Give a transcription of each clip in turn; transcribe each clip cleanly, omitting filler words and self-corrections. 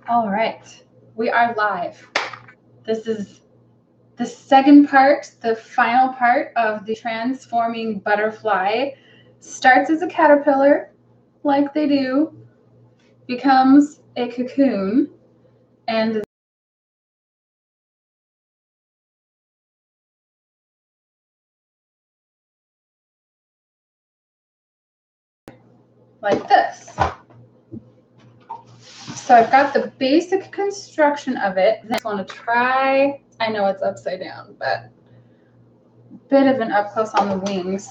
All right, we are live. This is the second part, the final part of the transforming butterfly. Starts as a caterpillar, like they do, becomes a cocoon, and like this. So I've got the basic construction of it. I just want to try, I know it's upside down, but a bit of an up close on the wings.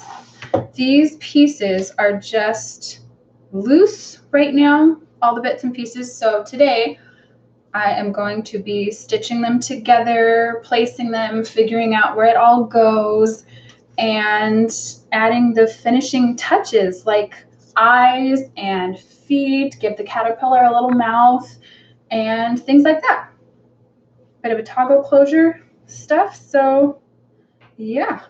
These pieces are just loose right now, all the bits and pieces. So today I am going to be stitching them together, placing them, figuring out where it all goes, and adding the finishing touches like eyes and feet, give the caterpillar a little mouth, and things like that. Bit of a toggle closure stuff. So yeah,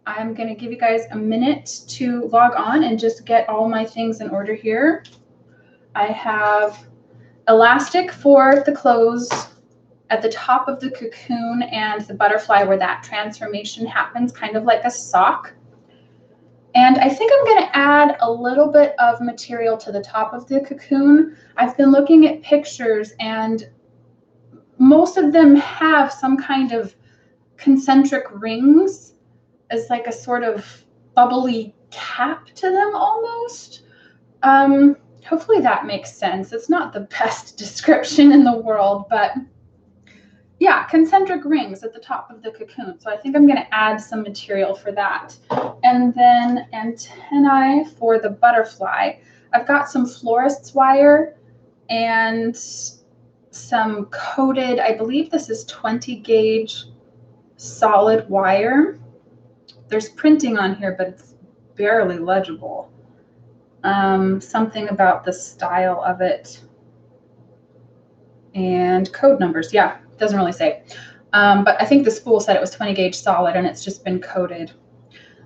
I'm going to give you guys a minute to log on and just get all my things in order here. I have elastic for the clothes at the top of the cocoon and the butterfly where that transformation happens, kind of like a sock. And I think I'm going to add a little bit of material to the top of the cocoon. I've been looking at pictures and most of them have some kind of concentric rings as like a sort of bubbly cap to them almost. Hopefully that makes sense. It's not the best description in the world, but yeah, concentric rings at the top of the cocoon. So I think I'm going to add some material for that. And then antennae for the butterfly. I've got some florist's wire and some coated, I believe this is 20 gauge solid wire. There's printing on here, but it's barely legible. Something about the style of it and code numbers. Yeah, doesn't really say. But I think the spool said it was 20 gauge solid and it's just been coated.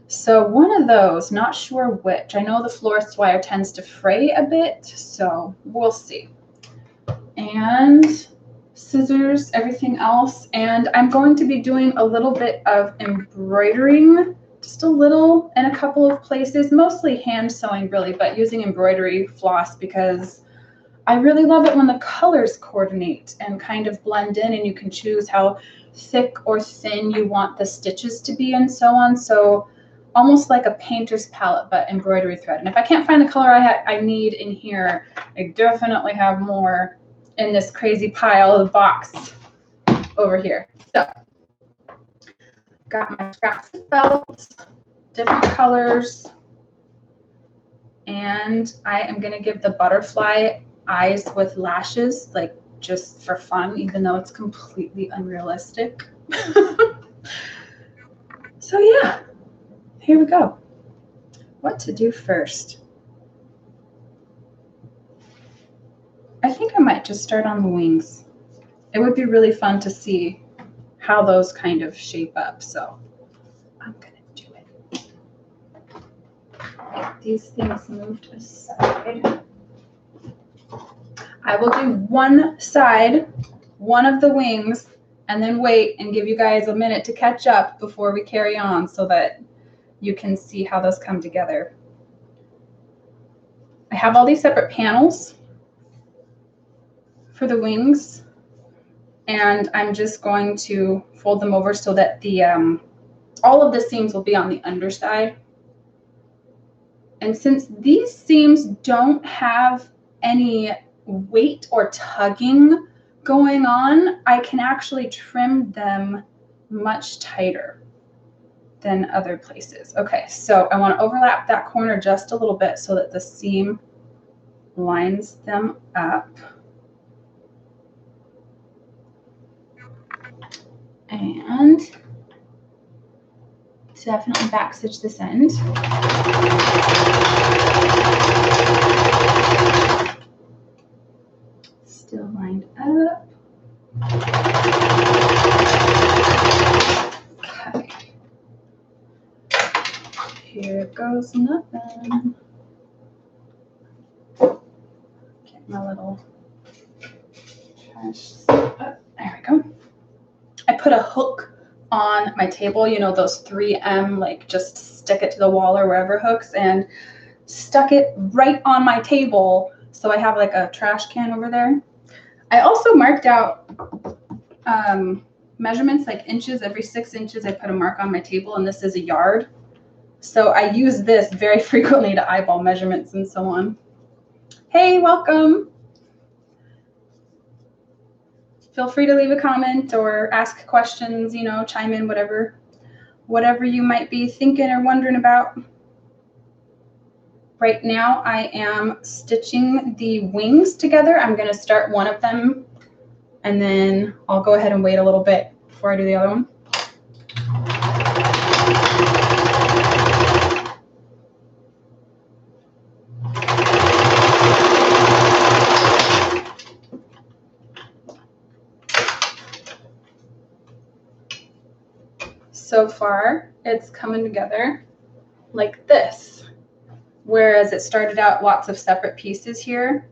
So one of those, not sure which. I know the florist's wire tends to fray a bit, so we'll see. And scissors, everything else. And I'm going to be doing a little bit of embroidering, just a little in a couple of places, mostly hand sewing really, but using embroidery floss because I really love it when the colors coordinate and kind of blend in and you can choose how thick or thin you want the stitches to be and so on. So almost like a painter's palette, but embroidery thread. And if I can't find the color I need in here, I definitely have more in this crazy pile of the box over here. So got my scraps of felt, different colors, and I am going to give the butterfly eyes with lashes, like just for fun, even though it's completely unrealistic. So yeah, here we go. What to do first? I think I might just start on the wings. It would be really fun to see how those kind of shape up. So I'm going to do it. Get these things moved aside. I will do one side, one of the wings, and then wait and give you guys a minute to catch up before we carry on so that you can see how those come together. I have all these separate panels for the wings, and I'm just going to fold them over so that the all of the seams will be on the underside. And since these seams don't have any weight or tugging going on, I can actually trim them much tighter than other places. Okay, so I want to overlap that corner just a little bit so that the seam lines them up. And definitely back stitch this end. Still lined up. Okay. Here goes nothing. Get my little There we go. I put a hook on my table, you know, those 3M, like just stick it to the wall or wherever hooks, and stuck it right on my table. So I have like a trash can over there. I also marked out measurements, like inches. Every 6 inches, I put a mark on my table, and this is a yard. So I use this very frequently to eyeball measurements and so on. Hey, welcome. Feel free to leave a comment or ask questions, you know, chime in, whatever you might be thinking or wondering about. Right now, I am stitching the wings together. I'm going to start one of them, and then I'll go ahead and wait a little bit before I do the other one. So far, it's coming together like this, whereas it started out lots of separate pieces here,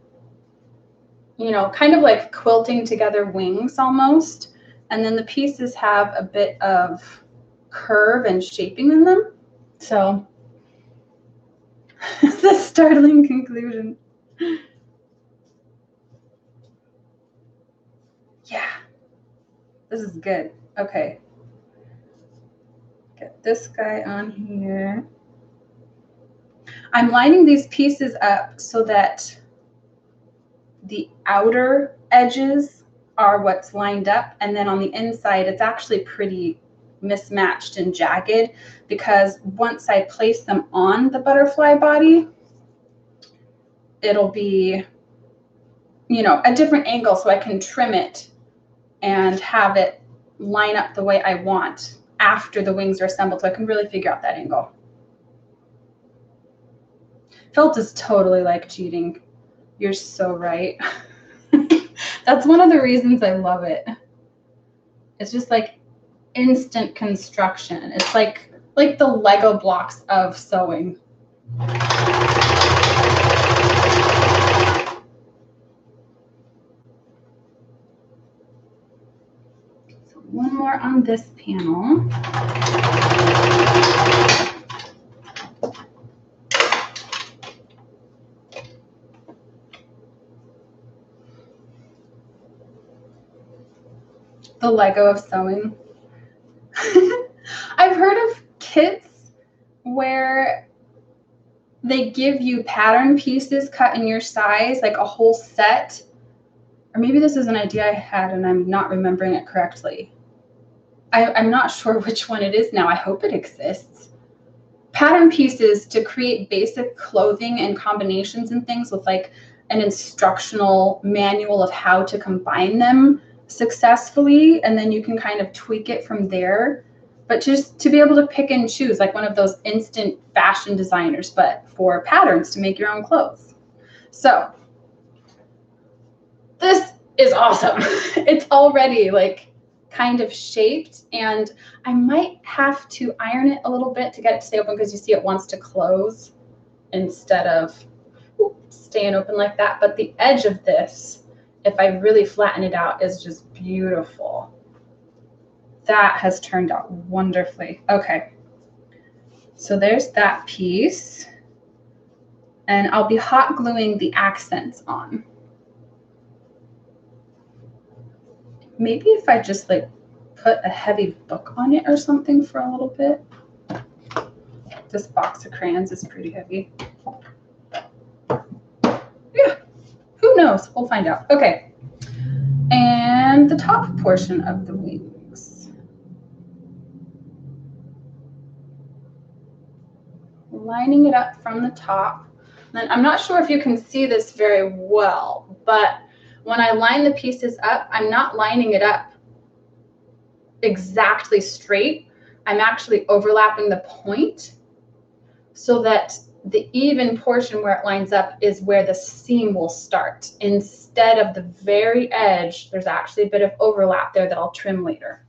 you know, kind of like quilting together wings almost, and then the pieces have a bit of curve and shaping in them. So the startling conclusion. Yeah, this is good. Okay. Get this guy on here. I'm lining these pieces up so that the outer edges are what's lined up, and then on the inside it's actually pretty mismatched and jagged, because once I place them on the butterfly body, it'll be, you know, a different angle, so I can trim it and have it line up the way I want after the wings are assembled, so I can really figure out that angle. Felt is totally like cheating. You're so right. That's one of the reasons I love it. It's just like instant construction. It's like the Lego blocks of sewing. So one more on this panel. The Lego of sewing. I've heard of kits where they give you pattern pieces cut in your size, like a whole set. Or maybe this is an idea I had and I'm not remembering it correctly. I'm not sure which one it is now. I hope it exists. Pattern pieces to create basic clothing and combinations and things with like an instructional manual of how to combine them successfully, and then you can kind of tweak it from there. But just to be able to pick and choose, like one of those instant fashion designers, but for patterns to make your own clothes. So this is awesome. It's already like kind of shaped, and I might have to iron it a little bit to get it to stay open, because you see it wants to close instead of staying open like that. But the edge of this, if I really flatten it out, is just beautiful. That has turned out wonderfully. Okay, so there's that piece, and I'll be hot gluing the accents on. Maybe if I just like put a heavy book on it or something for a little bit. This box of crayons is pretty heavy. Yeah, who knows? We'll find out. Okay, and the top portion of the wings. Lining it up from the top. And I'm not sure if you can see this very well, but when I line the pieces up, I'm not lining it up exactly straight. I'm actually overlapping the point so that the even portion where it lines up is where the seam will start. Instead of the very edge, there's actually a bit of overlap there that I'll trim later.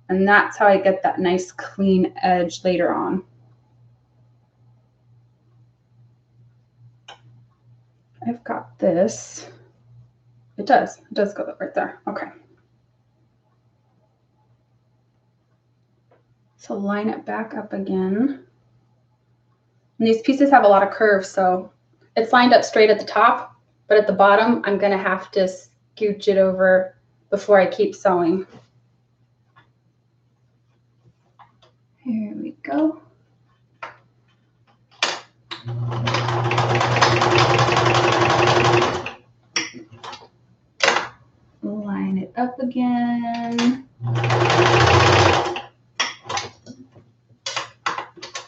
And that's how I get that nice clean edge later on. I've got this. It does. It does go right there. Okay. So line it back up again. And these pieces have a lot of curves, so it's lined up straight at the top, but at the bottom, I'm going to have to scooch it over before I keep sewing. Here we go. Line it up again.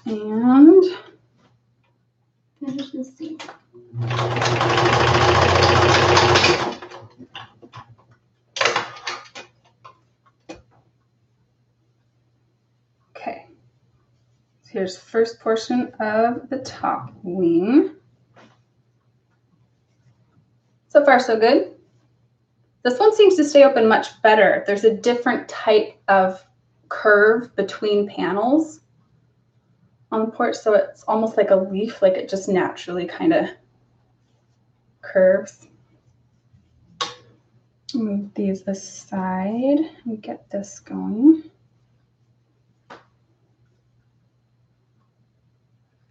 And finish the seam. Okay. So here's the first portion of the top wing. So far, so good. This one seems to stay open much better. There's a different type of curve between panels on the porch, so it's almost like a leaf, like it just naturally kind of curves. Move these aside and get this going.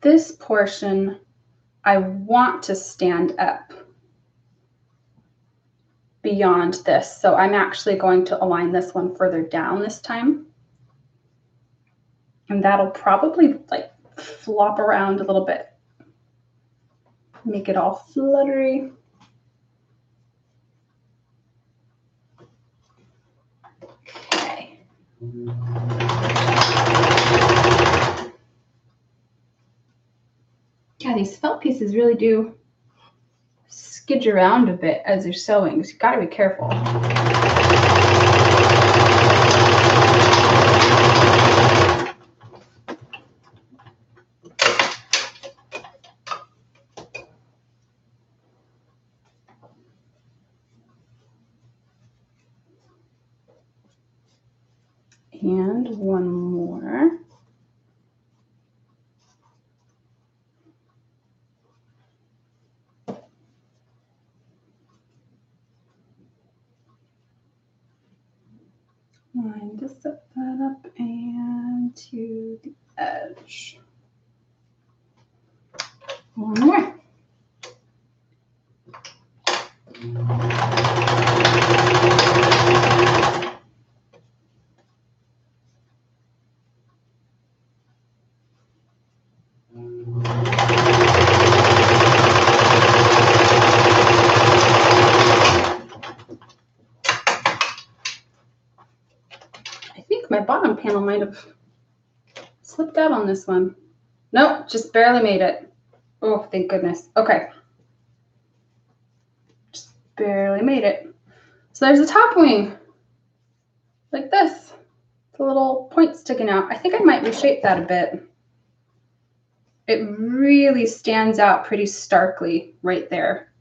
This portion I want to stand up beyond this, so I'm actually going to align this one further down this time. And that'll probably like flop around a little bit. Make it all fluttery. Okay. Yeah, these felt pieces really do skidge around a bit as you're sewing, so you gotta be careful. And one more. Line to set that up and to the edge. One more. My bottom panel might have slipped out on this one. Nope, just barely made it. Oh, thank goodness. Okay. Just barely made it. So there's the top wing. Like this. The little point sticking out. I think I might reshape that a bit. It really stands out pretty starkly right there.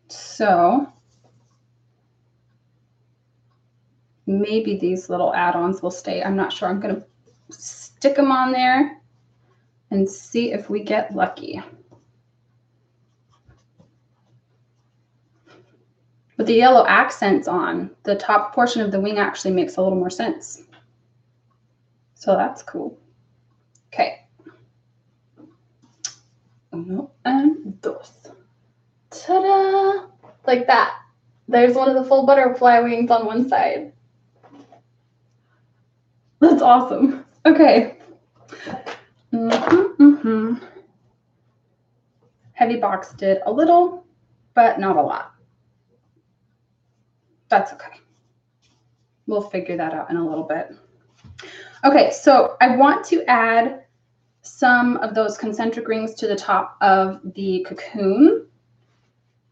So maybe these little add-ons will stay. I'm not sure. I'm going to stick them on there and see if we get lucky. With the yellow accents on, the top portion of the wing actually makes a little more sense. So that's cool. Okay. Uno and dos. Ta-da! Like that. There's one of the full butterfly wings on one side. That's awesome. Okay. Heavy box did a little, but not a lot. That's okay. We'll figure that out in a little bit. Okay, so I want to add some of those concentric rings to the top of the cocoon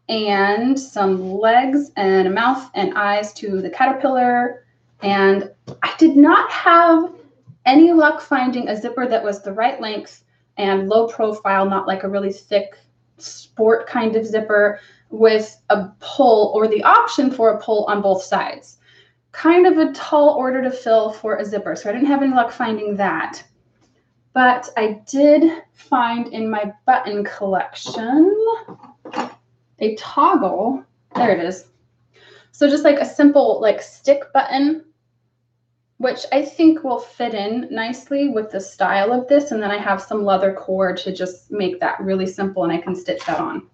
and some legs and a mouth and eyes to the caterpillar. And I did not have any luck finding a zipper that was the right length and low profile, not like a really thick sport kind of zipper with a pull or the option for a pull on both sides. Kind of a tall order to fill for a zipper, so I didn't have any luck finding that. But I did find in my button collection a toggle There it is. So just like a simple like stick button, which I think will fit in nicely with the style of this. And then I have some leather cord to just make that really simple, and I can stitch that on.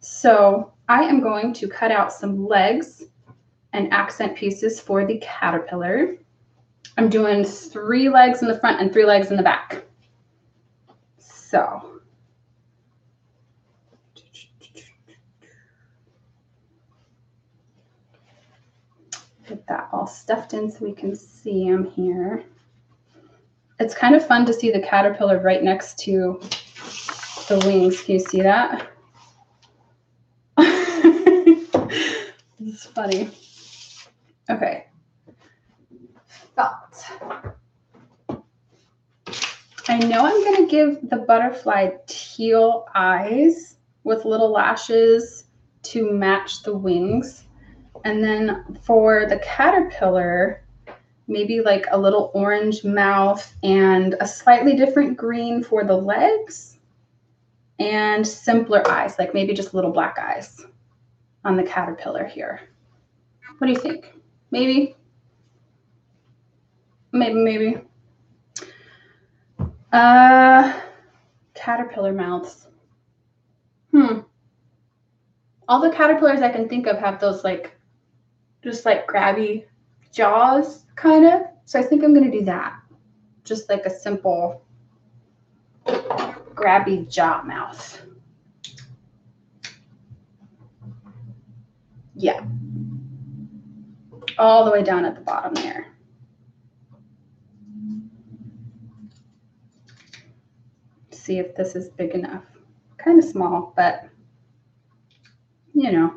So I am going to cut out some legs and accent pieces for the caterpillar. I'm doing 3 legs in the front and 3 legs in the back. So get that all stuffed in so we can see them here. It's kind of fun to see the caterpillar right next to the wings. Can you see that? It's funny. Okay. Felt. I know I'm going to give the butterfly teal eyes with little lashes to match the wings. And then for the caterpillar, maybe like a little orange mouth and a slightly different green for the legs and simpler eyes, like maybe just little black eyes on the caterpillar here. What do you think? Maybe? Maybe. Caterpillar mouths. All the caterpillars I can think of have those like, just like grabby jaws, kind of. So I think I'm going to do that. Just like a simple grabby jaw mouth. Yeah. All the way down at the bottom there. See if this is big enough. Kind of small, but you know.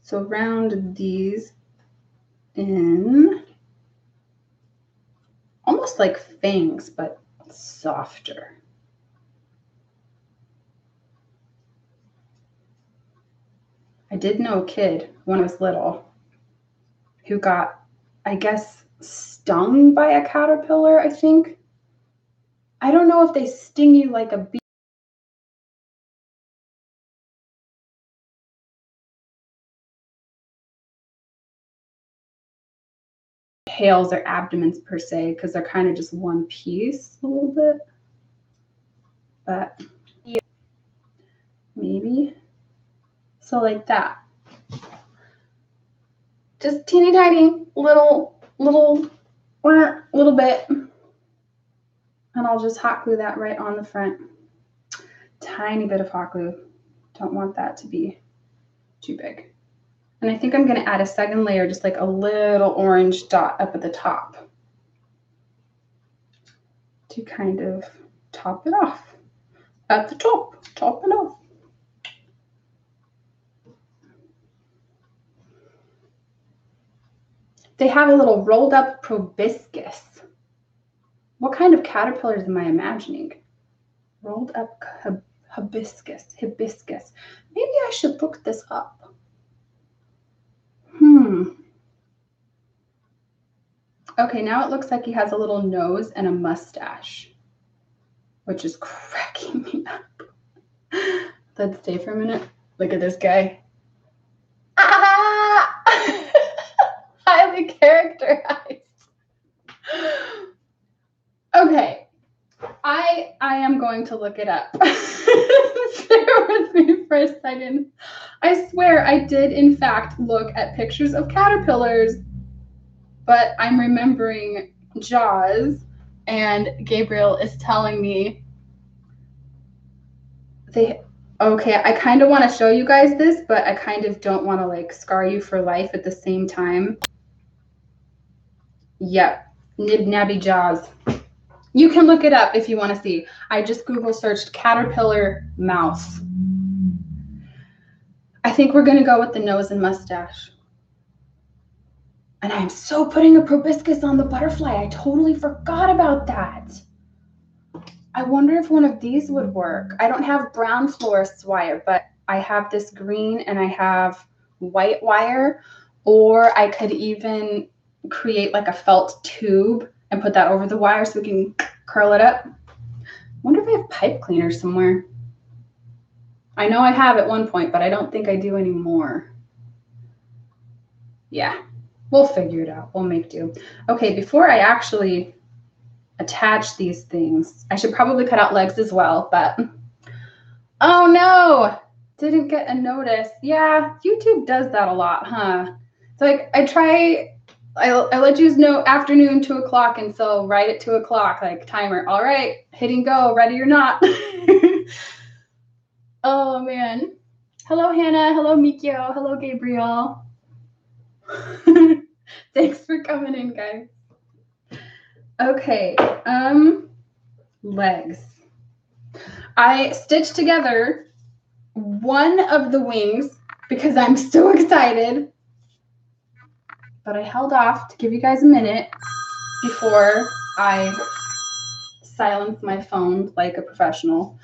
So round these in, almost like fangs, but softer. I did know a kid when I was little who got, I guess, stung by a caterpillar, I think. I don't know if they sting you like a bee. Tails or abdomens per se, because they're kind of just one piece a little bit. But yeah, maybe. So like that. Just teeny tiny little bit. And I'll just hot glue that right on the front. Tiny bit of hot glue. Don't want that to be too big. And I think I'm going to add a second layer, just like a little orange dot up at the top to kind of top it off. At the top, top it off. They have a little rolled up proboscis. What kind of caterpillars am I imagining? Rolled up hibiscus. Maybe I should look this up. Okay, now it looks like he has a little nose and a mustache, which is cracking me up. Let's stay for a minute. Look at this guy. Ah! Highly characterized. Okay, I am going to look it up. Bear with me for a second. I swear I did in fact look at pictures of caterpillars, but I'm remembering Jaws, and Gabriel is telling me okay, I kind of want to show you guys this, but I kind of don't want to like scar you for life at the same time. Yep, Nib Nabby Jaws. You can look it up if you want to see. I just Google searched caterpillar mouth. I think we're going to go with the nose and mustache. And I'm so putting a proboscis on the butterfly. I totally forgot about that. I wonder if one of these would work. I don't have brown florist's wire, but I have this green and I have white wire, or I could even create like a felt tube and put that over the wire so we can curl it up. I wonder if I have pipe cleaner somewhere. I know I have at one point, but I don't think I do anymore. Yeah, we'll figure it out. We'll make do. Okay, before I actually attach these things, I should probably cut out legs as well, but oh no, didn't get a notice. Yeah, YouTube does that a lot, huh? It's like I let you know afternoon 2 o'clock, and so right at 2 o'clock, like timer. All right, hitting go, ready or not. Oh man. Hello, Hannah. Hello, Mikio. Hello, Gabriel. Thanks for coming in, guys. Okay, legs. I stitched together one of the wings because I'm so excited, but I held off to give you guys a minute before I silence my phone like a professional.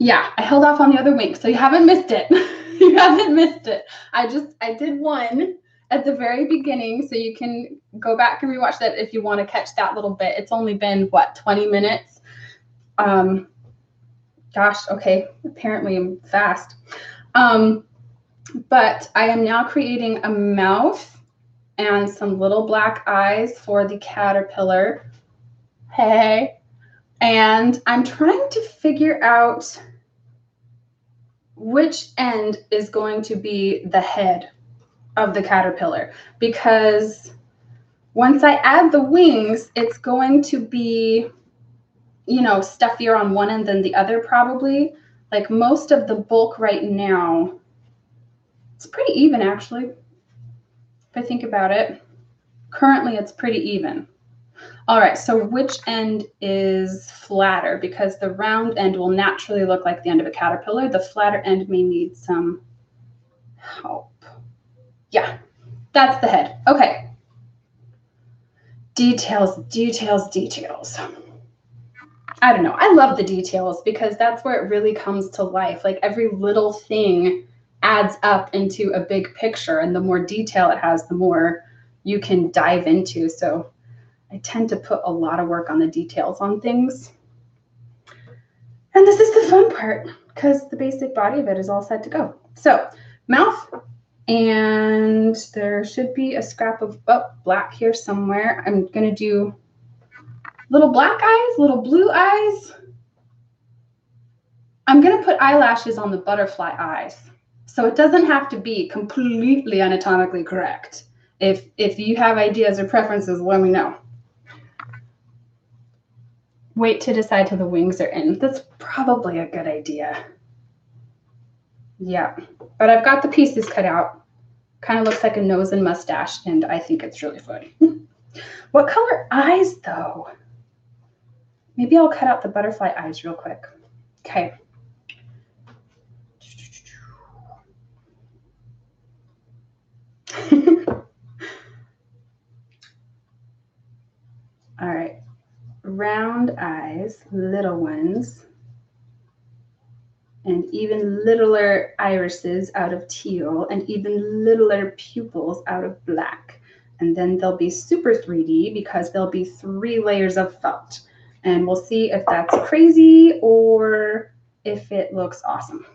Yeah, I held off on the other wing, so you haven't missed it. You haven't missed it. I did one at the very beginning, so you can go back and rewatch that if you want to catch that little bit. It's only been, what, 20 minutes? Gosh, okay, apparently I'm fast. But I am now creating a mouth and some little black eyes for the caterpillar. Hey. And I'm trying to figure out which end is going to be the head of the caterpillar, because once I add the wings, it's going to be, you know, stuffier on one end than the other probably. Like most of the bulk right now, it's pretty even actually. If I think about it, currently it's pretty even. All right, so which end is flatter? Because the round end will naturally look like the end of a caterpillar. The flatter end may need some help. Yeah, that's the head. Okay. Details, details, details. I don't know. I love the details because that's where it really comes to life. Like every little thing adds up into a big picture, and the more detail it has, the more you can dive into. So I tend to put a lot of work on the details on things. And this is the fun part because the basic body of it is all set to go. So mouth, and there should be a scrap of black here somewhere. I'm going to do little black eyes, little blue eyes. I'm going to put eyelashes on the butterfly eyes. So it doesn't have to be completely anatomically correct. If you have ideas or preferences, let me know. Wait to decide till the wings are in. That's probably a good idea. Yeah, but I've got the pieces cut out. Kind of looks like a nose and mustache, and I think it's really funny. What color eyes, though? Maybe I'll cut out the butterfly eyes real quick. Okay. All right. Round eyes, little ones, and even littler irises out of teal, and even littler pupils out of black. And then they'll be super 3D because there'll be 3 layers of felt. And we'll see if that's crazy or if it looks awesome.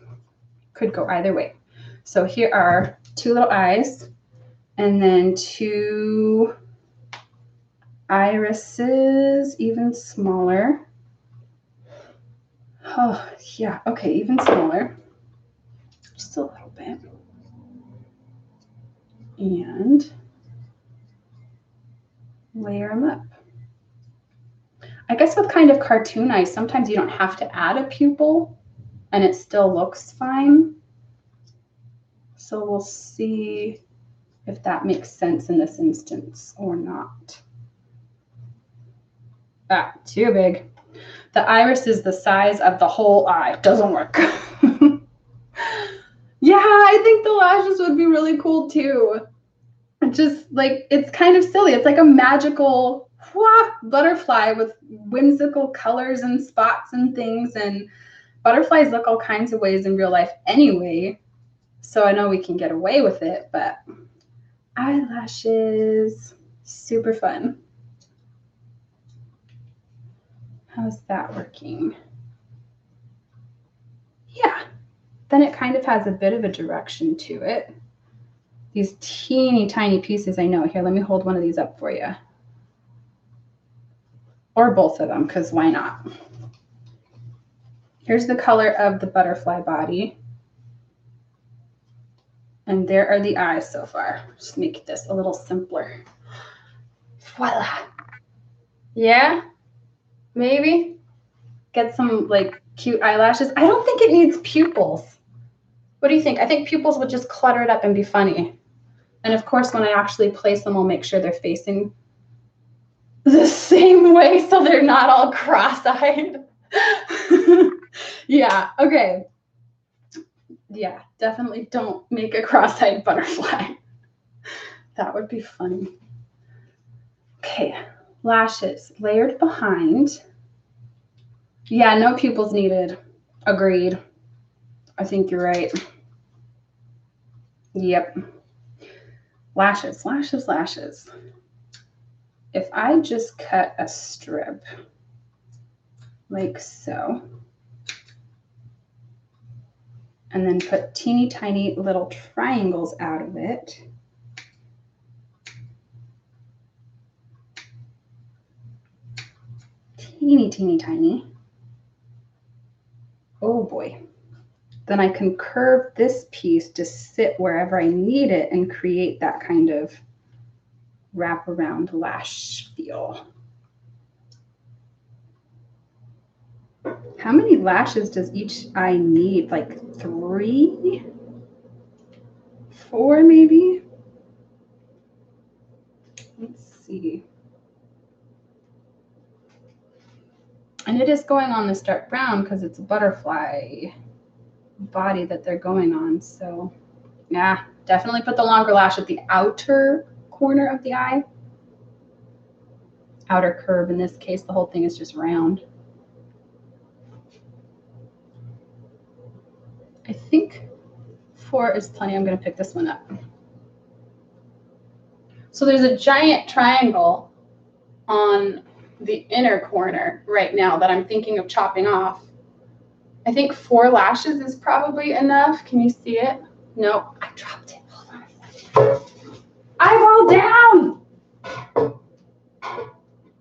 Could go either way. So here are 2 little eyes and then 2 irises, even smaller. Oh, yeah, okay, even smaller. Just a little bit. And layer them up. I guess with kind of cartoon eyes, sometimes you don't have to add a pupil and it still looks fine. So we'll see if that makes sense in this instance or not. Ah, too big. The iris is the size of the whole eye. Doesn't work. Yeah, I think the lashes would be really cool too. Just like, it's kind of silly. It's like a magical butterfly with whimsical colors and spots and things. And butterflies look all kinds of ways in real life anyway. So I know we can get away with it, but eyelashes, super fun. How's that working? then it kind of has a bit of a direction to it. These teeny tiny pieces, I know. Here, let me hold one of these up for you. Or both of them, because why not? Here's the color of the butterfly body. And there are the eyes so far. Just make this a little simpler. Voila. Yeah? Maybe? Get some like cute eyelashes. I don't think it needs pupils. What do you think? I think pupils would just clutter it up and be funny. And of course, when I actually place them, I'll make sure they're facing the same way so they're not all cross-eyed. Yeah, okay. Yeah, definitely don't make a cross-eyed butterfly. That would be funny. Okay, lashes layered behind. Yeah, no pupils needed. Agreed. I think you're right. Yep. Lashes, lashes, lashes. If I just cut a strip like so, and then put teeny tiny little triangles out of it, teeny, teeny, tiny. Oh boy. Then I can curve this piece to sit wherever I need it and create that kind of wraparound lash feel. How many lashes does each eye need? Like 3? 4 maybe? Let's see. And it is going on this dark brown because it's a butterfly body that they're going on. So yeah, definitely put the longer lash at the outer corner of the eye. Outer curve in this case, the whole thing is just round. I think 4 is plenty. I'm going to pick this one up. So there's a giant triangle on the inner corner right now that I'm thinking of chopping off. I think 4 lashes is probably enough. Can you see it? No, I dropped it. Hold on a second. Eyeball down!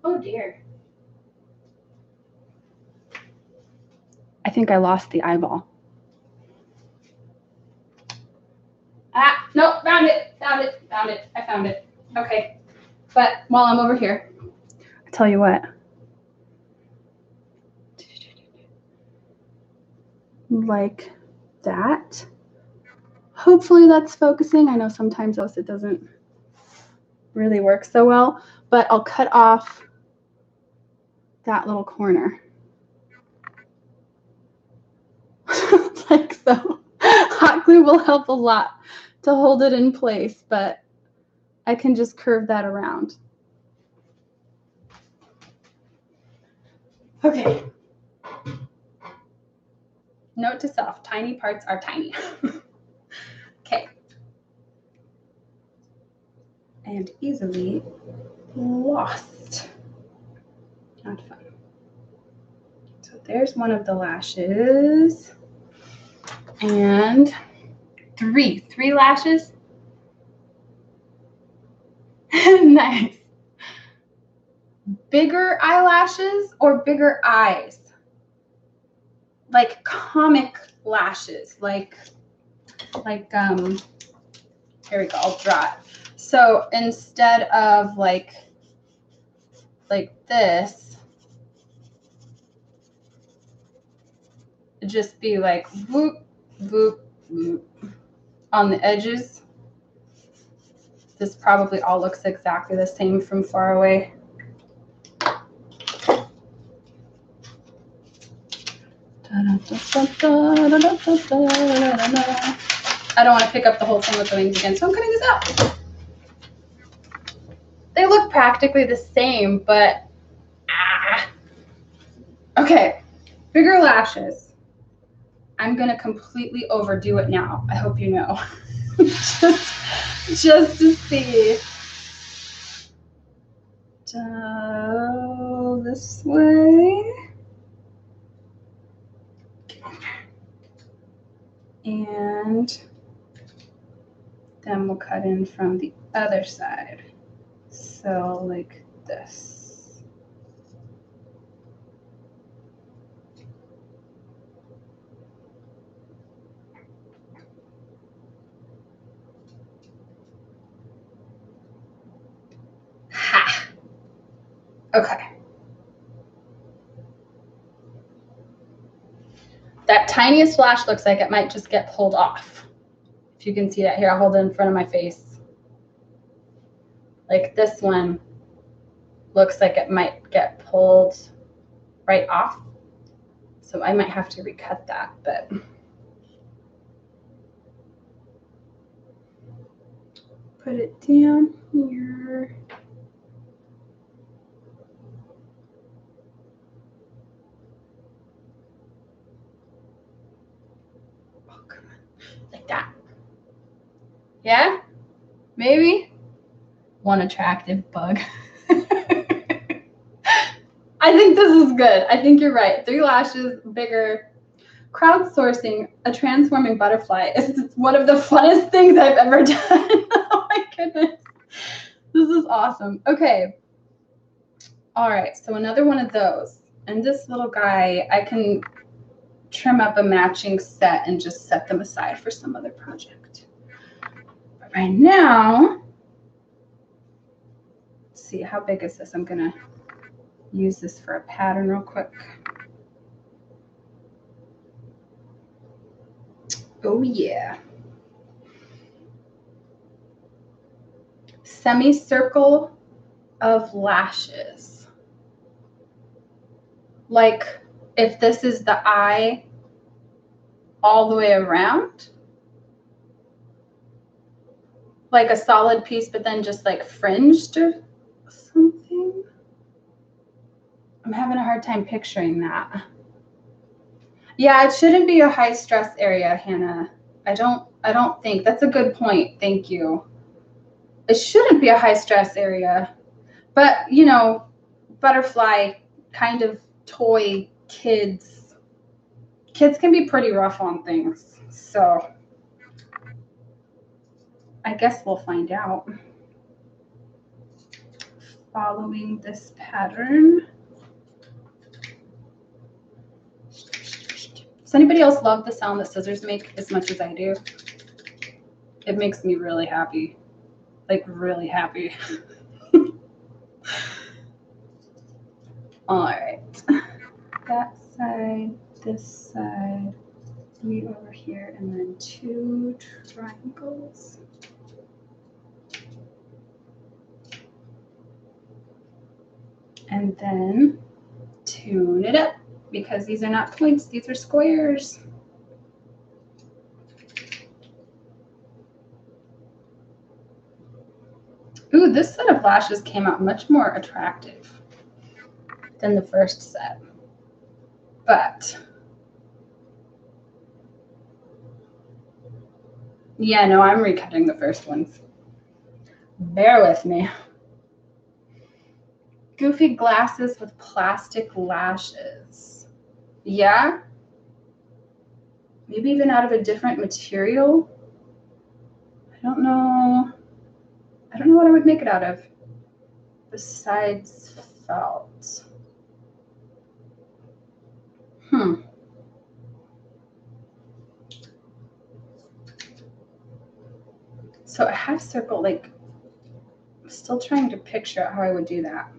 Oh dear. I think I lost the eyeball. Ah, no, found it, found it, found it. I found it. Okay. But while I'm over here, I tell you what. Like that. Hopefully that's focusing. I know sometimes else it doesn't really work so well, but I'll cut off that little corner. Like so. Hot glue will help a lot to hold it in place, but I can just curve that around. Okay. Note to self, tiny parts are tiny. Okay. And easily lost. Not fun. So there's one of the lashes. And 3 lashes. Nice. Bigger eyelashes or bigger eyes? Like comic lashes, like here we go, I'll draw it. So instead of like this, just be like whoop, whoop, whoop on the edges. This probably all looks exactly the same from far away. I don't want to pick up the whole thing with the wings again, so I'm cutting this out. They look practically the same, but okay, bigger lashes. I'm gonna completely overdo it now. I hope you know. just to see. This way. And then we'll cut in from the other side. So like this. Ha! Okay. That tiniest lash looks like it might just get pulled off. If you can see that here, I'll hold it in front of my face. Like this one looks like it might get pulled right off. So I might have to recut that, but put it down here. Oh, come on. Like that. Yeah? Maybe? One attractive bug. I think this is good. I think you're right. 3 lashes, bigger. Crowdsourcing a transforming butterfly is one of the funnest things I've ever done. Oh my goodness. This is awesome. Okay. All right. So another one of those. And this little guy, I can trim up a matching set and just set them aside for some other project. But right now, let's see, how big is this? I'm going to use this for a pattern real quick. Oh yeah. Semicircle of lashes. Like if this is the eye all the way around, like a solid piece, but then just like fringed or something. I'm having a hard time picturing that. Yeah, it shouldn't be a high stress area, Hannah. I don't think. That's a good point. Thank you. It shouldn't be a high stress area. But, you know, butterfly kind of toy kids can be pretty rough on things. So I guess we'll find out. Following this pattern. Does anybody else love the sound that scissors make as much as I do? It makes me really happy. Like really happy. All right. That side, this side, 3 over here, and then 2 triangles. And then tune it up because these are not points, these are squares. Ooh, this set of lashes came out much more attractive than the first set. But yeah, no, I'm recutting the first ones. Bear with me. Goofy glasses with plastic lashes. Yeah? Maybe even out of a different material? I don't know. I don't know what I would make it out of besides felt. So I have circled, like, I'm still trying to picture out how I would do that.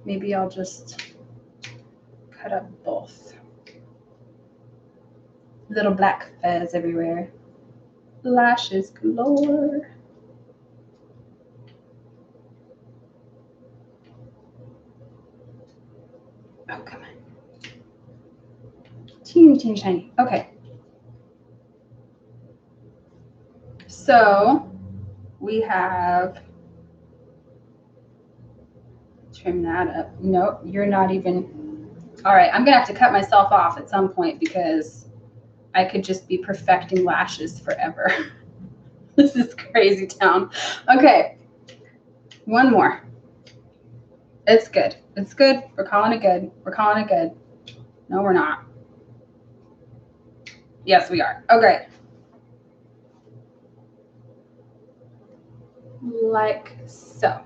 Maybe I'll just cut up both. Little black fez everywhere. Lashes galore. Oh, come on. Teeny, teeny, shiny. Okay. So we have, trim that up. Nope, you're not even, all right, I'm gonna have to cut myself off at some point because I could just be perfecting lashes forever. This is crazy town. Okay, one more. It's good. It's good. We're calling it good. We're calling it good. No, we're not. Yes, we are. Okay. Like so.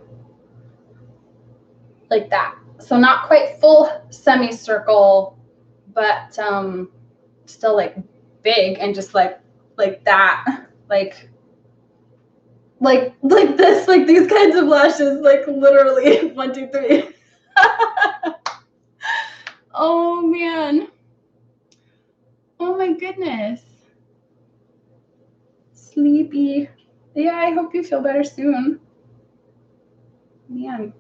Like that. So not quite full semicircle, but still like big and just like that. Like this, like these kinds of lashes, like literally 1, 2, 3. Oh man. Oh my goodness. Sleepy. Yeah, I hope you feel better soon. Man.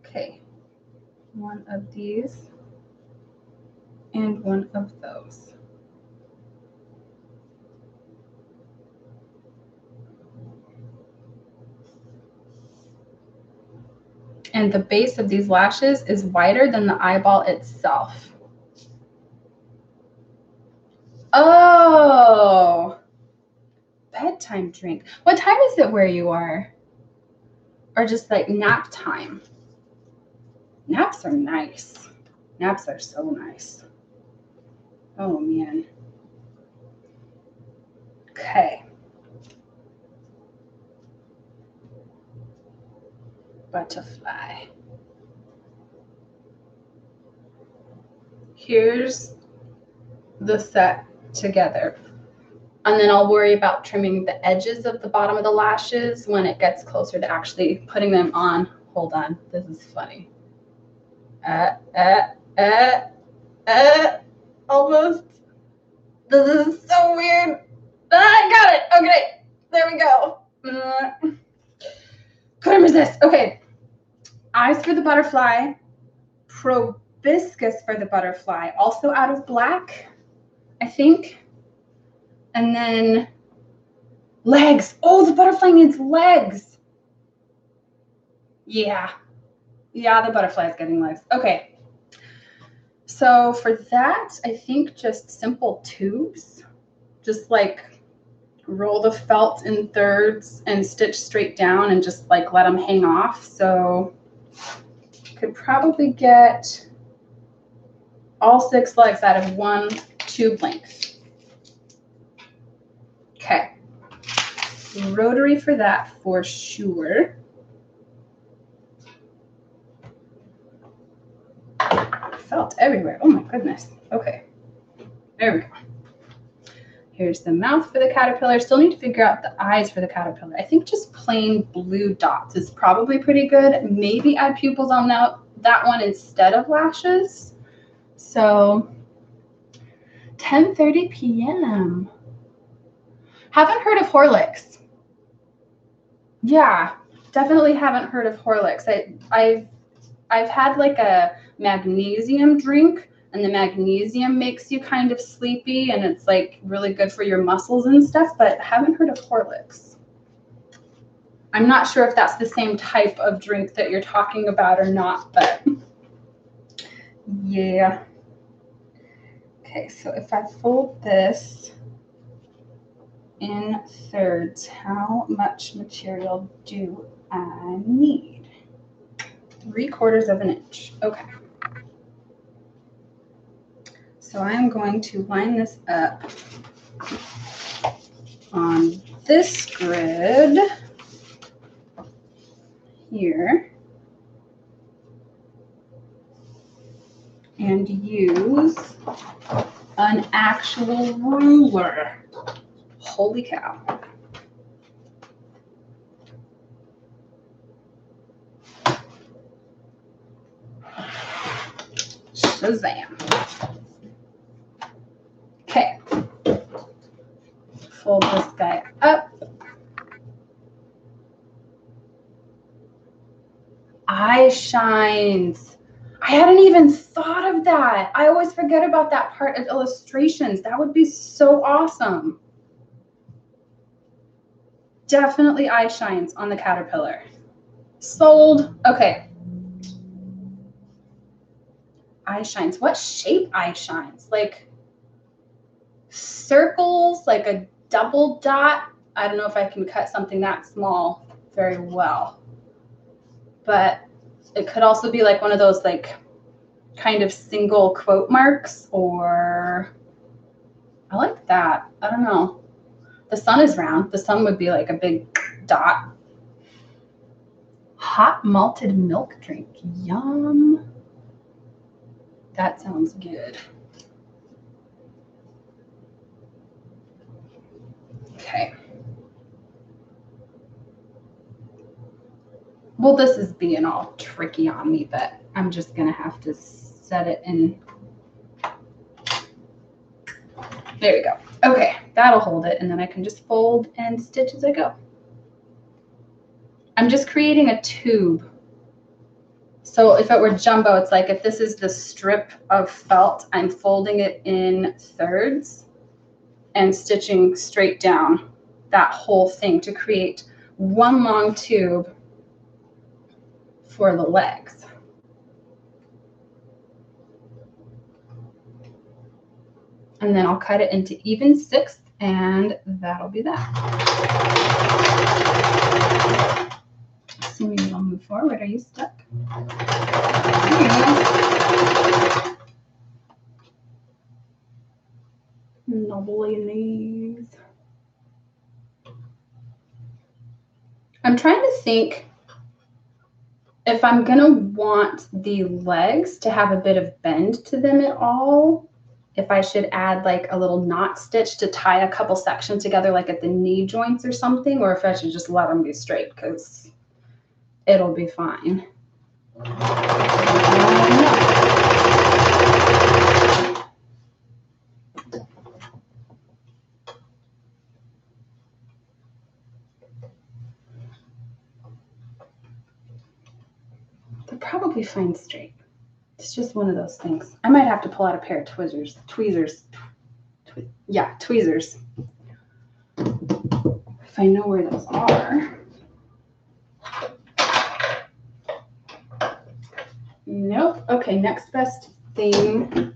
Okay. One of these and one of those. And the base of these lashes is wider than the eyeball itself. Oh, bedtime drink. What time is it where you are? Or just like nap time? Naps are nice. Naps are so nice. Oh man. Okay. Butterfly. Here's the set together. And then I'll worry about trimming the edges of the bottom of the lashes when it gets closer to actually putting them on. Hold on, this is funny. Almost. This is so weird. I got it. Okay, there we go. Couldn't resist. Okay, eyes for the butterfly. Proboscis for the butterfly, also out of black, I think. And then legs. Oh, the butterfly needs legs. Yeah, the butterfly is getting legs. Okay. So for that, I think just simple tubes. Just like roll the felt in thirds and stitch straight down and just like let them hang off. So could probably get all 6 legs out of 1 tube length. Okay. Rotary for that for sure. Felt everywhere. Oh my goodness. Okay. There we go. Here's the mouth for the caterpillar. Still need to figure out the eyes for the caterpillar. I think just plain blue dots is probably pretty good. Maybe add pupils on that one instead of lashes. So 10:30 p.m. Haven't heard of Horlicks. Yeah, definitely haven't heard of Horlicks. I've had like a magnesium drink, and the magnesium makes you kind of sleepy, and it's like really good for your muscles and stuff, but haven't heard of Horlicks. I'm not sure if that's the same type of drink that you're talking about or not, but yeah. Okay, so if I fold this in thirds, how much material do I need? 3/4 of an inch. Okay. So I'm going to line this up on this grid here and use an actual ruler. Holy cow. Shazam. Okay. Fold this guy up. Eye shines. I hadn't even thought of that. I always forget about that part of illustrations. That would be so awesome. Definitely eye shines on the caterpillar. Sold. Okay. Eye shines. What shape eye shines? Like circles, like a double dot. I don't know if I can cut something that small very well. But it could also be like one of those like kind of single quote marks, or I like that. I don't know. The sun is round. The sun would be like a big dot. Hot malted milk drink. Yum. That sounds good. Okay. Well, this is being all tricky on me, but I'm just going to have to set it in. There we go. Okay, that'll hold it, and then I can just fold and stitch as I go. I'm just creating a tube. So if it were jumbo, it's like if this is the strip of felt, I'm folding it in thirds and stitching straight down that whole thing to create one long tube for the legs. And then I'll cut it into even sixths, and that'll be that. Assuming it'll move forward. Are you stuck? Nobly knees. I'm trying to think if I'm gonna want the legs to have a bit of bend to them at all, if I should add like a little knot stitch to tie a couple sections together, like at the knee joints or something, or if I should just let them be straight because it'll be fine. They're probably fine straight. It's just one of those things. I might have to pull out a pair of tweezers. Yeah, tweezers. If I know where those are. Nope. Okay, next best thing.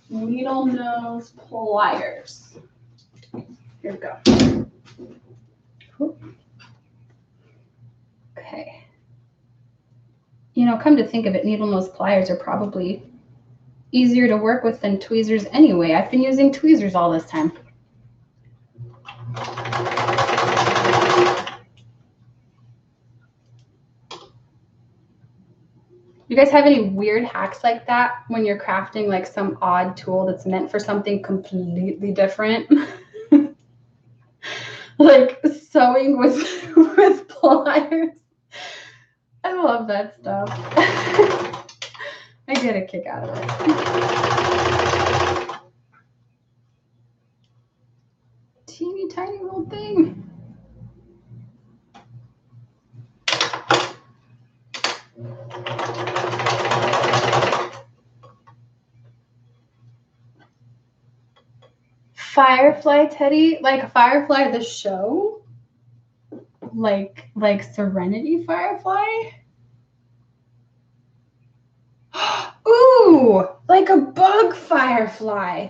Needle nose pliers. Here we go. Okay. You know, come to think of it, needle nose pliers are probably easier to work with than tweezers anyway. I've been using tweezers all this time. You guys have any weird hacks like that when you're crafting like some odd tool that's meant for something completely different? Like sewing with pliers. I love that stuff. I get a kick out of it. Teeny tiny little thing. Firefly Teddy, like Firefly the show? Like Serenity Firefly? Ooh, like a bug firefly.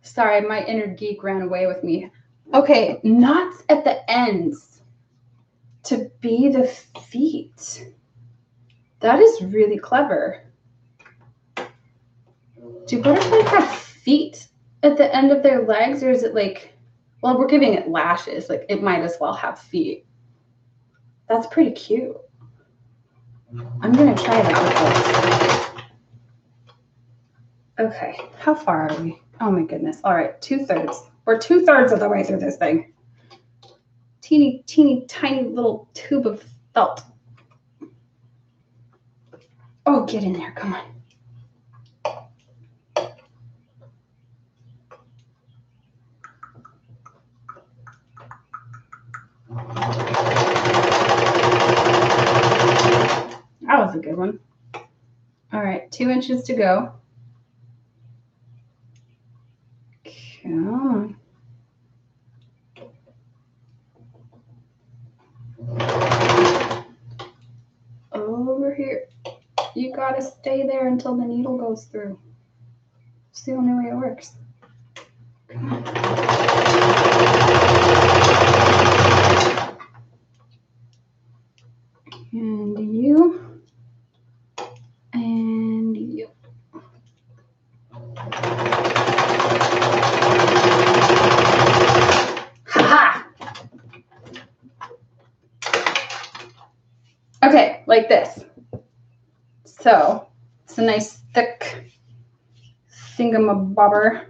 Sorry, my inner geek ran away with me. Okay, knots at the ends to be the feet. That is really clever. Do butterflies have feet at the end of their legs, or is it like, well, we're giving it lashes, like it might as well have feet. That's pretty cute. I'm gonna try that with this. Okay, how far are we? Oh my goodness. All right, 2/3. We're 2/3 of the way through this thing. Teeny, teeny, tiny little tube of felt. Oh, get in there, come on. That was a good one. All right, 2 inches to go. Come on. Over here. You gotta stay there until the needle goes through. It's the only way it works. Come on. So it's a nice thick thingamabobber.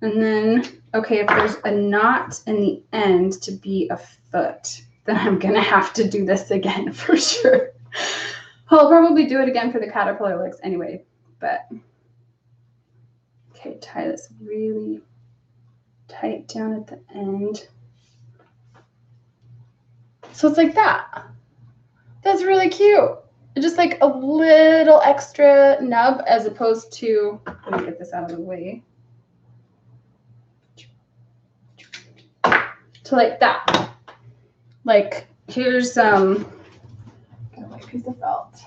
And then, okay, if there's a knot in the end to be a foot, then I'm going to have to do this again for sure. I'll probably do it again for the caterpillar legs anyway, but okay, tie this really tight down at the end. So it's like that. That's really cute. Just like a little extra nub as opposed to, let me get this out of the way. To like that. Like here's a white piece of felt.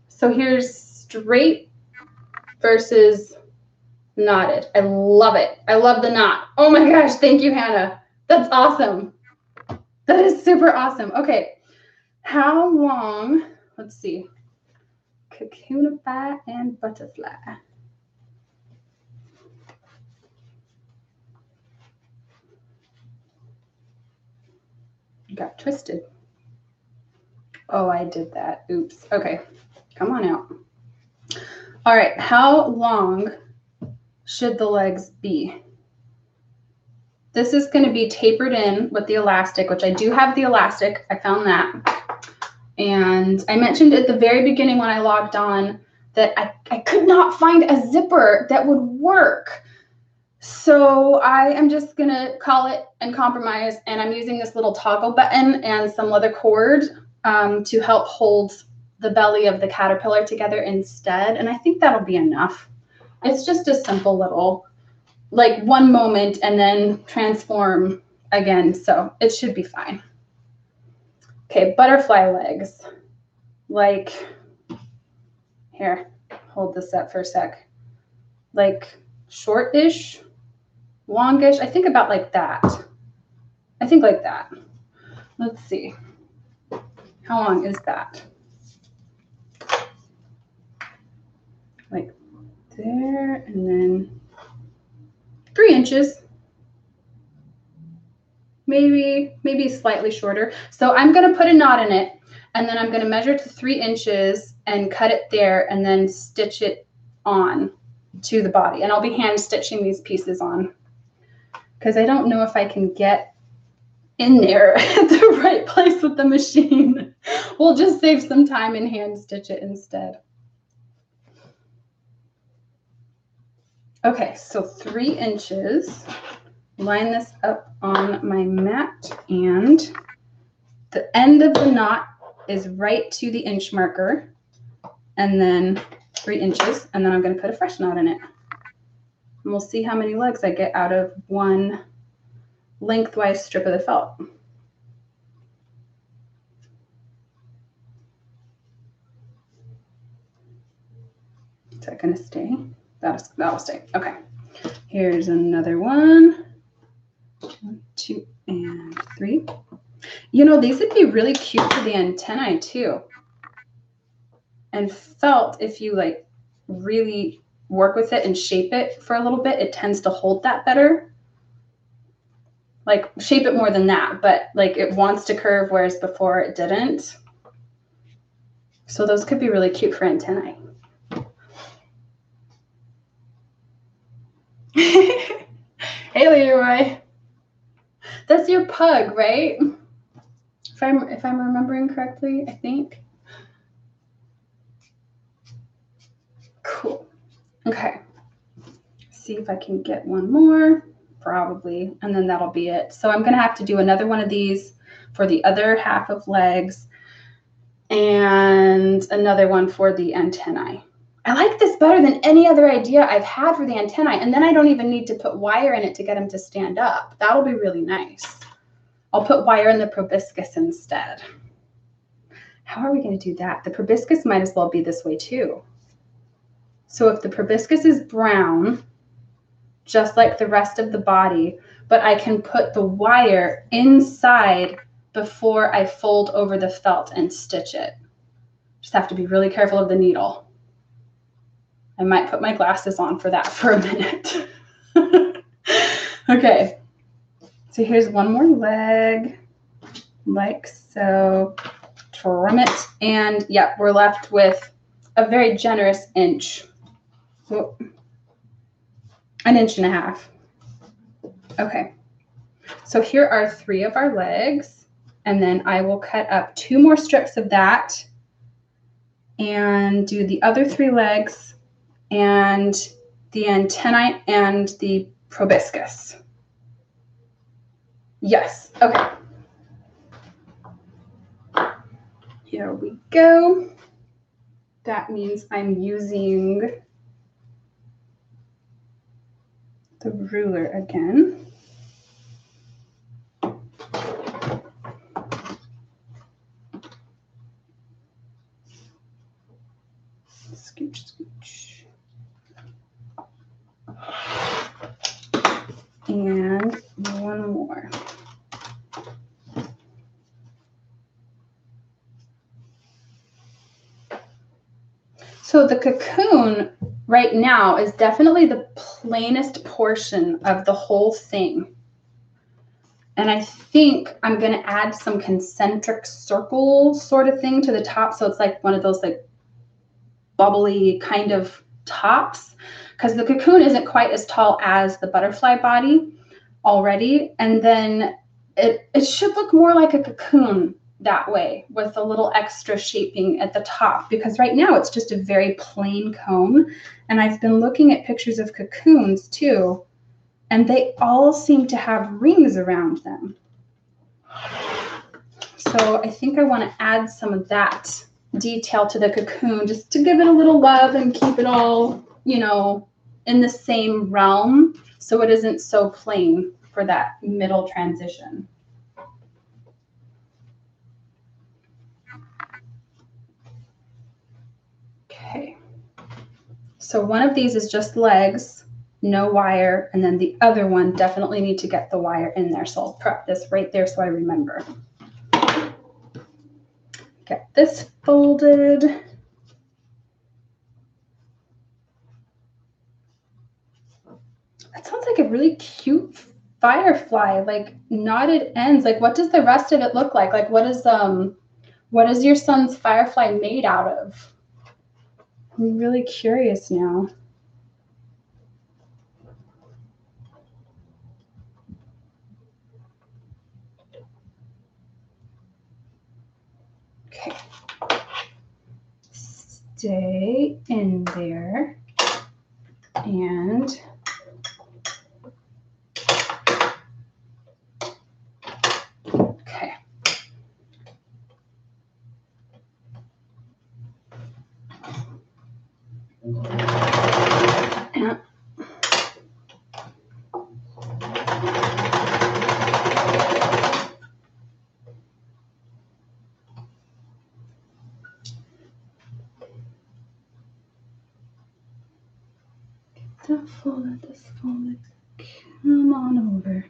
So here's straight versus knotted. I love it. I love the knot. Oh my gosh, thank you, Hannah. That's awesome. That is super awesome. Okay, how long, let's see, Cocoonify and butterfly. Got twisted. Oh, I did that. Oops. Okay, come on out. All right, how long should the legs be? This is going to be tapered in with the elastic, which I do have the elastic. I found that. And I mentioned at the very beginning when I logged on that I could not find a zipper that would work. So I am just going to call it and compromise. And I'm using this little toggle button and some leather cord to help hold the belly of the caterpillar together instead. And I think that'll be enough. It's just a simple little, like one moment and then transform again. So it should be fine. Okay, butterfly legs. Like, here, hold this up for a sec. Like short-ish, longish. I think about like that. I think like that. Let's see. How long is that? Like there, and then 3 inches. Maybe slightly shorter. So I'm going to put a knot in it, and then I'm going to measure to 3 inches and cut it there and then stitch it on to the body. And I'll be hand stitching these pieces on because I don't know if I can get in there at the right place with the machine. We'll just save some time and hand stitch it instead. Okay, so 3 inches. Line this up on my mat, and the end of the knot is right to the inch marker, and then 3 inches, and then I'm going to put a fresh knot in it. And we'll see how many legs I get out of one lengthwise strip of the felt. Is that going to stay? That'll stay. Okay. Here's another one. 1, 2, and 3. You know, these would be really cute for the antennae too. And felt, if you like really work with it and shape it for a little bit, it tends to hold that better. Like shape it more than that, but like it wants to curve, whereas before it didn't. So those could be really cute for antennae. Hey, Leroy. That's your pug, right? If I'm remembering correctly, I think. Cool. Okay. See if I can get one more, probably, and then that'll be it. So I'm going to have to do another one of these for the other half of legs and another one for the antennae. I like this better than any other idea I've had for the antennae, and then I don't even need to put wire in it to get them to stand up. That'll be really nice. I'll put wire in the proboscis instead. How are we going to do that? The proboscis might as well be this way too. So if the proboscis is brown, just like the rest of the body, but I can put the wire inside before I fold over the felt and stitch it. Just have to be really careful of the needle. I might put my glasses on for that for a minute. Okay, so here's one more leg, like so. trim it. And yeah, we're left with a very generous inch. An 1.5 inches. Okay. So here are 3 of our legs. And then I will cut up 2 more strips of that and do the other 3 legs and the antennae and the proboscis. Yes. Okay. Here we go. That means I'm using the ruler again. Scooch, scooch. And 1 more. So the cocoon right now is definitely the plainest portion of the whole thing. And I think I'm going to add some concentric circle sort of thing to the top. So it's like one of those like bubbly kind of tops, because the cocoon isn't quite as tall as the butterfly body already. And then it should look more like a cocoon that way with a little extra shaping at the top, because right now it's just a very plain cone. And I've been looking at pictures of cocoons too, and they all seem to have rings around them. So I think I want to add some of that detail to the cocoon just to give it a little love and keep it all, you know, in the same realm so it isn't so plain for that middle transition. Okay. So one of these is just legs, no wire, and then the other one definitely need to get the wire in there. So I'll prep this right there so I remember. Get this folded. That sounds like a really cute firefly, like knotted ends. Like what does the rest of it look like? Like what is your son's firefly made out of? I'm really curious now. Okay. Stay in there. And okay. That folded, this folded. Come on over.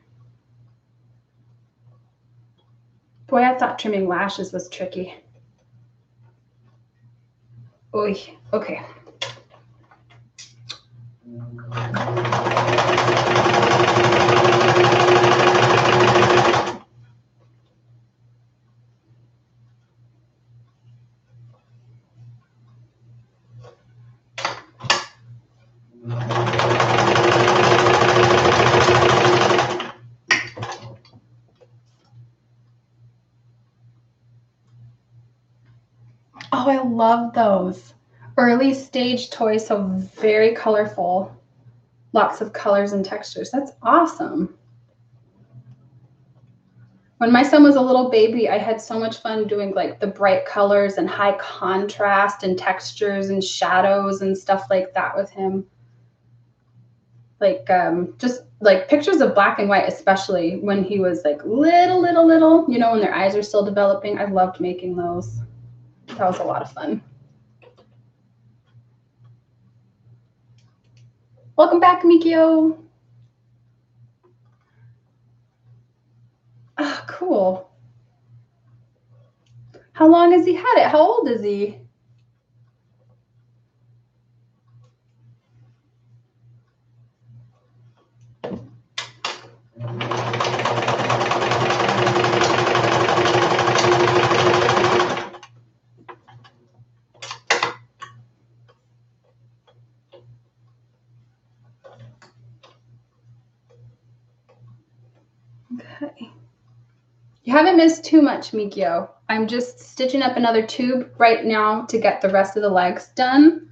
Boy, I thought trimming lashes was tricky. Oy, okay. Oh, I love those. Early stage toys, so very colorful. Lots of colors and textures. That's awesome. When my son was a little baby, I had so much fun doing like the bright colors and high contrast and textures and shadows and stuff like that with him. Like just like pictures of black and white, especially when he was like little, you know, when their eyes are still developing. I loved making those. That was a lot of fun. Welcome back, Mikio. Ah, cool. How long has he had it? How old is he? Okay. You haven't missed too much, Mikio. I'm just stitching up another tube right now to get the rest of the legs done.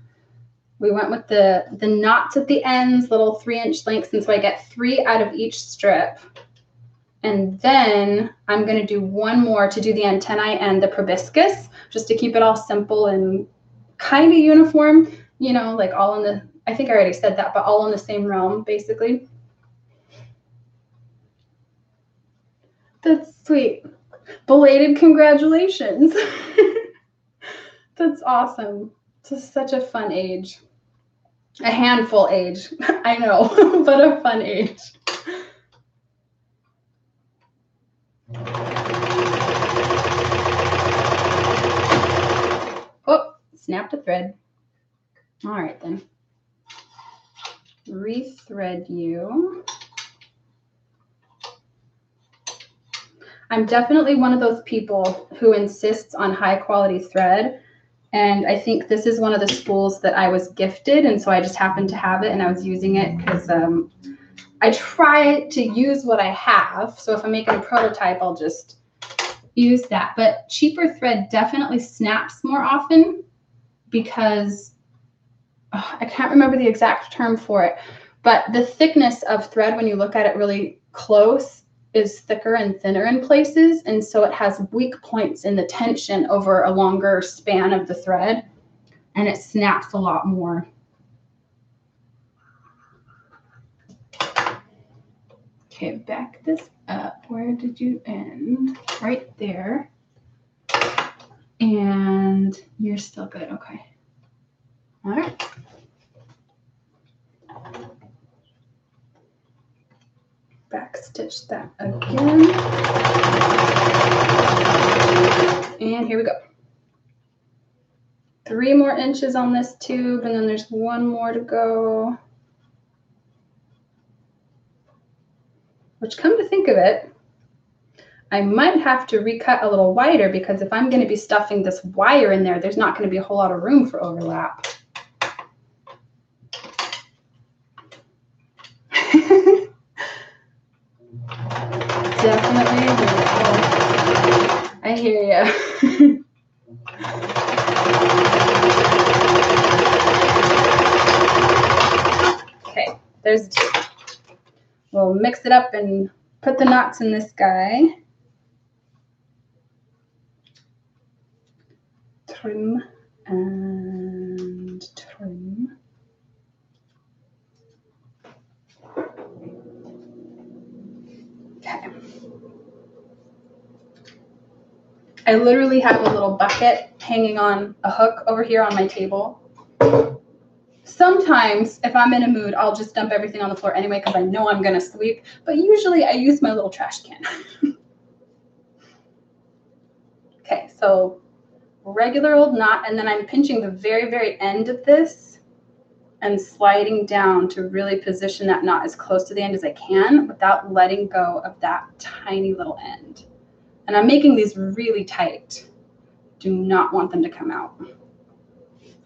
We went with the knots at the ends, little 3-inch lengths, and so I get 3 out of each strip. And then I'm going to do one more to do the antennae and the proboscis, just to keep it all simple and kind of uniform, you know, like all in the, I think I already said that, but all in the same realm, basically. That's sweet. Belated congratulations. That's awesome. It's such a fun age. A handful age. I know, but a fun age. Oh, snapped a thread. All right then. Rethread you. I'm definitely one of those people who insists on high quality thread. And I think this is one of the spools that I was gifted. And so I just happened to have it and I was using it because I try to use what I have. So if I'm making a prototype, I'll just use that. But cheaper thread definitely snaps more often because I can't remember the exact term for it, but the thickness of thread when you look at it really close is thicker and thinner in places. And so it has weak points in the tension over a longer span of the thread, and it snaps a lot more. Okay, back this up. Where did you end? Right there. And you're still good. Okay. All right. Back stitch that again. And here we go. 3 more inches on this tube, and then there's 1 more to go. Which, come to think of it, I might have to recut a little wider because if I'm going to be stuffing this wire in there, there's not going to be a whole lot of room for overlap. Definitely agree. I hear you. Okay, there's the tube. We'll mix it up and put the knots in this guy. Trim and trim. Okay. I literally have a little bucket hanging on a hook over here on my table. Sometimes, if I'm in a mood, I'll just dump everything on the floor anyway because I know I'm going to sweep. But usually I use my little trash can. Okay, so regular old knot, and then I'm pinching the very, very end of this and sliding down to really position that knot as close to the end as I can without letting go of that tiny little end. And I'm making these really tight. Do not want them to come out.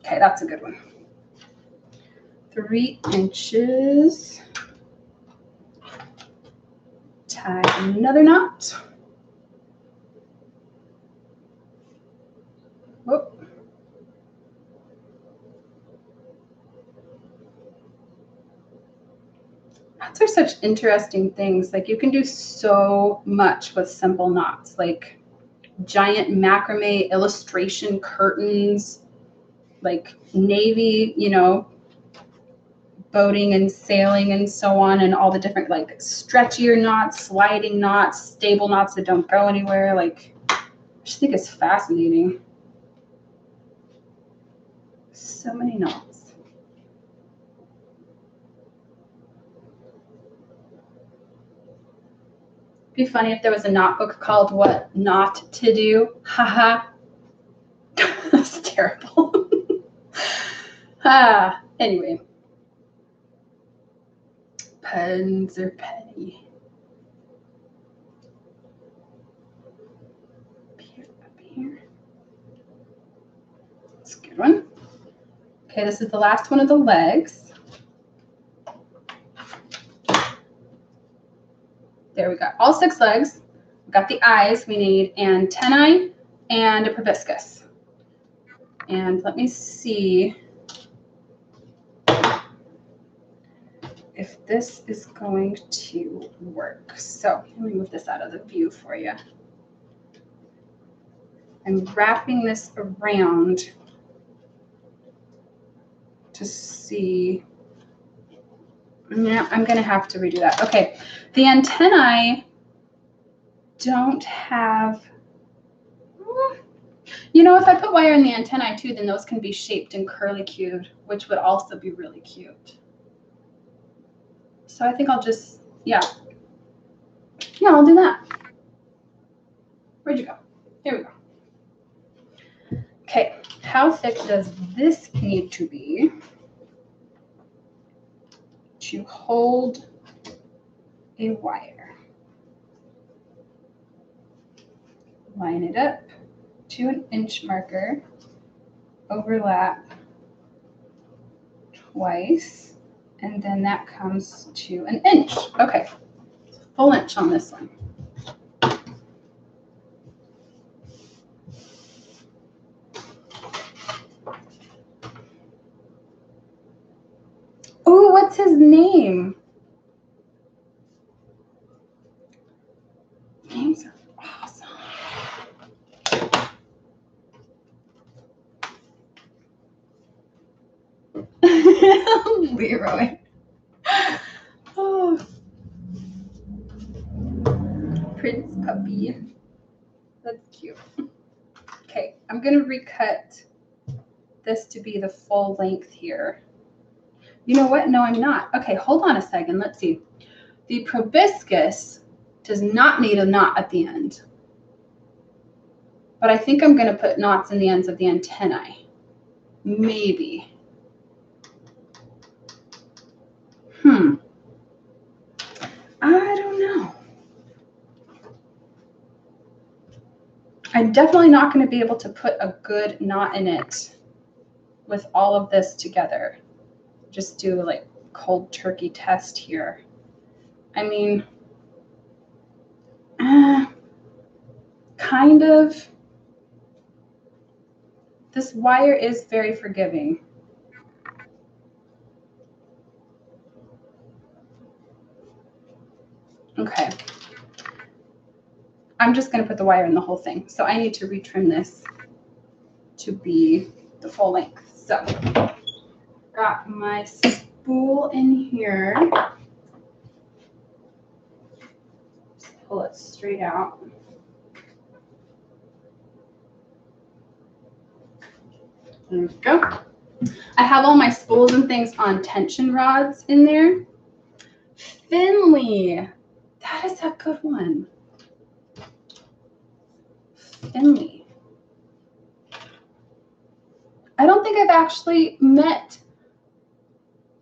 Okay, that's a good one. 3 inches. Tie another knot. Whoop. Knots are such interesting things. Like you can do so much with simple knots, like giant macrame illustration curtains, like navy, you know, boating and sailing and so on, and all the different like stretchier knots, sliding knots, stable knots that don't go anywhere. Like I just think it's fascinating. So many knots. It'd be funny if there was a knot book called What Not to Do. Haha. That's terrible. Anyway. Puns are petty. Up here, up here. That's a good one. Okay, this is the last one of the legs. There we go. All 6 legs. We've got the eyes. We need antennae and a proboscis. And let me see if this is going to work. So let me move this out of the view for you. I'm wrapping this around to see. Yeah, I'm going to have to redo that. Okay, the antennae don't have, you know, if I put wire in the antennae too, then those can be shaped and curlicued, which would also be really cute. So I think I'll just, yeah, I'll do that. Where'd you go? Here we go. Okay, how thick does this need to be to hold a wire? Line it up to an inch marker, overlap twice, and then that comes to an inch. Okay, full inch on this one. Oh, what's his name? Names are awesome. Leroy. Oh. Prince Puppy. That's cute. Okay, I'm going to recut this to be the full length here. You know what? No, I'm not. Okay, hold on a second. Let's see. The proboscis does not need a knot at the end. But I think I'm going to put knots in the ends of the antennae. Maybe. I don't know. I'm definitely not going to be able to put a good knot in it with all of this together. Just do like cold turkey test here. I mean, kind of. This wire is very forgiving. Okay. I'm just going to put the wire in the whole thing. So I need to retrim this to be the full length. So got my spool in here. Just pull it straight out. There we go. I have all my spools and things on tension rods in there. Finley. That is a good one. Finley. I don't think I've actually met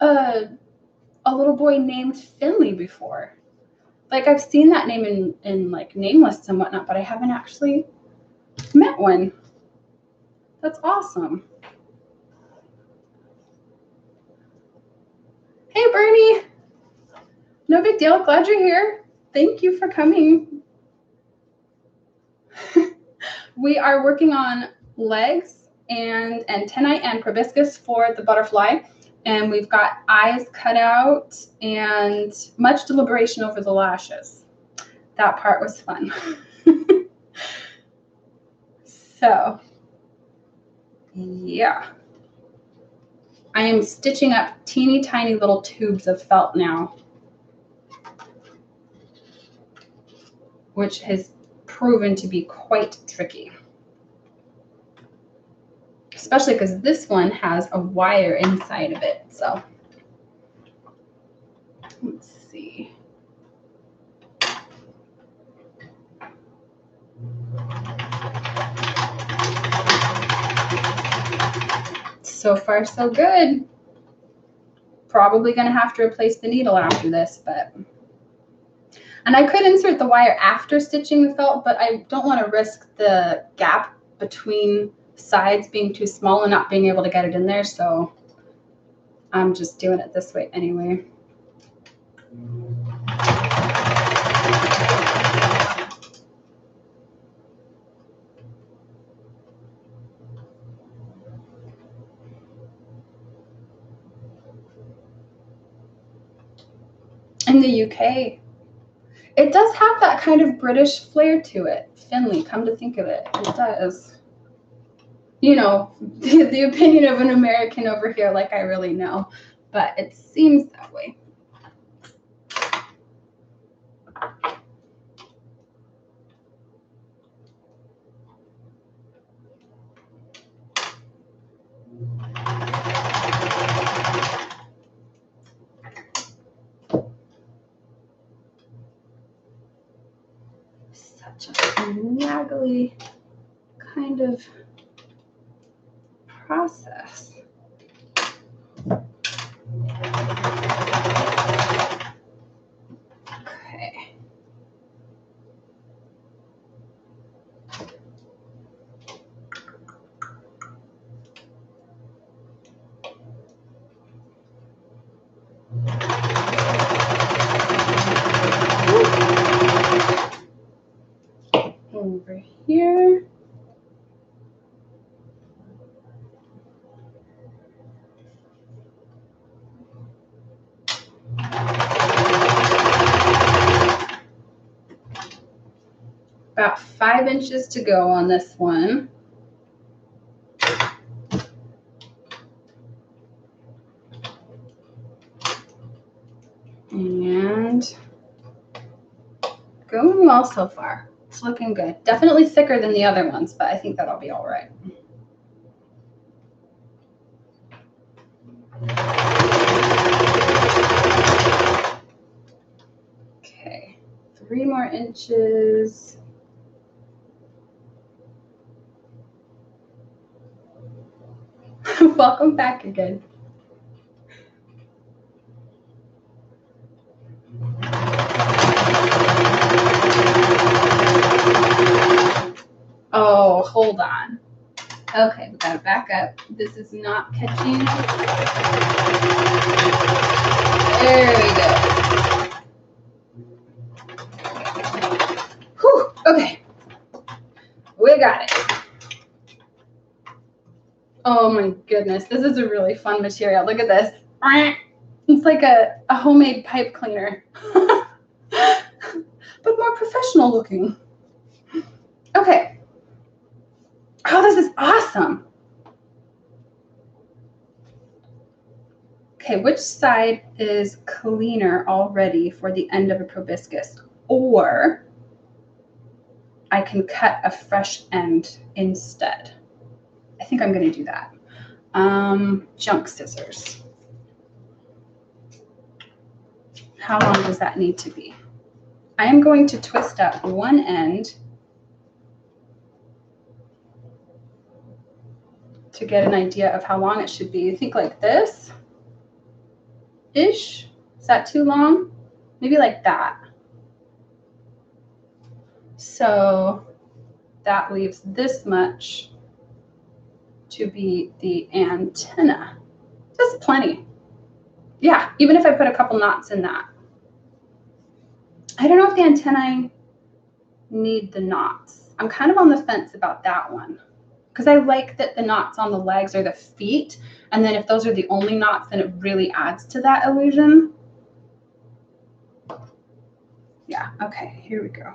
a little boy named Finley before. Like I've seen that name in like name lists and whatnot, but I haven't actually met one. That's awesome. Hey, Bernie. No big deal. Glad you're here. Thank you for coming. We are working on legs and antennae and proboscis for the butterfly. And we've got eyes cut out and much deliberation over the lashes. That part was fun. So, yeah. I am stitching up teeny tiny little tubes of felt now, which has proven to be quite tricky. Especially because this one has a wire inside of it. So let's see. So far, so good. Probably going to have to replace the needle after this, but... And I could insert the wire after stitching the felt, but I don't want to risk the gap between sides being too small and not being able to get it in there, so I'm just doing it this way anyway. in the UK. It does have that kind of British flair to it. Finley, come to think of it, it does. You know, the opinion of an American over here, like I really know, but it seems that way. Such a snaggly kind of process. Okay. Over here. About 5 inches to go on this one. And going well so far. It's looking good. Definitely thicker than the other ones, but I think that'll be all right. Okay, 3 more inches. Welcome back again. Oh, hold on. Okay, we gotta back up. This is not catching. There we go. Whew, okay. We got it. Oh my goodness, this is a really fun material. Look at this. It's like a homemade pipe cleaner, but more professional looking. Okay. Oh, this is awesome. Okay, which side is cleaner already for the end of a proboscis? Or I can cut a fresh end instead. I think I'm going to do that. Junk scissors. How long does that need to be? I am going to twist up one end to get an idea of how long it should be. You think like this-ish? Is that too long? Maybe like that. So that leaves this much to be the antenna. Just plenty. Yeah, even if I put a couple knots in that. I don't know if the antennae need the knots. I'm kind of on the fence about that one because I like that the knots on the legs are the feet. And then if those are the only knots, then it really adds to that illusion. Yeah, okay, here we go.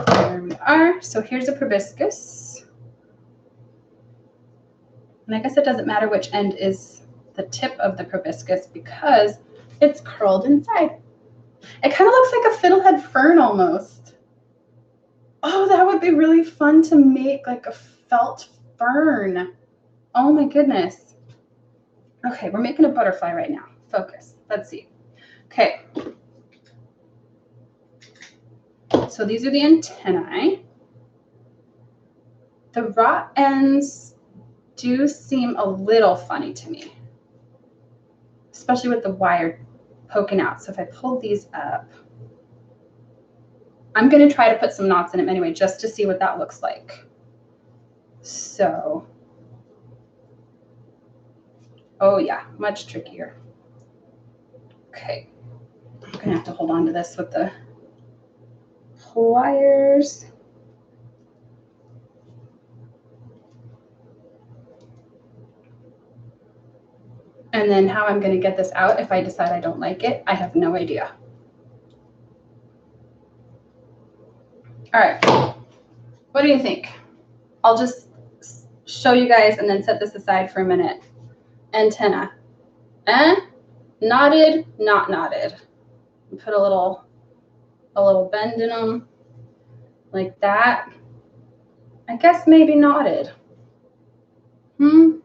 There we are. So here's a proboscis. And I guess it doesn't matter which end is the tip of the proboscis because it's curled inside. It kind of looks like a fiddlehead fern almost. Oh, that would be really fun to make, like a felt fern. Oh my goodness. Okay, we're making a butterfly right now. Focus. Let's see. Okay. So these are the antennae. The raw ends do seem a little funny to me, especially with the wire poking out. So if I pull these up, I'm going to try to put some knots in them anyway, just to see what that looks like. So, oh yeah, much trickier. Okay, I'm going to have to hold on to this with the pliers. And then how I'm going to get this out if I decide I don't like it, I have no idea. All right. What do you think? I'll just show you guys and then set this aside for a minute. Antenna. Knotted, not knotted. Put a little bend in them like that. I guess maybe knotted. Maybe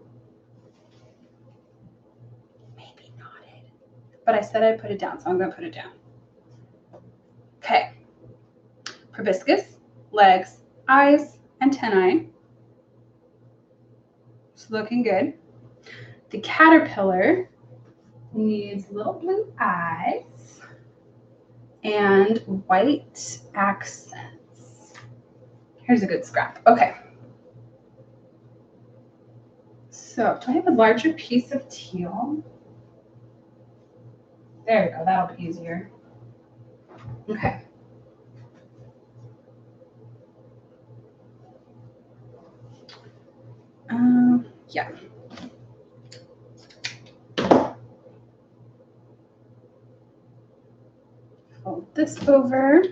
knotted. But I said I'd put it down, so I'm going to put it down. Okay. Proboscis, legs, eyes, antennae. It's looking good. The caterpillar needs little blue eyes and white accents. Here's a good scrap. Okay. So do I have a larger piece of teal? There we go. That'll be easier. Okay. Yeah. Fold this over,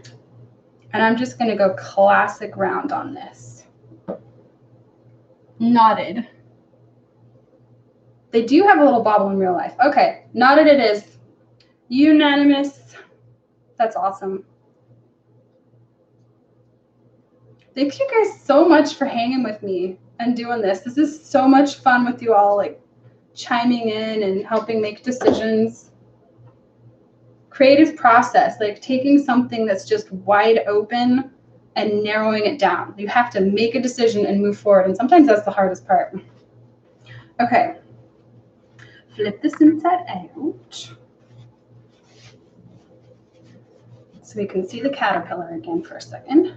and I'm just going to go classic round on this. Knotted. They do have a little bobble in real life. Okay, knotted it is. Unanimous. That's awesome. Thank you guys so much for hanging with me and doing this. This is so much fun with you all, like chiming in and helping make decisions. Creative process, like taking something that's just wide open and narrowing it down. You have to make a decision and move forward. And sometimes that's the hardest part. Okay. Flip this inside out. So we can see the caterpillar again for a second.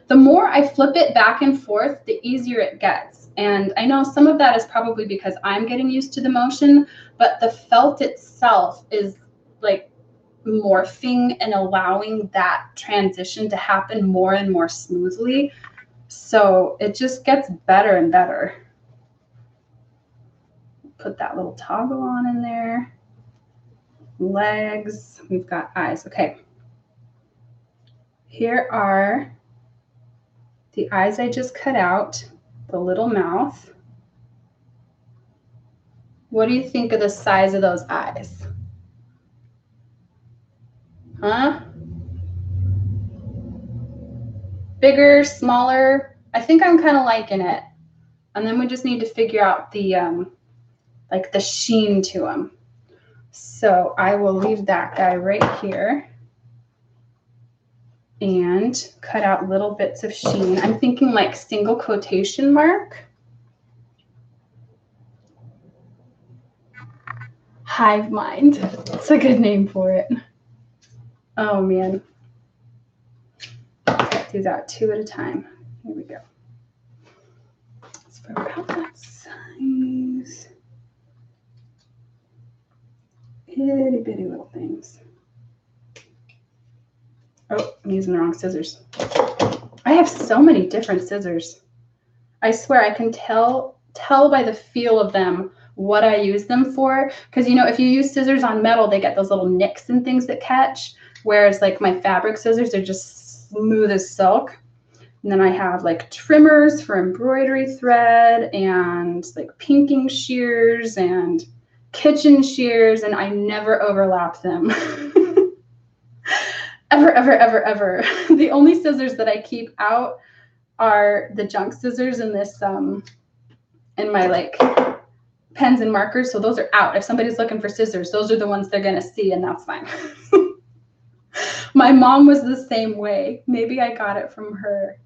The more I flip it back and forth, the easier it gets. And I know some of that is probably because I'm getting used to the motion, but the felt itself is like morphing and allowing that transition to happen more and more smoothly. So it just gets better and better. Put that little toggle on in there. Legs, we've got eyes. Okay. Here are the eyes I just cut out, the little mouth. What do you think of the size of those eyes? Huh? Bigger, smaller? I think I'm kind of liking it. And then we just need to figure out the like the sheen to them. So I will leave that guy right here and cut out little bits of sheen. I'm thinking like single quotation mark. Hive mind. It's a good name for it. Oh man. Do that 2 at a time. Here we go. It's for about that size. Itty bitty little things. Oh, I'm using the wrong scissors. I have so many different scissors. I swear I can tell by the feel of them what I use them for. Because, you know, if you use scissors on metal, they get those little nicks and things that catch. Whereas, like, my fabric scissors are just smooth as silk. And then I have, like, trimmers for embroidery thread and, like, pinking shears and kitchen shears. And I never overlap them. Ever, ever, ever, ever. The only scissors that I keep out are the junk scissors in this, in my like pens and markers. So those are out. If somebody's looking for scissors, those are the ones they're going to see, and that's fine. My mom was the same way. Maybe I got it from her.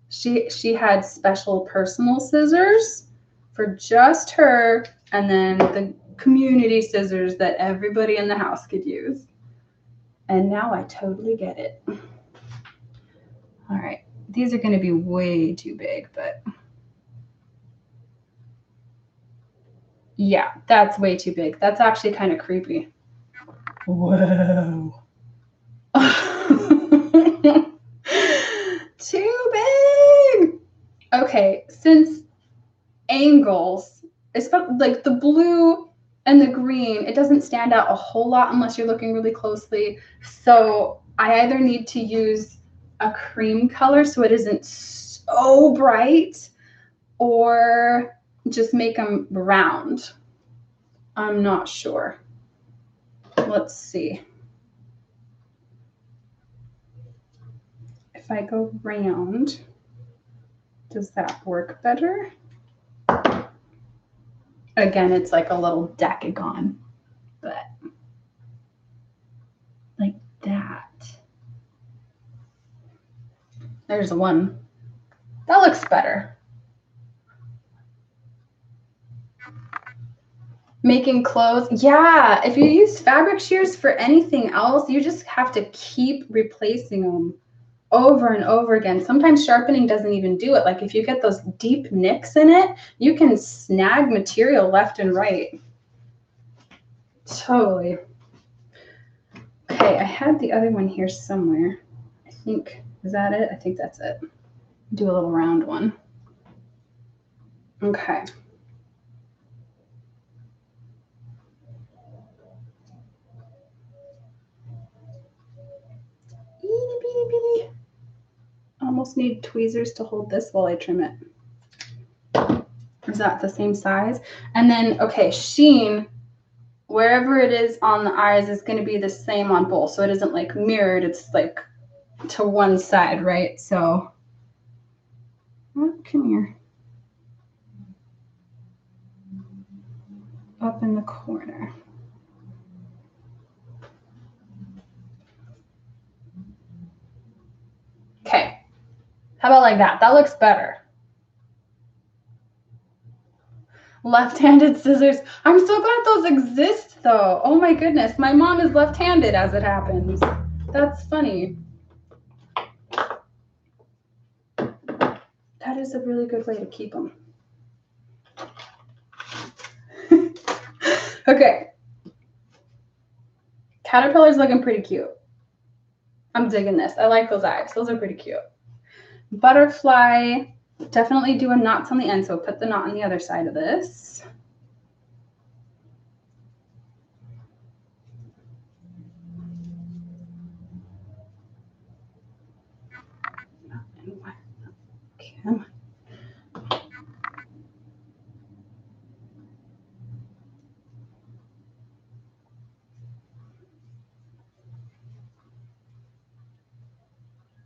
She had special personal scissors for just her, and then the community scissors that everybody in the house could use. And now I totally get it. All right. These are going to be way too big, but yeah, that's way too big. That's actually kind of creepy. Whoa. Too big. Okay, since angles It's like the blue and the green, it doesn't stand out a whole lot unless you're looking really closely. So I either need to use a cream color so it isn't so bright, or just make them round. I'm not sure. Let's see. If I go round, does that work better? Again, it's like a little decagon, but like that. There's one. That looks better. Making clothes. Yeah, if you use fabric shears for anything else, you just have to keep replacing them over and over again. Sometimes sharpening doesn't even do it. Like if you get those deep nicks in it, you can snag material left and right. Totally. Okay, I had the other one here somewhere. I think, is that it? I think that's it. Do a little round one. Okay. Itty bitty bitty. Almost need tweezers to hold this while I trim it. Is that the same size? And then, okay, sheen, wherever it is on the eyes is going to be the same on both. So it isn't like mirrored. It's like to one side, right? So, oh, come here. Up in the corner. Okay. How about like that? That looks better. Left-handed scissors. I'm so glad those exist though. Oh my goodness. My mom is left-handed as it happens. That's funny. That is a really good way to keep them. Okay. Caterpillar's looking pretty cute. I'm digging this. I like those eyes. Those are pretty cute. Butterfly, definitely doing knots on the end. So put the knot on the other side of this. Okay.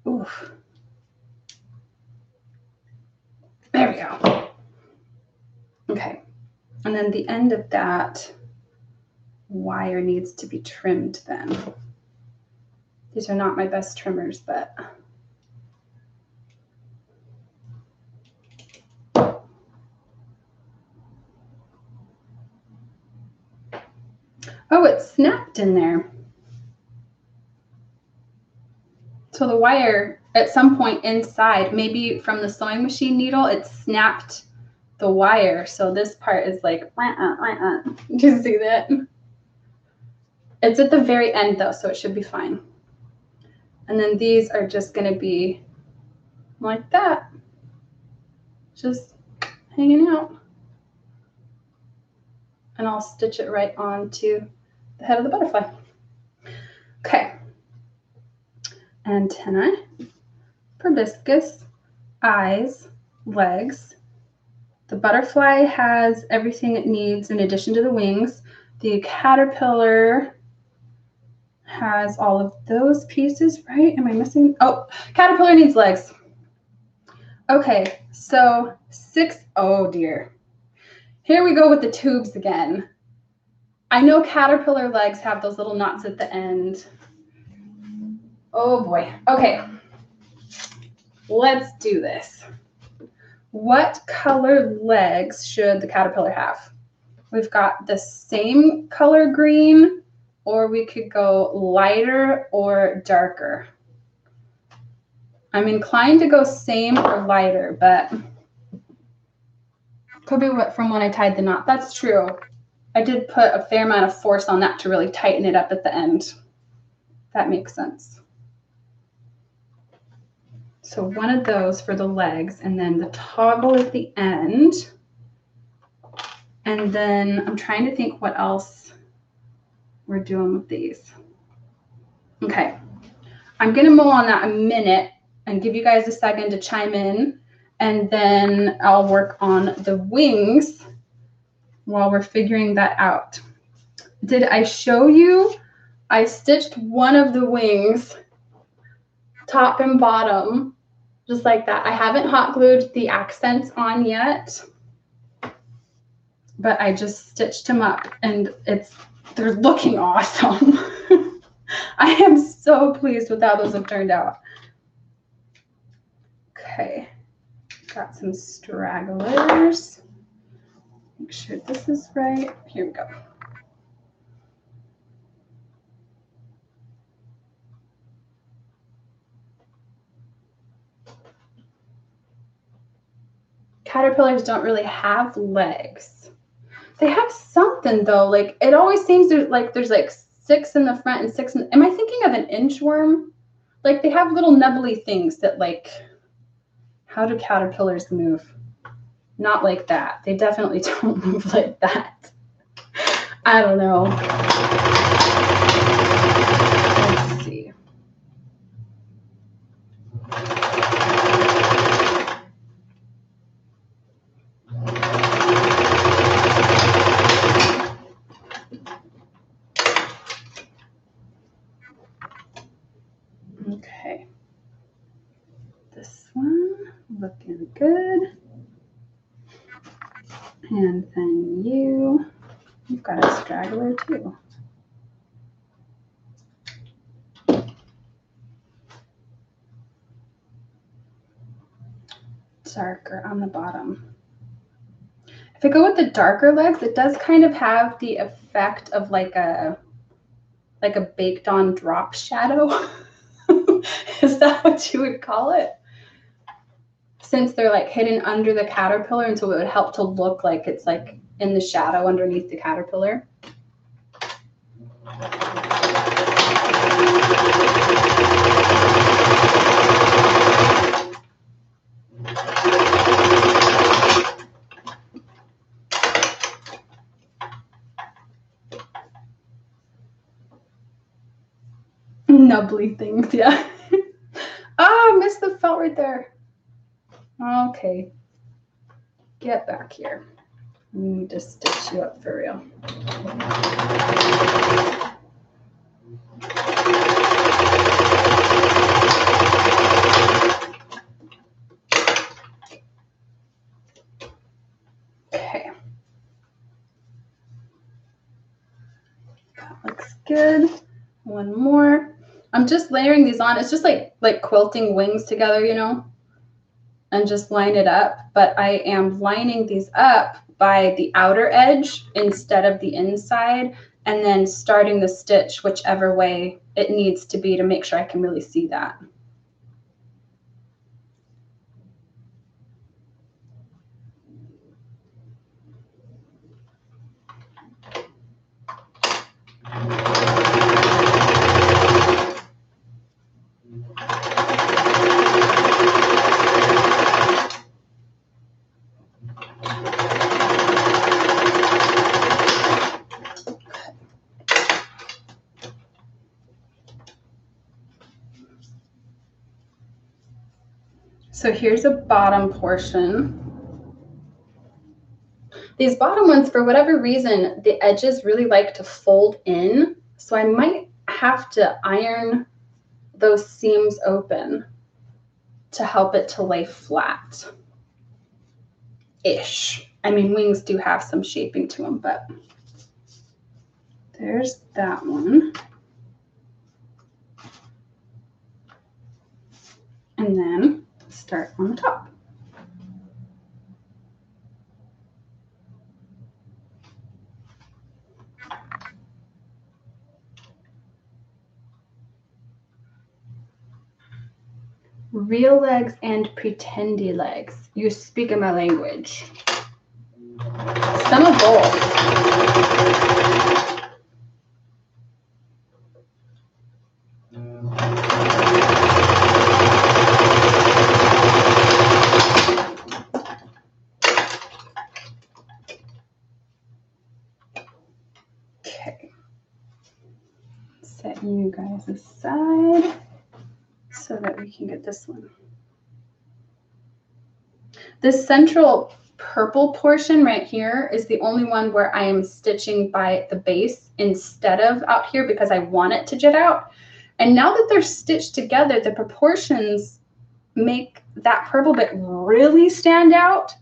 Oof. There we go. Okay. And then the end of that wire needs to be trimmed then. These are not my best trimmers, but oh, it snapped in there. So the wire at some point inside, maybe from the sewing machine needle, it snapped the wire. So this part is like, you can see that? It's at the very end though, so it should be fine. And then these are just gonna be like that, just hanging out. And I'll stitch it right onto the head of the butterfly. Okay. Antennae, proboscis, eyes, legs. The butterfly has everything it needs in addition to the wings. The caterpillar has all of those pieces, right? Am I missing? Oh, caterpillar needs legs. Okay, so oh dear. Here we go with the tubes again. I know caterpillar legs have those little knots at the end. Oh boy. Okay. Let's do this. What color legs should the caterpillar have? We've got the same color green, or we could go lighter or darker. I'm inclined to go same or lighter, but could be from when I tied the knot. That's true. I did put a fair amount of force on that to really tighten it up at the end. That makes sense. So one of those for the legs, and then the toggle at the end. And then I'm trying to think what else we're doing with these. Okay, I'm gonna mull on that a minute and give you guys a second to chime in, and then I'll work on the wings while we're figuring that out. Did I show you? I stitched one of the wings, top and bottom, just like that. I haven't hot glued the accents on yet, but I just stitched them up and they're looking awesome. I am so pleased with how those have turned out. Okay, got some stragglers. Make sure this is right. Here we go. Caterpillars don't really have legs. They have something though. Like it always seems there's like 6 in the front and 6 in, am I thinking of an inchworm? Like they have little nubbly things that like, how do caterpillars move? Not like that. They definitely don't move like that. I don't know. Let's see. Okay. This one looking good. And then you've got a straggler too. Darker on the bottom. If I go with the darker legs, it does kind of have the effect of like a baked on drop shadow. Is that what you would call it? Since they're like hidden under the caterpillar, and so it would help to look like it's like in the shadow underneath the caterpillar. Nubbly things, yeah. Oh, I missed the felt right there. Okay. Get back here. Let me just stitch you up for real. Okay. That looks good. One more. I'm just layering these on. It's just like quilting wings together, you know, and just line it up. But I am lining these up by the outer edge instead of the inside, and then starting the stitch whichever way it needs to be to make sure I can really see that. So here's a bottom portion. These bottom ones, for whatever reason, the edges really like to fold in. So I might have to iron those seams open to help it to lay flat-ish. I mean, wings do have some shaping to them, but there's that one. And then start on the top. Real legs and pretendy legs. You speak in my language. Some of both. set you guys aside so that we can get this one. This central purple portion right here is the only one where I am stitching by the base instead of out here because I want it to jet out. And now that they're stitched together, the proportions make that purple bit really stand out.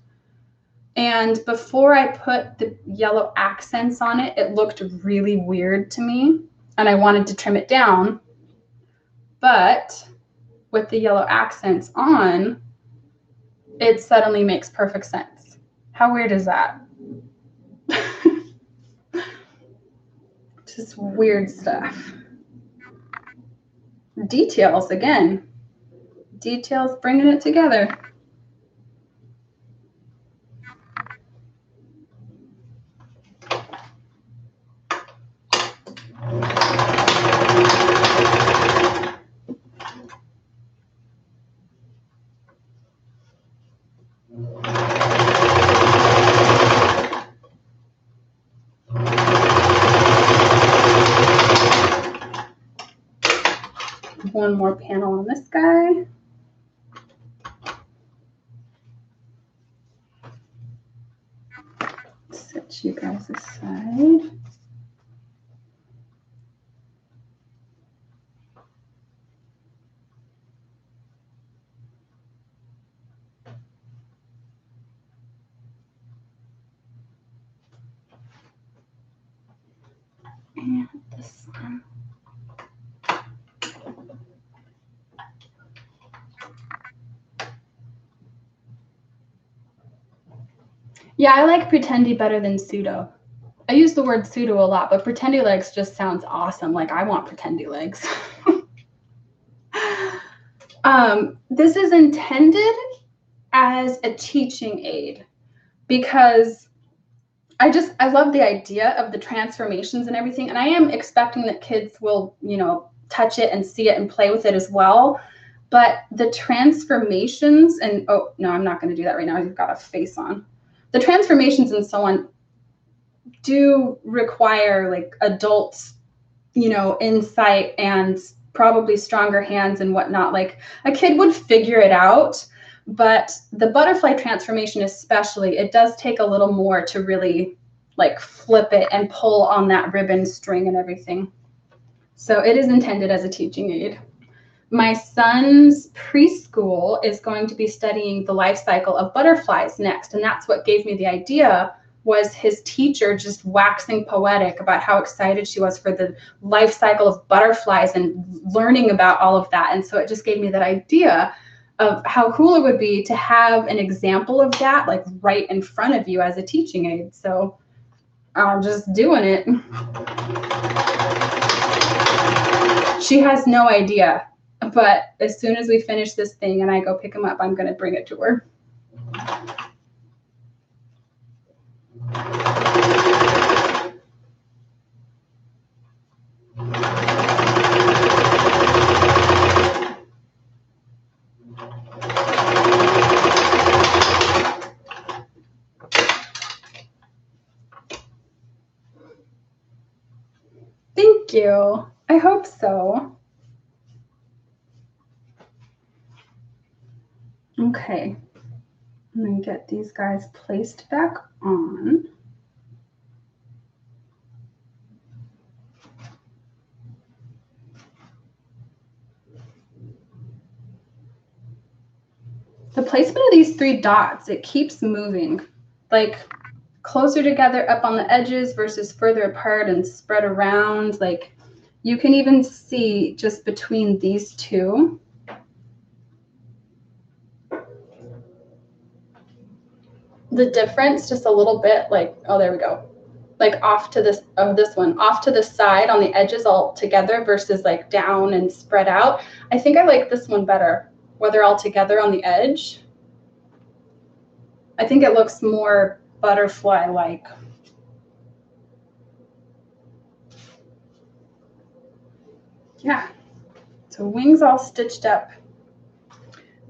And before I put the yellow accents on it, it looked really weird to me and I wanted to trim it down. But with the yellow accents on, it suddenly makes perfect sense. How weird is that? Just weird stuff. Details, again. Details bringing it together. One more panel on this guy. Set you guys aside. And this one. Yeah, I like Pretendy better than Pseudo. I use the word pseudo a lot, but Pretendy legs just sounds awesome. Like I want Pretendy legs. This is intended as a teaching aid because I love the idea of the transformations and everything. And I am expecting that kids will, touch it and see it and play with it as well. But the transformations and, oh, no, I'm not going to do that right now. You've got a face on. The transformations and so on do require like adults, insight and probably stronger hands and whatnot. Like a kid would figure it out, but the butterfly transformation especially, it does take a little more to really like flip it and pull on that ribbon string and everything. So it is intended as a teaching aid. My son's preschool is going to be studying the life cycle of butterflies next, and that's what gave me the idea, was his teacher just waxing poetic about how excited she was for the life cycle of butterflies and learning about all of that. And so it just gave me that idea of how cool it would be to have an example of that like right in front of you as a teaching aid. So I'm just doing it. She has no idea. But as soon as we finish this thing and I go pick him up, I'm going to bring it to her. Thank you. I hope so. Okay, I'm going to get these guys placed back on. The placement of these 3 dots, it keeps moving, like closer together up on the edges versus further apart and spread around. Like you can even see just between these 2. The difference just a little bit, like, oh, there we go. Like off to this, this one, off to the side on the edges all together versus like down and spread out. I think I like this one better, whether all together on the edge. I think it looks more butterfly-like. Yeah, so wings all stitched up.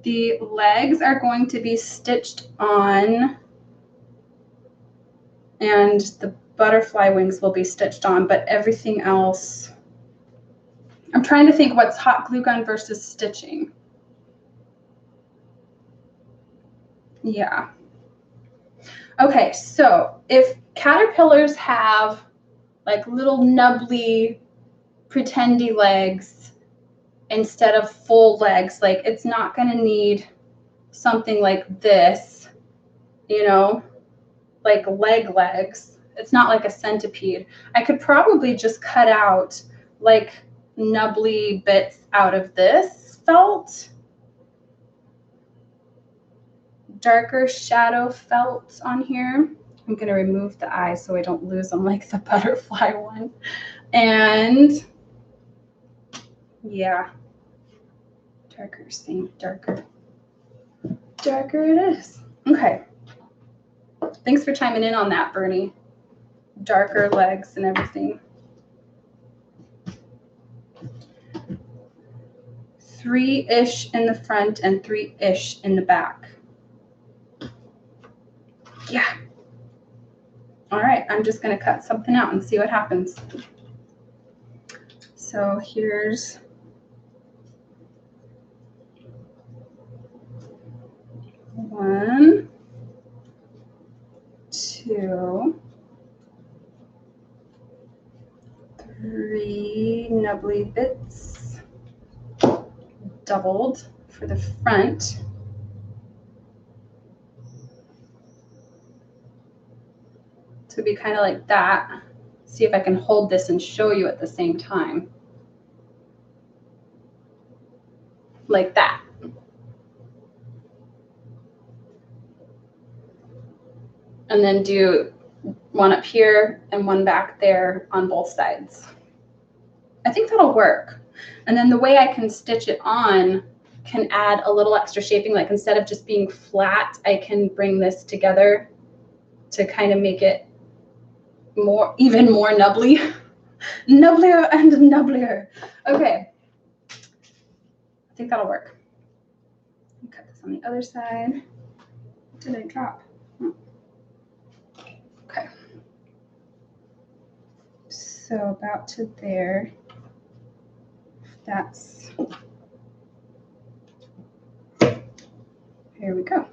The legs are going to be stitched on, and the butterfly wings will be stitched on, but everything else I'm trying to think what's hot glue gun versus stitching. Yeah. Okay, so if caterpillars have like little nubbly, pretendy legs instead of full legs, like it's not going to need something like this, you know, like legs. It's not like a centipede. I could probably just cut out like nubbly bits out of this felt. Darker shadow felt on here. I'm going to remove the eyes so I don't lose them like the butterfly one. And yeah, darker, same, darker. Darker it is. Okay. Thanks for chiming in on that, Bernie. Darker legs and everything. 3-ish in the front and 3-ish in the back. Yeah. All right, I'm just going to cut something out and see what happens. So here's one, two, 3 nubbly bits, doubled for the front. So it'd be kind of like that. See if I can hold this and show you at the same time. Like that. And then do one up here and one back there on both sides. I think that'll work. And then the way I can stitch it on can add a little extra shaping. Like instead of just being flat, I can bring this together to kind of make it even more nubbly. Nubblier and nubblier. Okay. I think that'll work. Cut this on the other side. What did I drop? Oh. Okay. So about to there. That's, here we go.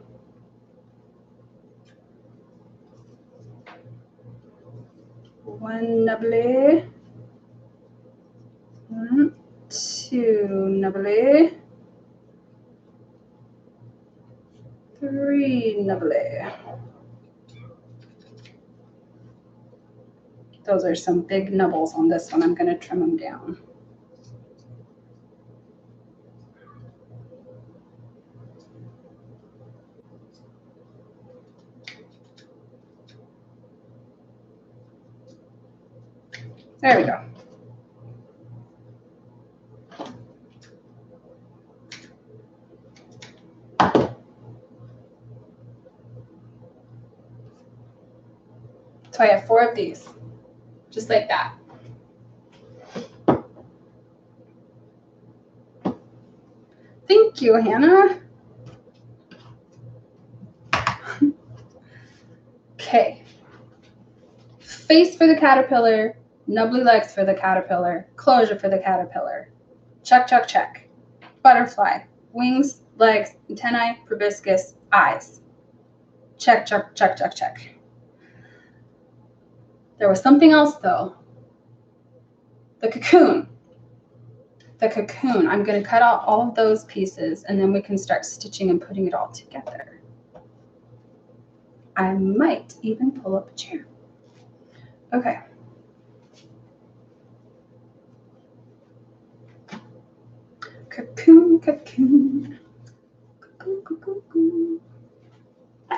One nubbly, 2 nubbly, 3 nubbly. Those are some big nubbles on this one. I'm going to trim them down. There we go. So I have 4 of these, just like that. Thank you, Hannah. Okay. Face for the caterpillar, nubbly legs for the caterpillar, closure for the caterpillar. Check, check, check. Butterfly, wings, legs, antennae, proboscis, eyes. Check, check, check, check, check. There was something else though. The cocoon. The cocoon. I'm going to cut out all of those pieces and then we can start stitching and putting it all together. I might even pull up a chair. Okay. Cocoon, cocoon. Cocoon, cocoon, cocoon.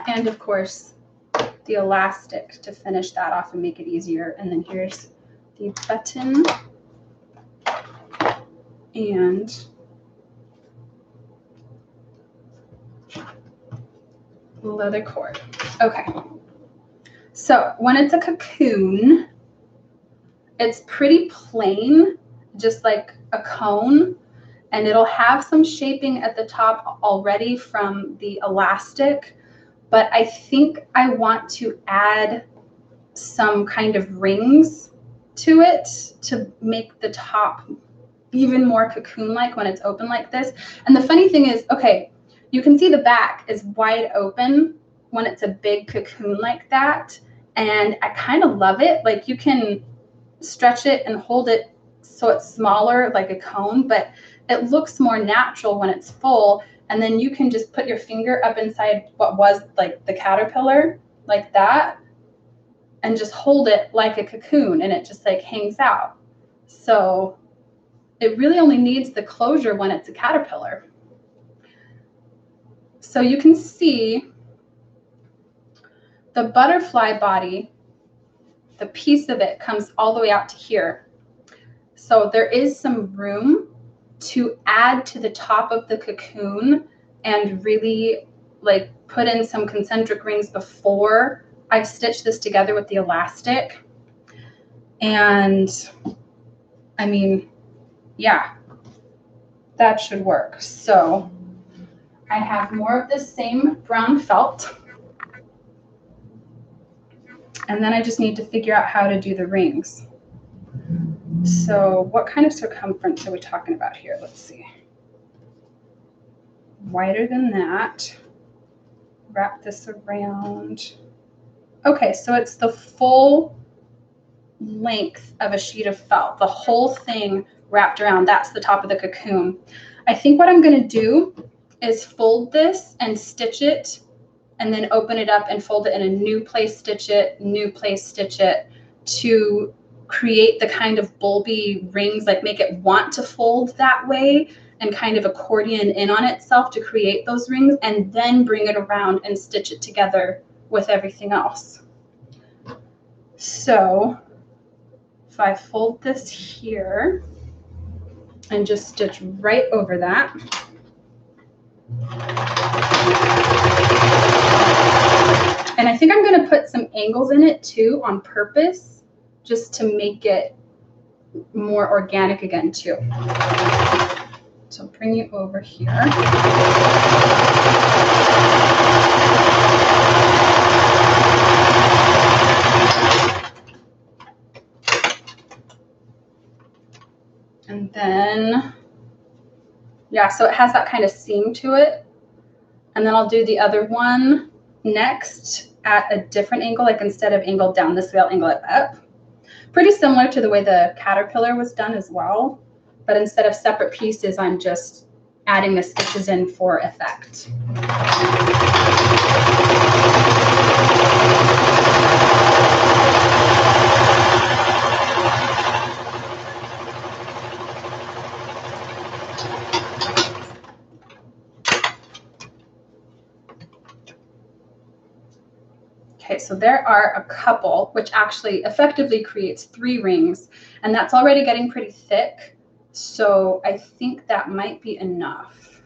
And of course, the elastic to finish that off and make it easier. And then here's the button and leather cord. Okay. So when it's a cocoon, it's pretty plain, just like a cone, and it'll have some shaping at the top already from the elastic, but I think I want to add some kind of rings to it to make the top even more cocoon-like when it's open like this. And the funny thing is, okay, you can see the back is wide open when it's a big cocoon like that. And I kind of love it. Like you can stretch it and hold it so it's smaller like a cone, but it looks more natural when it's full. And then you can just put your finger up inside what was like the caterpillar like that and just hold it like a cocoon, and it just like hangs out. So it really only needs the closure when it's a caterpillar. So you can see the butterfly body, the piece of it comes all the way out to here. So there is some room to add to the top of the cocoon and really like put in some concentric rings before I've stitched this together with the elastic. And I mean, yeah, that should work. So I have more of the same brown felt. And then I just need to figure out how to do the rings. So what kind of circumference are we talking about here? Let's see. Wider than that. Wrap this around. Okay, so it's the full length of a sheet of felt, the whole thing wrapped around. That's the top of the cocoon. I think what I'm going to do is fold this and stitch it, and then open it up and fold it in a new place, stitch it, new place, stitch it, to create the kind of bulby rings, like make it want to fold that way and kind of accordion in on itself to create those rings, and then bring it around and stitch it together with everything else. So if I fold this here and just stitch right over that. And I think I'm going to put some angles in it too on purpose, just to make it more organic again too. So bring you over here. And then, yeah, so it has that kind of seam to it. And then I'll do the other one next at a different angle, like instead of angled down this way, I'll angle it up. Pretty similar to the way the caterpillar was done as well. But instead of separate pieces, I'm just adding the stitches in for effect. Okay, so there are a couple, which actually effectively creates 3 rings, and that's already getting pretty thick. So I think that might be enough.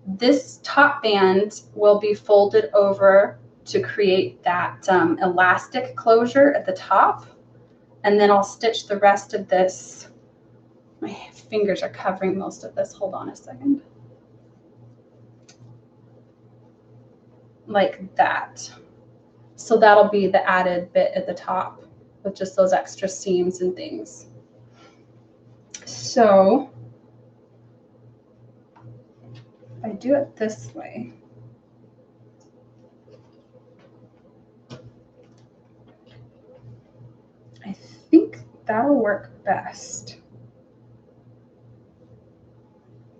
This top band will be folded over to create that elastic closure at the top. And then I'll stitch the rest of this. My fingers are covering most of this. Hold on a second. Like that. So that'll be the added bit at the top with just those extra seams and things. So if I do it this way, I think that'll work best.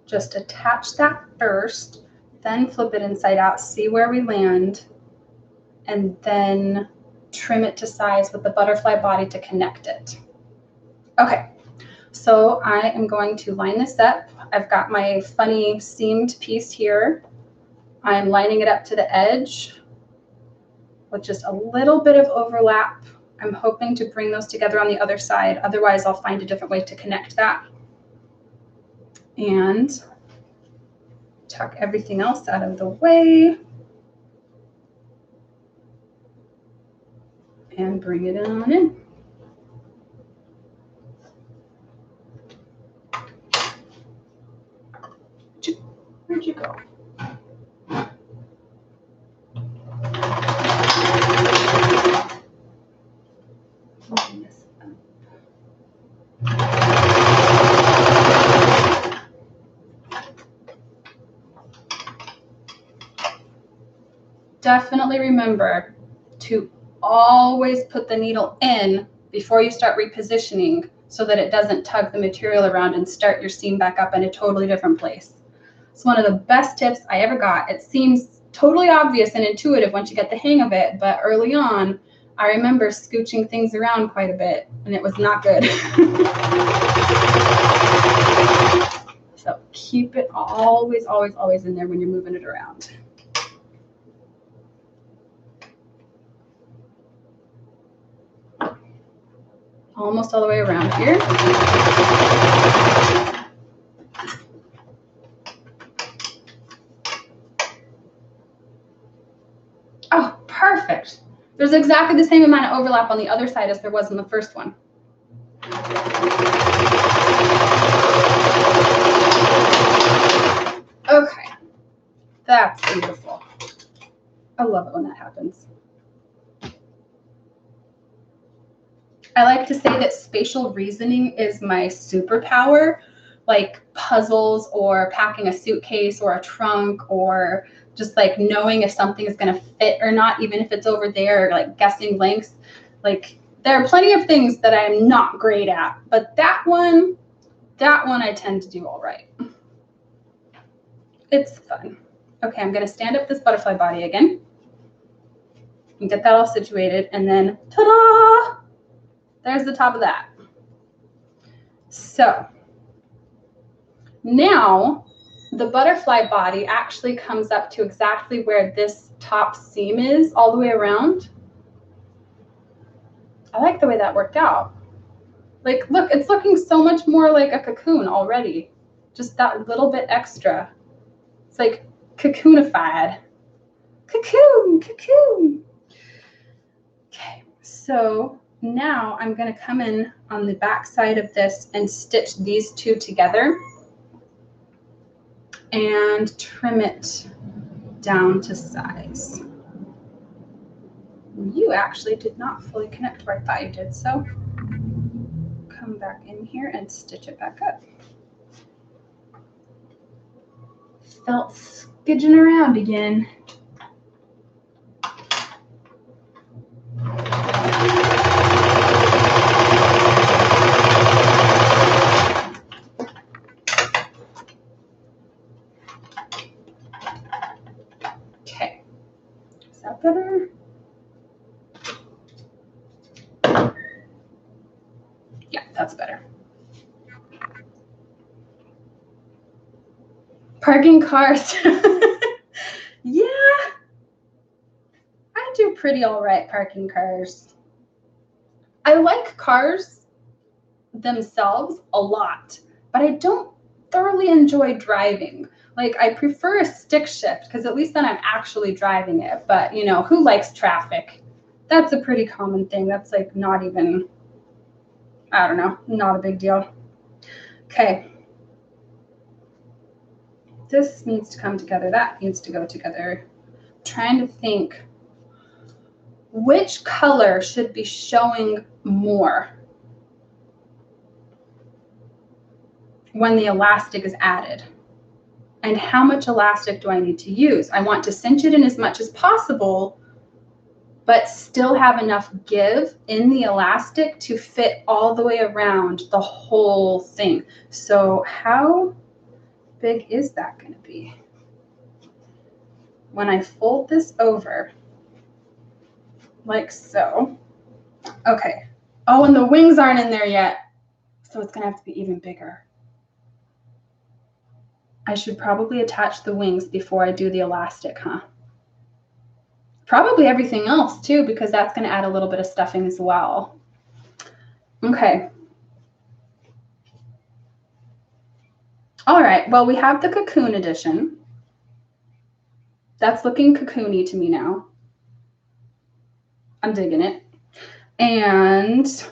Just attach that first, then flip it inside out, see where we land, and then trim it to size with the butterfly body to connect it. Okay, so I am going to line this up. I've got my funny seamed piece here. I'm lining it up to the edge with just a little bit of overlap. I'm hoping to bring those together on the other side. Otherwise, I'll find a different way to connect that. And tuck everything else out of the way. And bring it on in. Where'd you go? Open this up. definitely remember to always put the needle in before you start repositioning so that it doesn't tug the material around and start your seam back up in a totally different place. It's one of the best tips I ever got. It seems totally obvious and intuitive once you get the hang of it, but early on, I remember scooching things around quite a bit, and it was not good. So keep it always, always, always in there when you're moving it around. Almost all the way around here. Oh, perfect. There's exactly the same amount of overlap on the other side as there was in the first one. Okay, that's beautiful. I love it when that happens. I like to say that spatial reasoning is my superpower, like puzzles or packing a suitcase or a trunk or just like knowing if something is going to fit or not, even if it's over there, like guessing lengths. Like there are plenty of things that I'm not great at, but that one I tend to do all right. It's fun. Okay, I'm going to stand up this butterfly body again and get that all situated, and then ta-da! There's the top of that. So now the butterfly body actually comes up to exactly where this top seam is all the way around. I like the way that worked out. Like, look, it's looking so much more like a cocoon already. Just that little bit extra. It's like cocoonified. Cocoon, cocoon. Okay, so now I'm going to come in on the back side of this and stitch these two together and trim it down to size. You actually did not fully connect where I thought you did, so come back in here and stitch it back up. Felt skidging around again. Okay, is that better? Yeah, that's better. Parking cars. Yeah, I do pretty all right parking cars. I like cars themselves a lot, but I don't thoroughly enjoy driving. Like, I prefer a stick shift because at least then I'm actually driving it. But, you know, who likes traffic? That's a pretty common thing. That's like not even, I don't know, not a big deal. Okay. This needs to come together. That needs to go together. I'm trying to think which color should be showing more when the elastic is added. And how much elastic do I need to use? I want to cinch it in as much as possible, but still have enough give in the elastic to fit all the way around the whole thing. So how big is that going to be? When I fold this over, like so. Okay. Oh, and the wings aren't in there yet, so it's going to have to be even bigger. I should probably attach the wings before I do the elastic, huh? Probably everything else too, because that's going to add a little bit of stuffing as well. Okay. All right, well, we have the cocoon edition. That's looking cocoony to me now. I'm digging it. And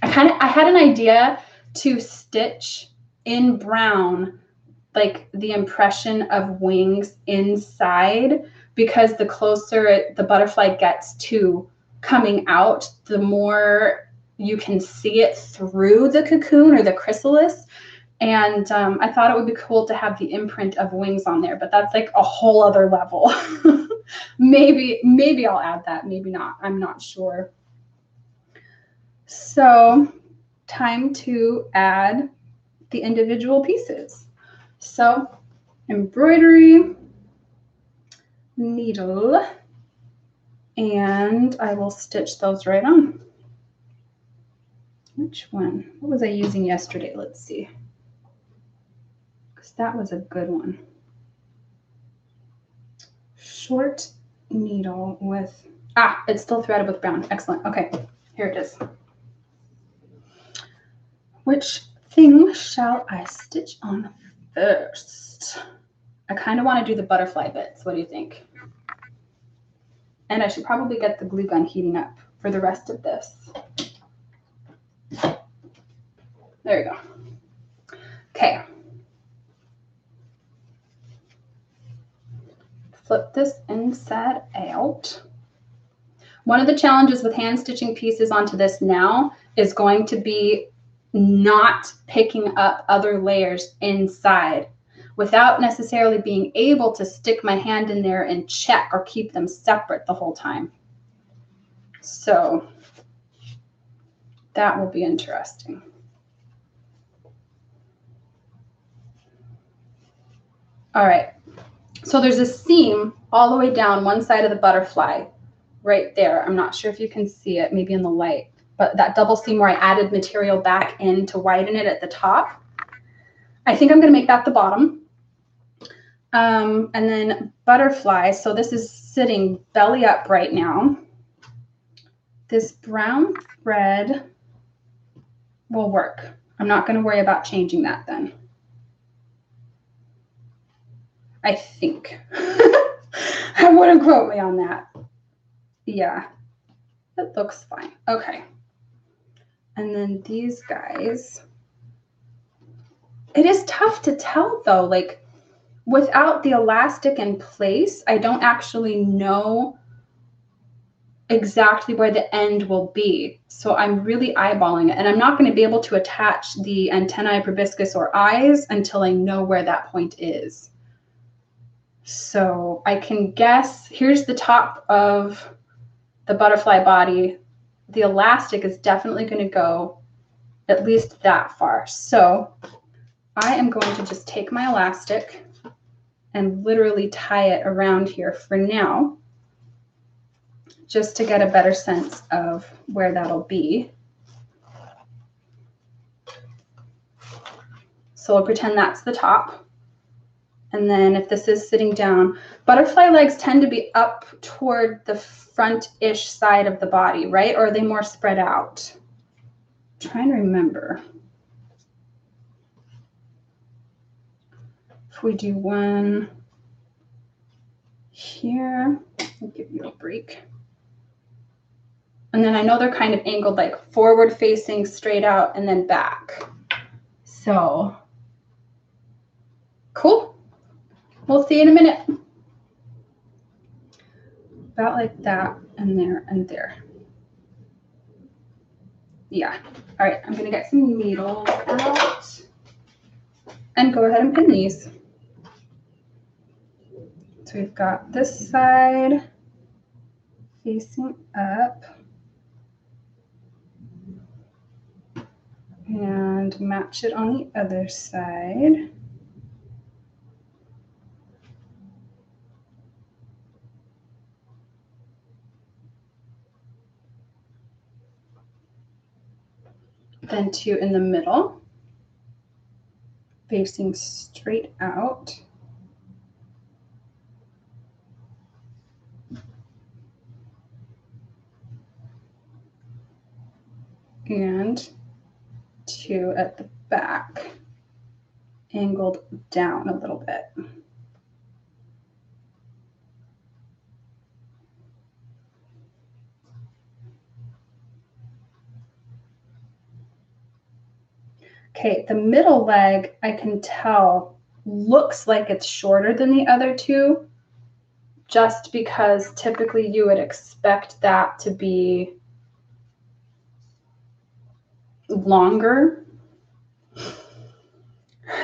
I had an idea to stitch in brown like the impression of wings inside, because the closer the butterfly gets to coming out, the more you can see it through the cocoon or the chrysalis. And I thought it would be cool to have the imprint of wings on there, but that's like a whole other level. Maybe I'll add that, maybe not. I'm not sure. So time to add the individual pieces. So embroidery, needle, and I will stitch those right on. Which one? What was I using yesterday? Let's see. Because that was a good one. Short needle with, it's still threaded with brown. Excellent. Okay, here it is. Which thing shall I stitch on first? I kind of want to do the butterfly bits. What do you think? And I should probably get the glue gun heating up for the rest of this. There you go. Okay. Flip this inside out. One of the challenges with hand stitching pieces onto this now is going to be not picking up other layers inside without necessarily being able to stick my hand in there and check or keep them separate the whole time. So that will be interesting. All right, so there's a seam all the way down one side of the butterfly right there. I'm not sure if you can see it, maybe in the light, but that double seam where I added material back in to widen it at the top. I think I'm going to make that the bottom. And then butterfly, so this is sitting belly up right now. This brown thread will work. I'm not going to worry about changing that then. I think. I wouldn't quote me on that. Yeah, it looks fine. Okay. And then these guys. It is tough to tell though, like without the elastic in place, I don't actually know exactly where the end will be. So I'm really eyeballing it, and I'm not going to be able to attach the antennae, proboscis, or eyes until I know where that point is. So I can guess, here's the top of the butterfly body. The elastic is definitely going to go at least that far. So I am going to just take my elastic and literally tie it around here for now, just to get a better sense of where that'll be. So I'll pretend that's the top. And then if this is sitting down, butterfly legs tend to be up toward the front-ish side of the body, right? Or are they more spread out? I'm trying to remember. If we do one here, I'll give you a break. And then I know they're kind of angled like forward facing, straight out, and then back. So cool. We'll see in a minute. About like that, and there, and there. Yeah. All right, I'm gonna get some needles out and go ahead and pin these. So we've got this side facing up and match it on the other side. Then two in the middle, facing straight out. And two at the back, angled down a little bit. Okay, the middle leg, I can tell, looks like it's shorter than the other two, just because typically you would expect that to be longer.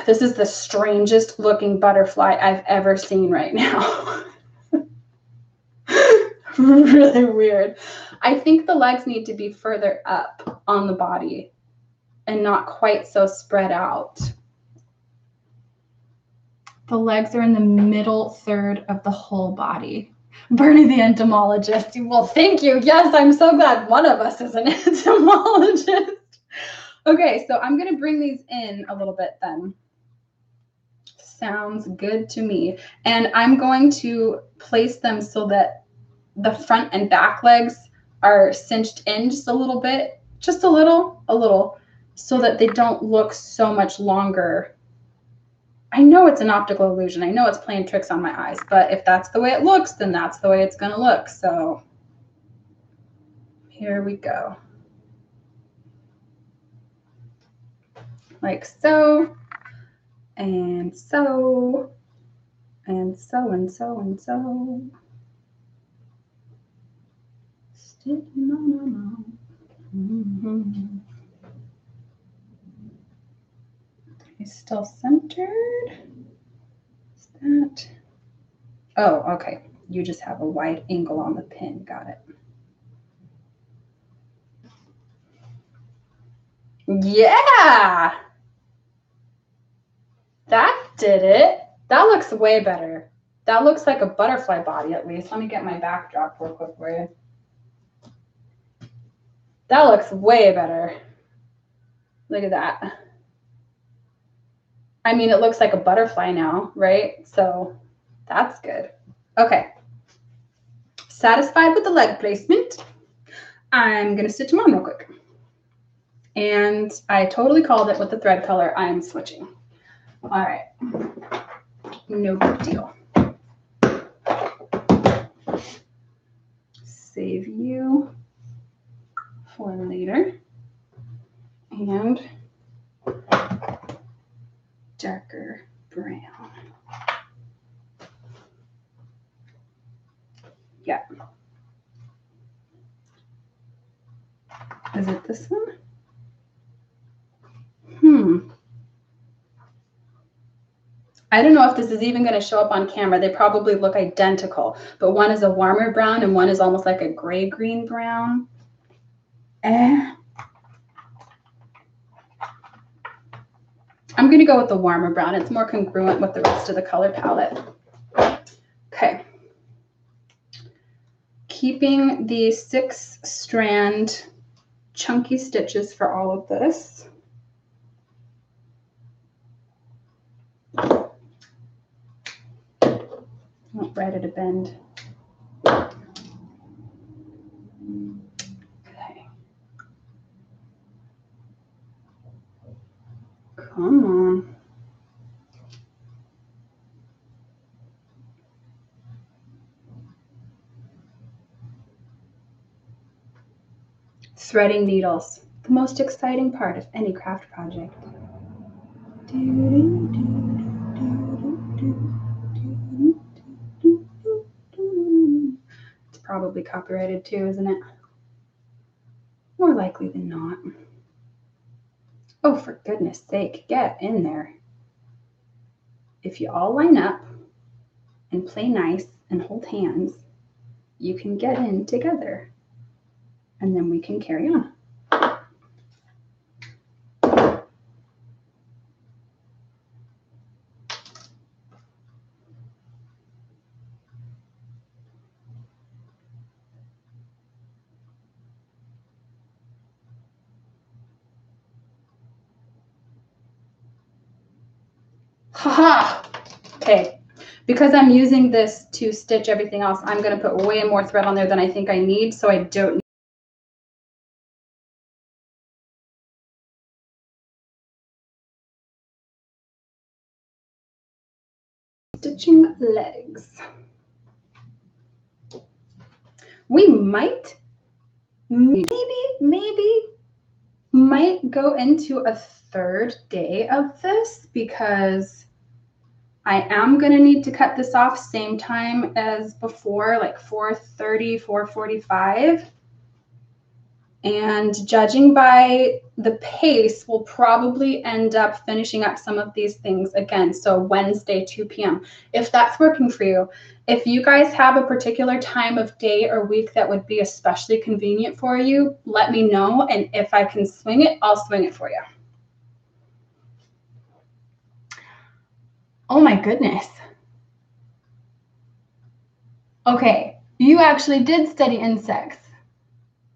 This is the strangest looking butterfly I've ever seen right now. Really weird. I think the legs need to be further up on the body and not quite so spread out. The legs are in the middle third of the whole body. Bernie the entomologist. Well, thank you. Yes, I'm so glad one of us is an entomologist. Okay, so I'm going to bring these in a little bit then. Sounds good to me. And I'm going to place them so that the front and back legs are cinched in just a little bit, just a little, so that they don't look so much longer. I know it's an optical illusion. I know it's playing tricks on my eyes, but if that's the way it looks, then that's the way it's going to look. So here we go. Like so, and so, and so, and so, and so. Mm-hmm. He's still centered. Is that? Oh, okay. You just have a wide angle on the pin. Got it. Yeah! That did it. That looks way better. That looks like a butterfly body at least. Let me get my backdrop real quick for you. That looks way better. Look at that. I mean, it looks like a butterfly now, right? So that's good. Okay. Satisfied with the leg placement. I'm going to stitch them on real quick. And I totally called it with the thread color. I'm switching. All right. No big deal. Save you for later. And darker brown. Yeah. Is it this one? I don't know if this is even going to show up on camera. They probably look identical, but one is a warmer brown and one is almost like a gray-green brown. I'm going to go with the warmer brown. It's more congruent with the rest of the color palette. Okay. Keeping the 6-strand chunky stitches for all of this. Right at a bend. Okay. Come on. Threading needles, the most exciting part of any craft project. It's probably copyrighted too, isn't it? More likely than not. Oh, for goodness sake, get in there. If you all line up and play nice and hold hands, you can get in together. And then we can carry on. Haha! Okay, because I'm using this to stitch everything else, I'm going to put way more thread on there than I think I need, so I don't need stitching legs. We might, maybe might go into a third day of this because I am going to need to cut this off same time as before, like 4:30, 4:45. And judging by the pace, we'll probably end up finishing up some of these things again. So Wednesday, 2 p.m., if that's working for you. If you guys have a particular time of day or week that would be especially convenient for you, let me know. And if I can swing it, I'll swing it for you. Oh my goodness. Okay, you actually did study insects.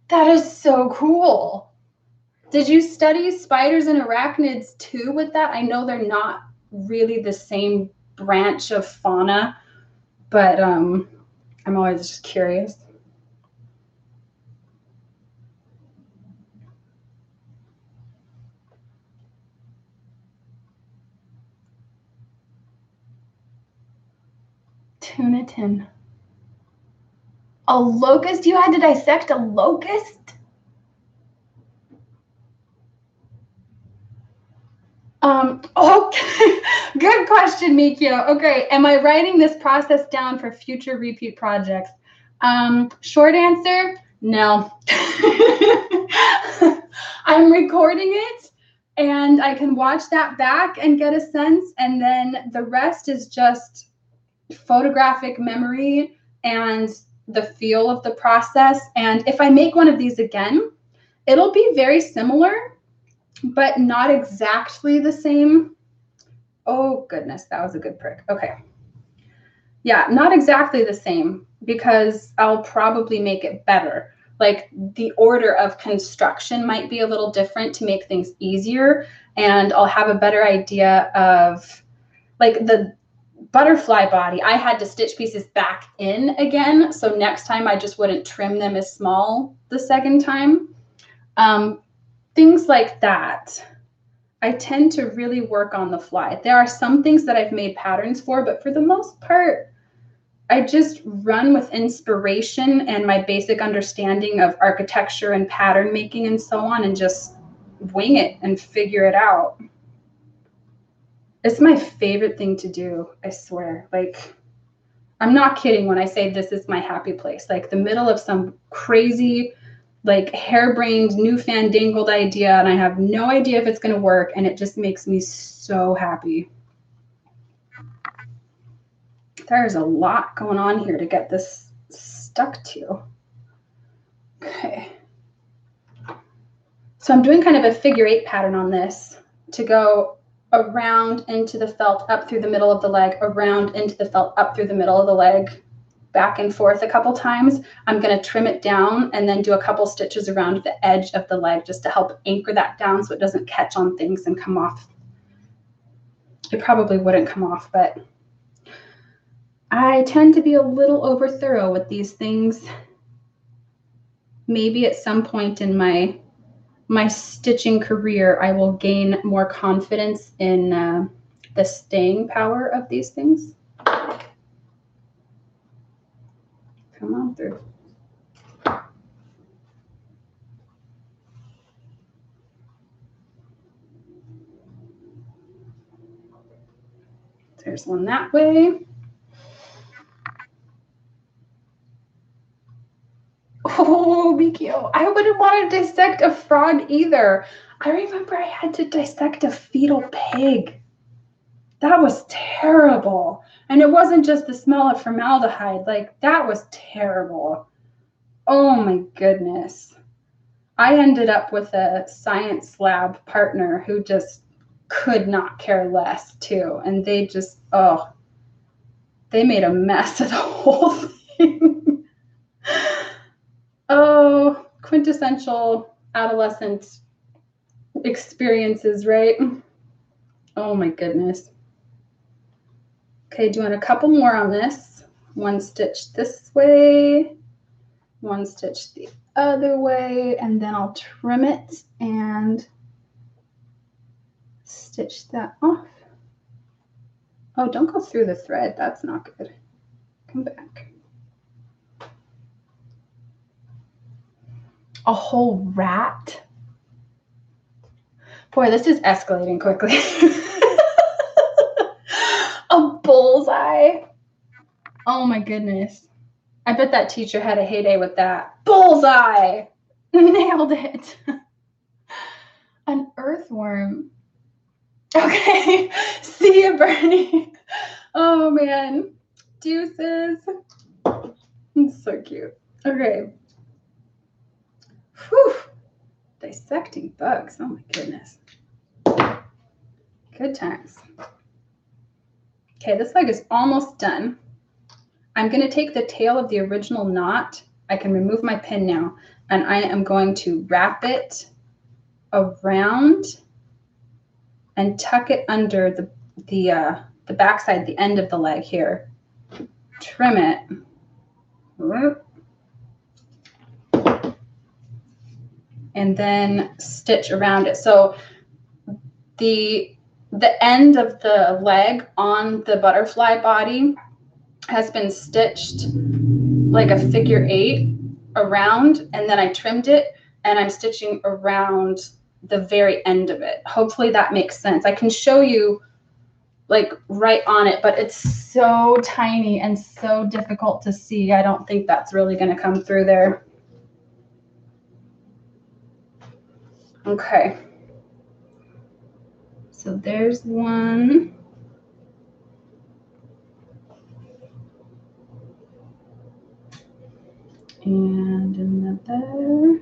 That is so cool. Did you study spiders and arachnids too with that? I know they're not really the same branch of fauna, but I'm always just curious. Tuna tin. A locust? You had to dissect a locust? Okay. Good question, Mikio. Okay, am I writing this process down for future repeat projects? Short answer, no. I'm recording it and I can watch that back and get a sense, and then the rest is just photographic memory and the feel of the process. And if I make one of these again, it'll be very similar, but not exactly the same. Oh goodness, that was a good prick. Okay. Yeah, not exactly the same, because I'll probably make it better. Like the order of construction might be a little different to make things easier, and I'll have a better idea of, like, the butterfly body, I had to stitch pieces back in again. So next time I just wouldn't trim them as small the second time. Things like that. I tend to really work on the fly. There are some things that I've made patterns for, but for the most part, I just run with inspiration and my basic understanding of architecture and pattern making and so on, and just wing it and figure it out. It's my favorite thing to do, I swear. Like, I'm not kidding when I say this is my happy place. Like the middle of some crazy, like harebrained, new fandangled idea, and I have no idea if it's going to work, and it just makes me so happy. There's a lot going on here to get this stuck to. Okay. So I'm doing kind of a figure 8 pattern on this to go around into the felt, up through the middle of the leg, around into the felt, up through the middle of the leg, back and forth a couple times. I'm going to trim it down and then do a couple stitches around the edge of the leg just to help anchor that down so it doesn't catch on things and come off. It probably wouldn't come off, but I tend to be a little over thorough with these things. Maybe at some point in my stitching career, I will gain more confidence in the staying power of these things. Come on through. There's one that way. Oh, Mikio, I wouldn't want to dissect a frog either. I remember I had to dissect a fetal pig. That was terrible. And it wasn't just the smell of formaldehyde. Like, that was terrible. Oh my goodness. I ended up with a science lab partner who just could not care less too. And they just, they made a mess of the whole thing. Oh, quintessential adolescent experiences, right? Oh my goodness. Okay, doing a couple more on this. One stitch this way, one stitch the other way, and then I'll trim it and stitch that off. Oh, don't go through the thread. That's not good. Come back. A whole rat? Boy, this is escalating quickly. A bullseye? Oh my goodness. I bet that teacher had a heyday with that. Bullseye! Nailed it. An earthworm. Okay. See you, Bernie. Oh, man. Deuces. It's so cute. Okay. Whew. Dissecting bugs. Oh, my goodness. Good times. Okay, this leg is almost done. I'm going to take the tail of the original knot. I can remove my pin now, and I am going to wrap it around and tuck it under the backside, the end of the leg here. Trim it. And then stitch around it. So the end of the leg on the butterfly body has been stitched like a figure 8 around, and then I trimmed it and I'm stitching around the very end of it. Hopefully that makes sense. I can show you like right on it, but it's so tiny and so difficult to see. I don't think that's really going to come through there. Okay. So there's one. And another.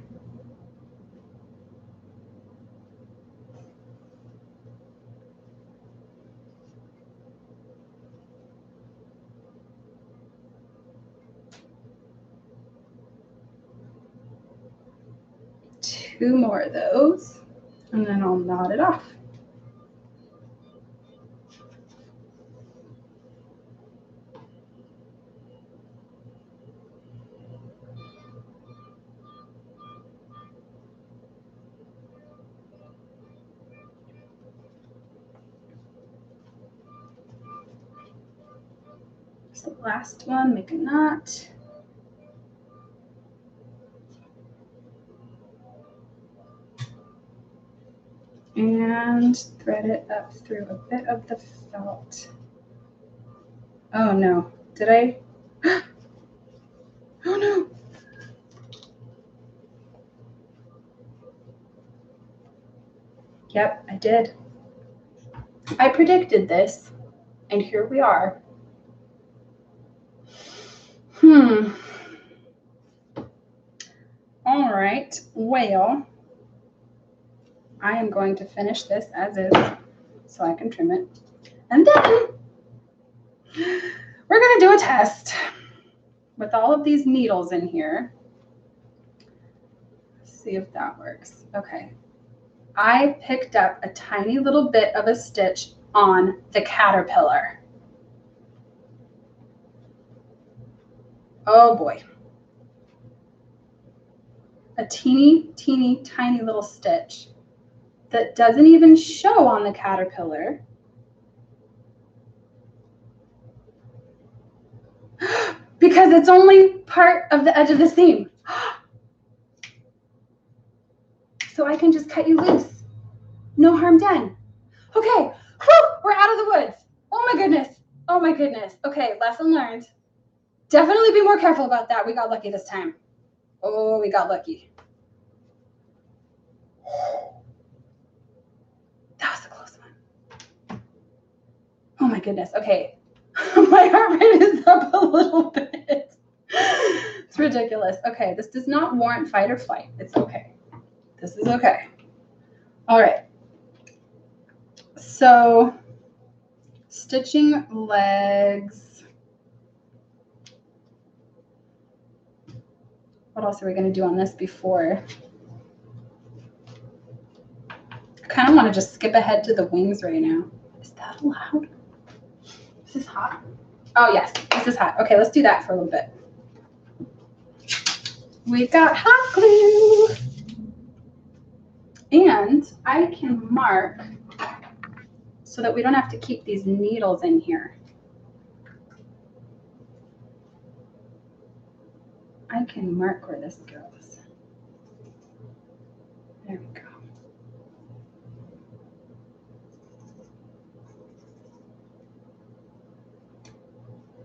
Two more of those, and then I'll knot it off. So the last one, make a knot. And thread it up through a bit of the felt. Oh no, did I? Oh no. Yep, I did. I predicted this, and here we are. All right, well, I am going to finish this as is so I can trim it. And then we're going to do a test with all of these needles in here. Let's see if that works. Okay. I picked up a tiny little bit of a stitch on the caterpillar. Oh boy. A teeny, teeny, tiny little stitch that doesn't even show on the caterpillar. Because it's only part of the edge of the seam. So I can just cut you loose. No harm done. Okay, whew, we're out of the woods. Oh my goodness. Oh my goodness. Okay, lesson learned. Definitely be more careful about that. We got lucky this time. Oh, we got lucky. That was a close one. Oh my goodness. Okay. My heart rate is up a little bit. It's ridiculous. Okay, this does not warrant fight or flight. It's okay. This is okay. All right. So, stitching legs. What else are we going to do on this before? I kind of want to just skip ahead to the wings right now. Is that allowed? Is this hot? Oh, yes, this is hot. Okay, let's do that for a little bit. We've got hot glue. And I can mark so that we don't have to keep these needles in here. I can mark where this goes. There we go.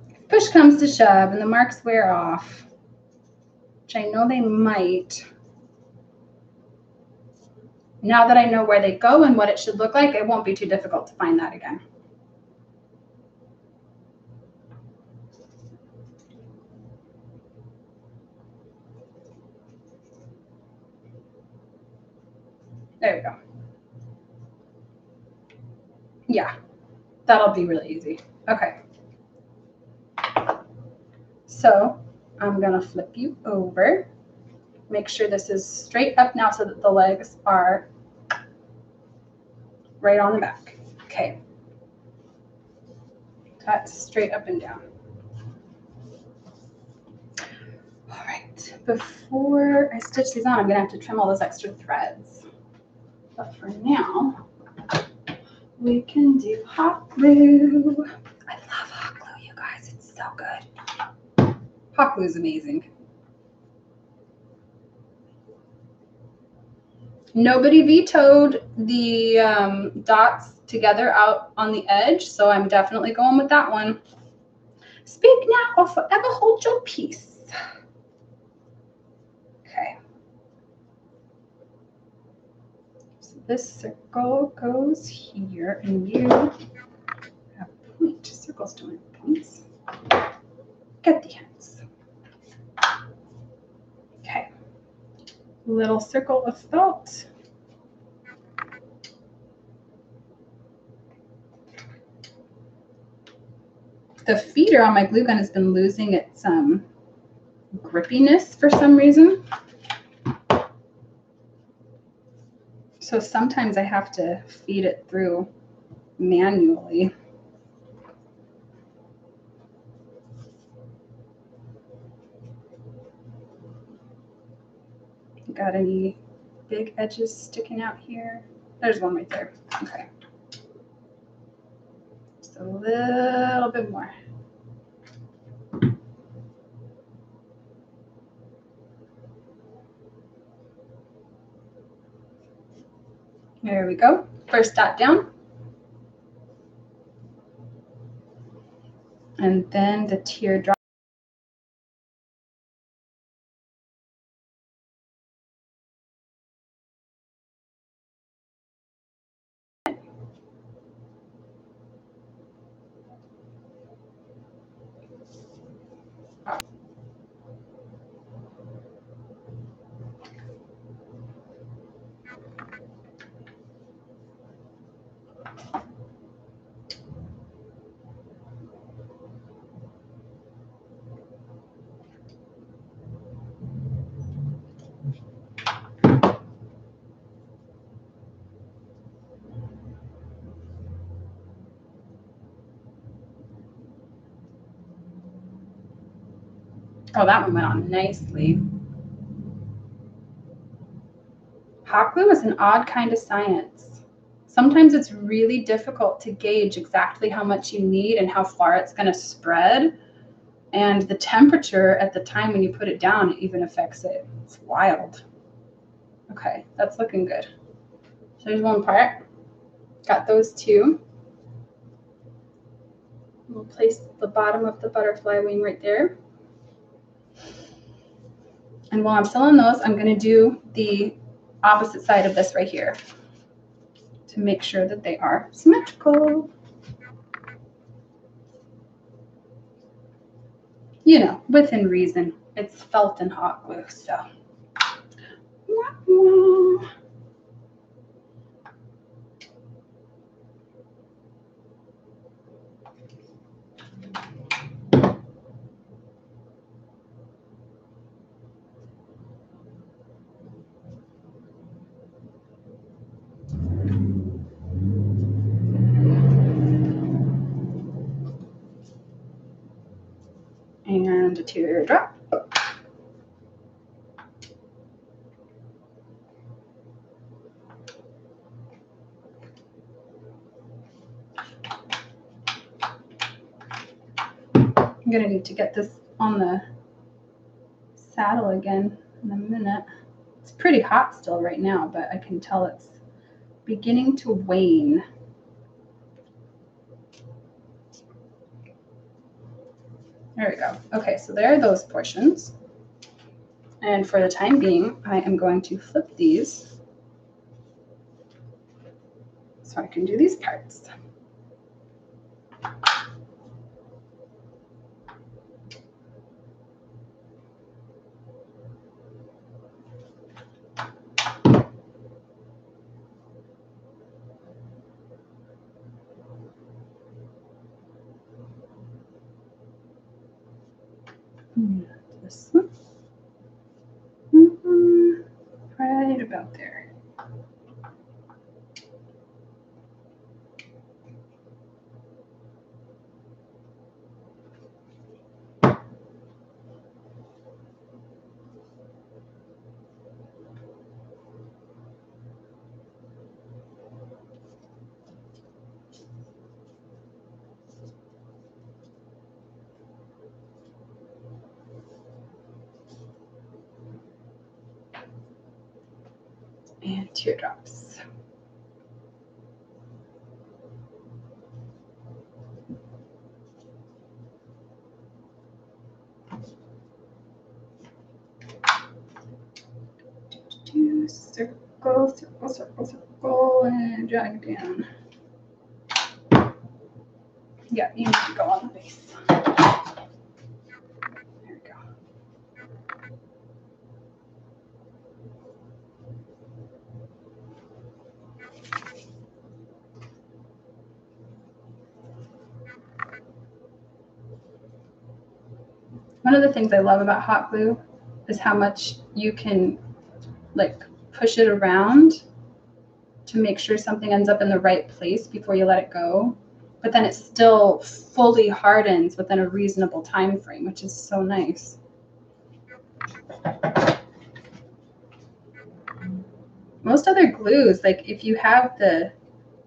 If push comes to shove and the marks wear off, which I know they might, Now that I know where they go and what it should look like, it won't be too difficult to find that again. There we go. Yeah, that'll be really easy. Okay. So I'm gonna flip you over. Make sure this is straight up now so that the legs are right on the back. Okay. That's straight up and down. All right, before I stitch these on, I'm gonna have to trim all those extra threads. But for now, we can do hot glue. I love hot glue, you guys, it's so good. Hot glue is amazing. Nobody vetoed the dots together out on the edge, so I'm definitely going with that one. Speak now or forever hold your peace. Okay. So this circle goes here, and you have point. Circles don't have points. Get the ends. Okay. Little circle of thought. The feeder on my glue gun has been losing its grippiness for some reason. So sometimes I have to feed it through manually. Got any big edges sticking out here? There's one right there. Okay. Just a little bit more. There we go. First dot down. And then the teardrop. Oh, that one went on nicely. Hot glue is an odd kind of science. Sometimes it's really difficult to gauge exactly how much you need and how far it's going to spread. And the temperature at the time when you put it down, it even affects it. It's wild. Okay, that's looking good. So there's one part. Got those two. We'll place the bottom of the butterfly wing right there. And while I'm still on those, I'm going to do the opposite side of this right here to make sure that they are symmetrical. You know, within reason. It's felt and hot glue, so. And a teardrop. I'm gonna need to get this on the saddle again in a minute. It's pretty hot still right now, but I can tell it's beginning to wane. There we go. Okay, so there are those portions. And for the time being, I am going to flip these so I can do these parts. This one. Right about there. And teardrops. Do circle, circle, circle, circle, and drag down. Yeah, you need to go on the base. There we go. One of the things I love about hot glue is how much you can like push it around to make sure something ends up in the right place before you let it go. But then it still fully hardens within a reasonable time frame, which is so nice. Most other glues, like if you have the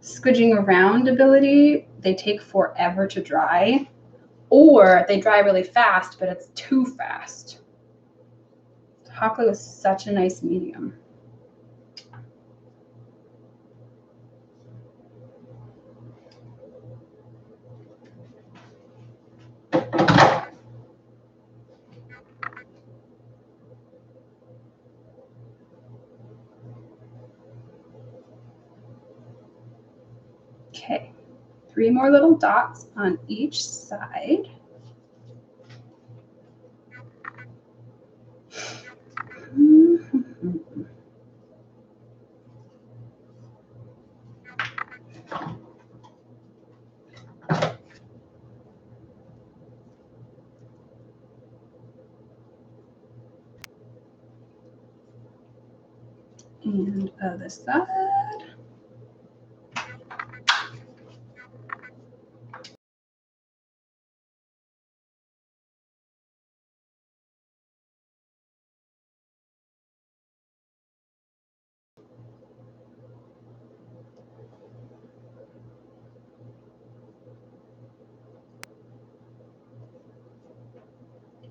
squidging around ability, they take forever to dry, or they dry really fast, but it's too fast. Hot glue is such a nice medium. Okay, 3 more little dots on each side. And other side.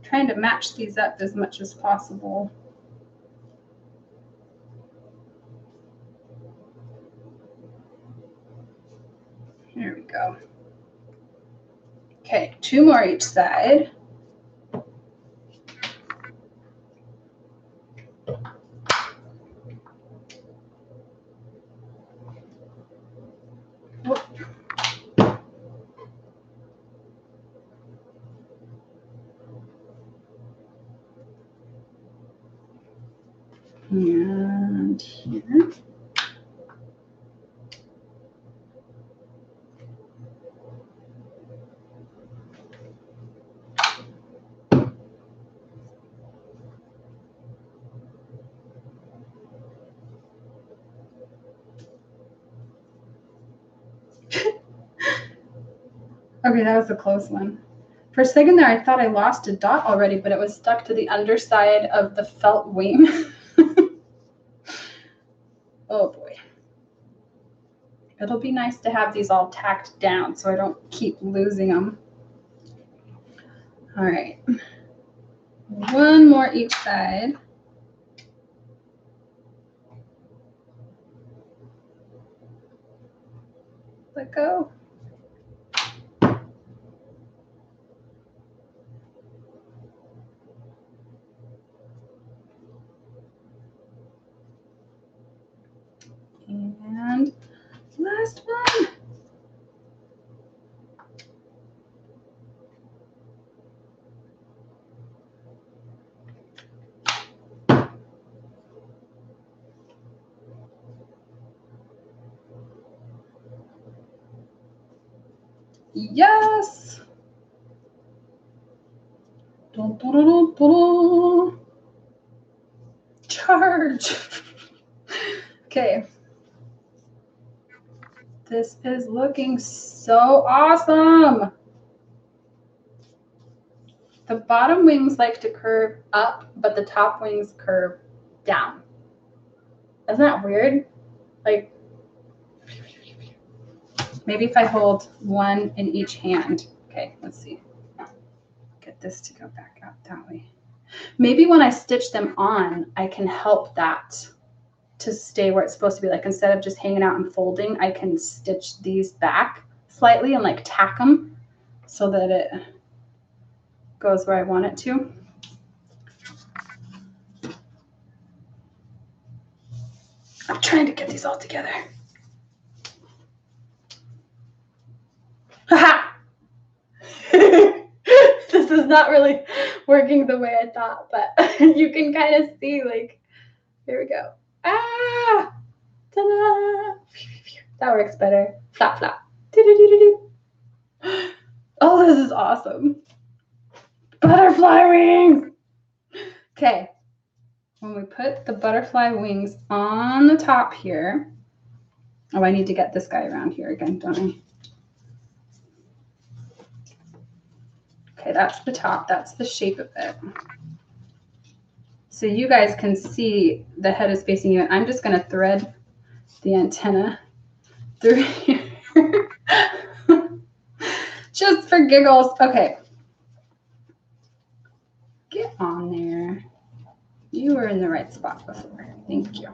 Trying to match these up as much as possible. Here we go. Okay, 2 more each side. And here. Okay, that was a close one. For a second there, I thought I lost a dot already, but it was stuck to the underside of the felt wing. Oh boy. It'll be nice to have these all tacked down so I don't keep losing them. All right. 1 more each side. Let go. And last one. Yes. Dun, dun, dun, dun, dun. Charge. Okay. This is looking so awesome. The bottom wings like to curve up, but the top wings curve down. Isn't that weird? Like, maybe if I hold one in each hand. Okay, let's see. Get this to go back out that way. Maybe when I stitch them on, I can help that to stay where it's supposed to be. Like instead of just hanging out and folding, I can stitch these back slightly and like tack them so that it goes where I want it to. I'm trying to get these all together. Haha! This is not really working the way I thought, but you can kind of see, like, here we go. Ah! Ta-da! That works better. Flap, flap. Oh, this is awesome. Butterfly wings! Okay. When we put the butterfly wings on the top here, oh, I need to get this guy around here again, don't I? Okay, that's the top. That's the shape of it. So you guys can see the head is facing you. And I'm just going to thread the antenna through here. Just for giggles. Okay. Get on there. You were in the right spot before. Thank you.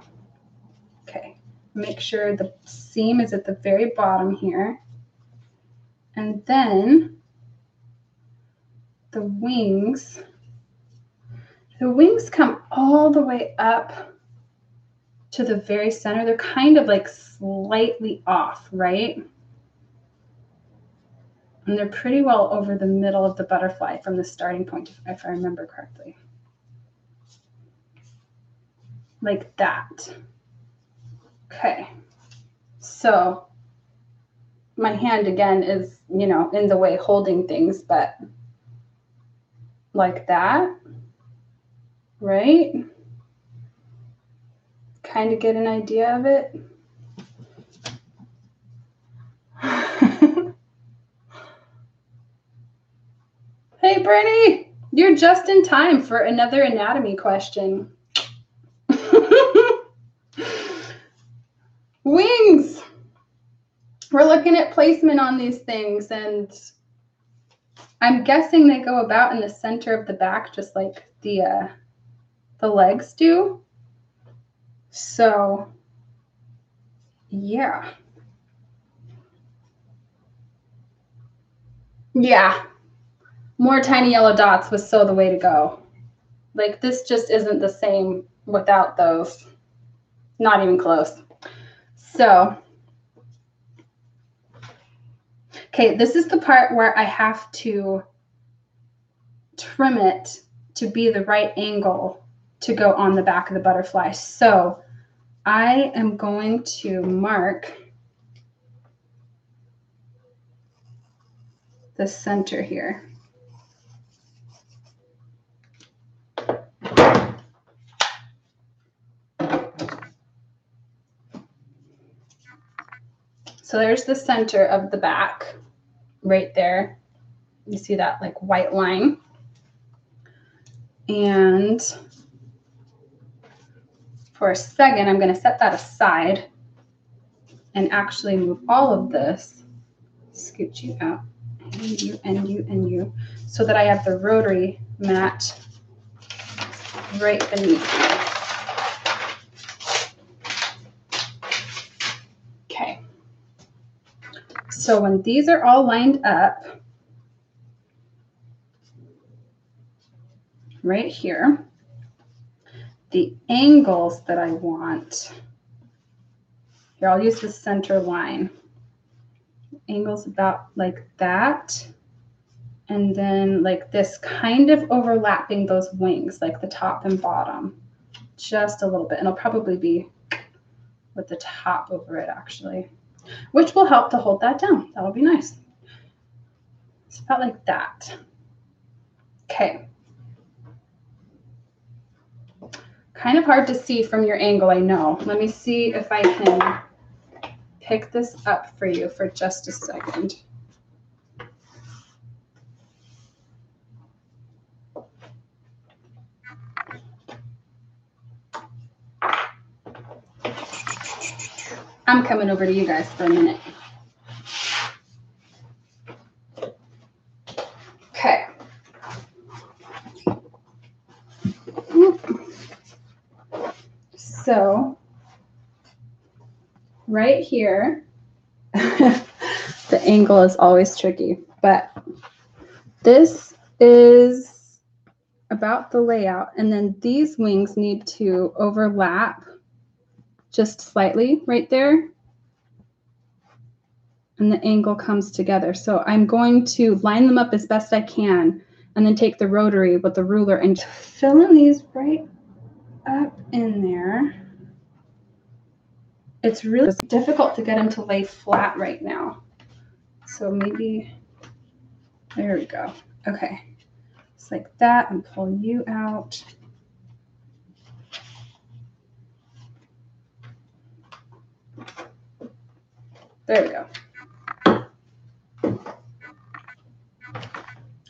Okay. Make sure the seam is at the very bottom here. And then the wings come all the way up to the very center. They're kind of like slightly off, right? And they're pretty well over the middle of the butterfly from the starting point, if I remember correctly. Like that. Okay. So my hand again is, you know, in the way holding things, but like that, right? Kind of get an idea of it. Hey, Brittany, you're just in time for another anatomy question. Wings. We're looking at placement on these things, and I'm guessing they go about in the center of the back, just like the legs do. So, yeah. Yeah. More tiny yellow dots was so the way to go. Like, this just isn't the same without those. Not even close. So, okay, this is the part where I have to trim it to be the right angle to go on the back of the butterfly. So I am going to mark the center here. So there's the center of the back right there. You see that like white line. And for a second, I'm going to set that aside and actually move all of this, scoot you out, and you, and you, and you, so that I have the rotary mat right beneath me. Okay. So when these are all lined up, right here, the angles that I want, here I'll use the center line, angles about like that, and then like this, kind of overlapping those wings, like the top and bottom, just a little bit, and it'll probably be with the top over it actually, which will help to hold that down. That'll be nice. It's about like that. Okay. Kind of hard to see from your angle, I know. Let me see if I can pick this up for you for just a second. I'm coming over to you guys for a minute. Okay. So right here, the angle is always tricky, but this is about the layout. And then these wings need to overlap just slightly right there. And the angle comes together. So I'm going to line them up as best I can and then take the rotary with the ruler and fill in these right up in there. It's really difficult to get them to lay flat right now. So maybe, there we go. Okay, it's like that, and pull you out. There we go.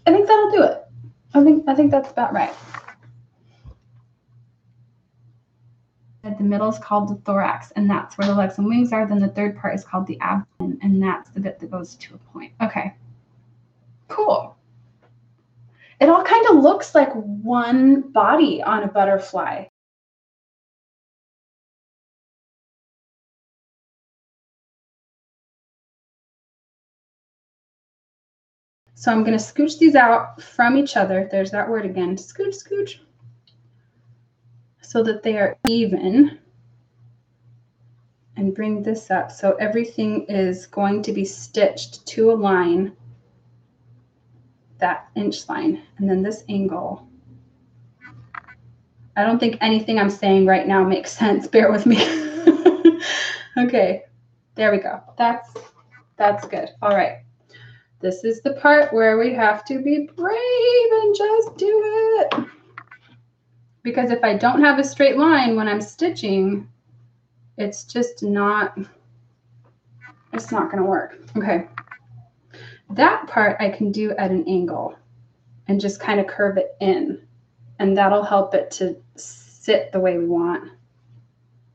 I think that'll do it. I think that's about right. The middle is called the thorax, and that's where the legs and wings are. Then the third part is called the abdomen, and that's the bit that goes to a point. Okay, cool. It all kind of looks like one body on a butterfly. So I'm going to scooch these out from each other. There's that word again, scooch, scooch, so that they are even. And bring this up so everything is going to be stitched to a line, that inch line, and then this angle. I don't think anything I'm saying right now makes sense. Bear with me. Okay, there we go. That's good. All right. This is the part where we have to be brave and just do it. Because if I don't have a straight line when I'm stitching, it's just not, it's not going to work. Okay. That part I can do at an angle and just kind of curve it in, and that'll help it to sit the way we want.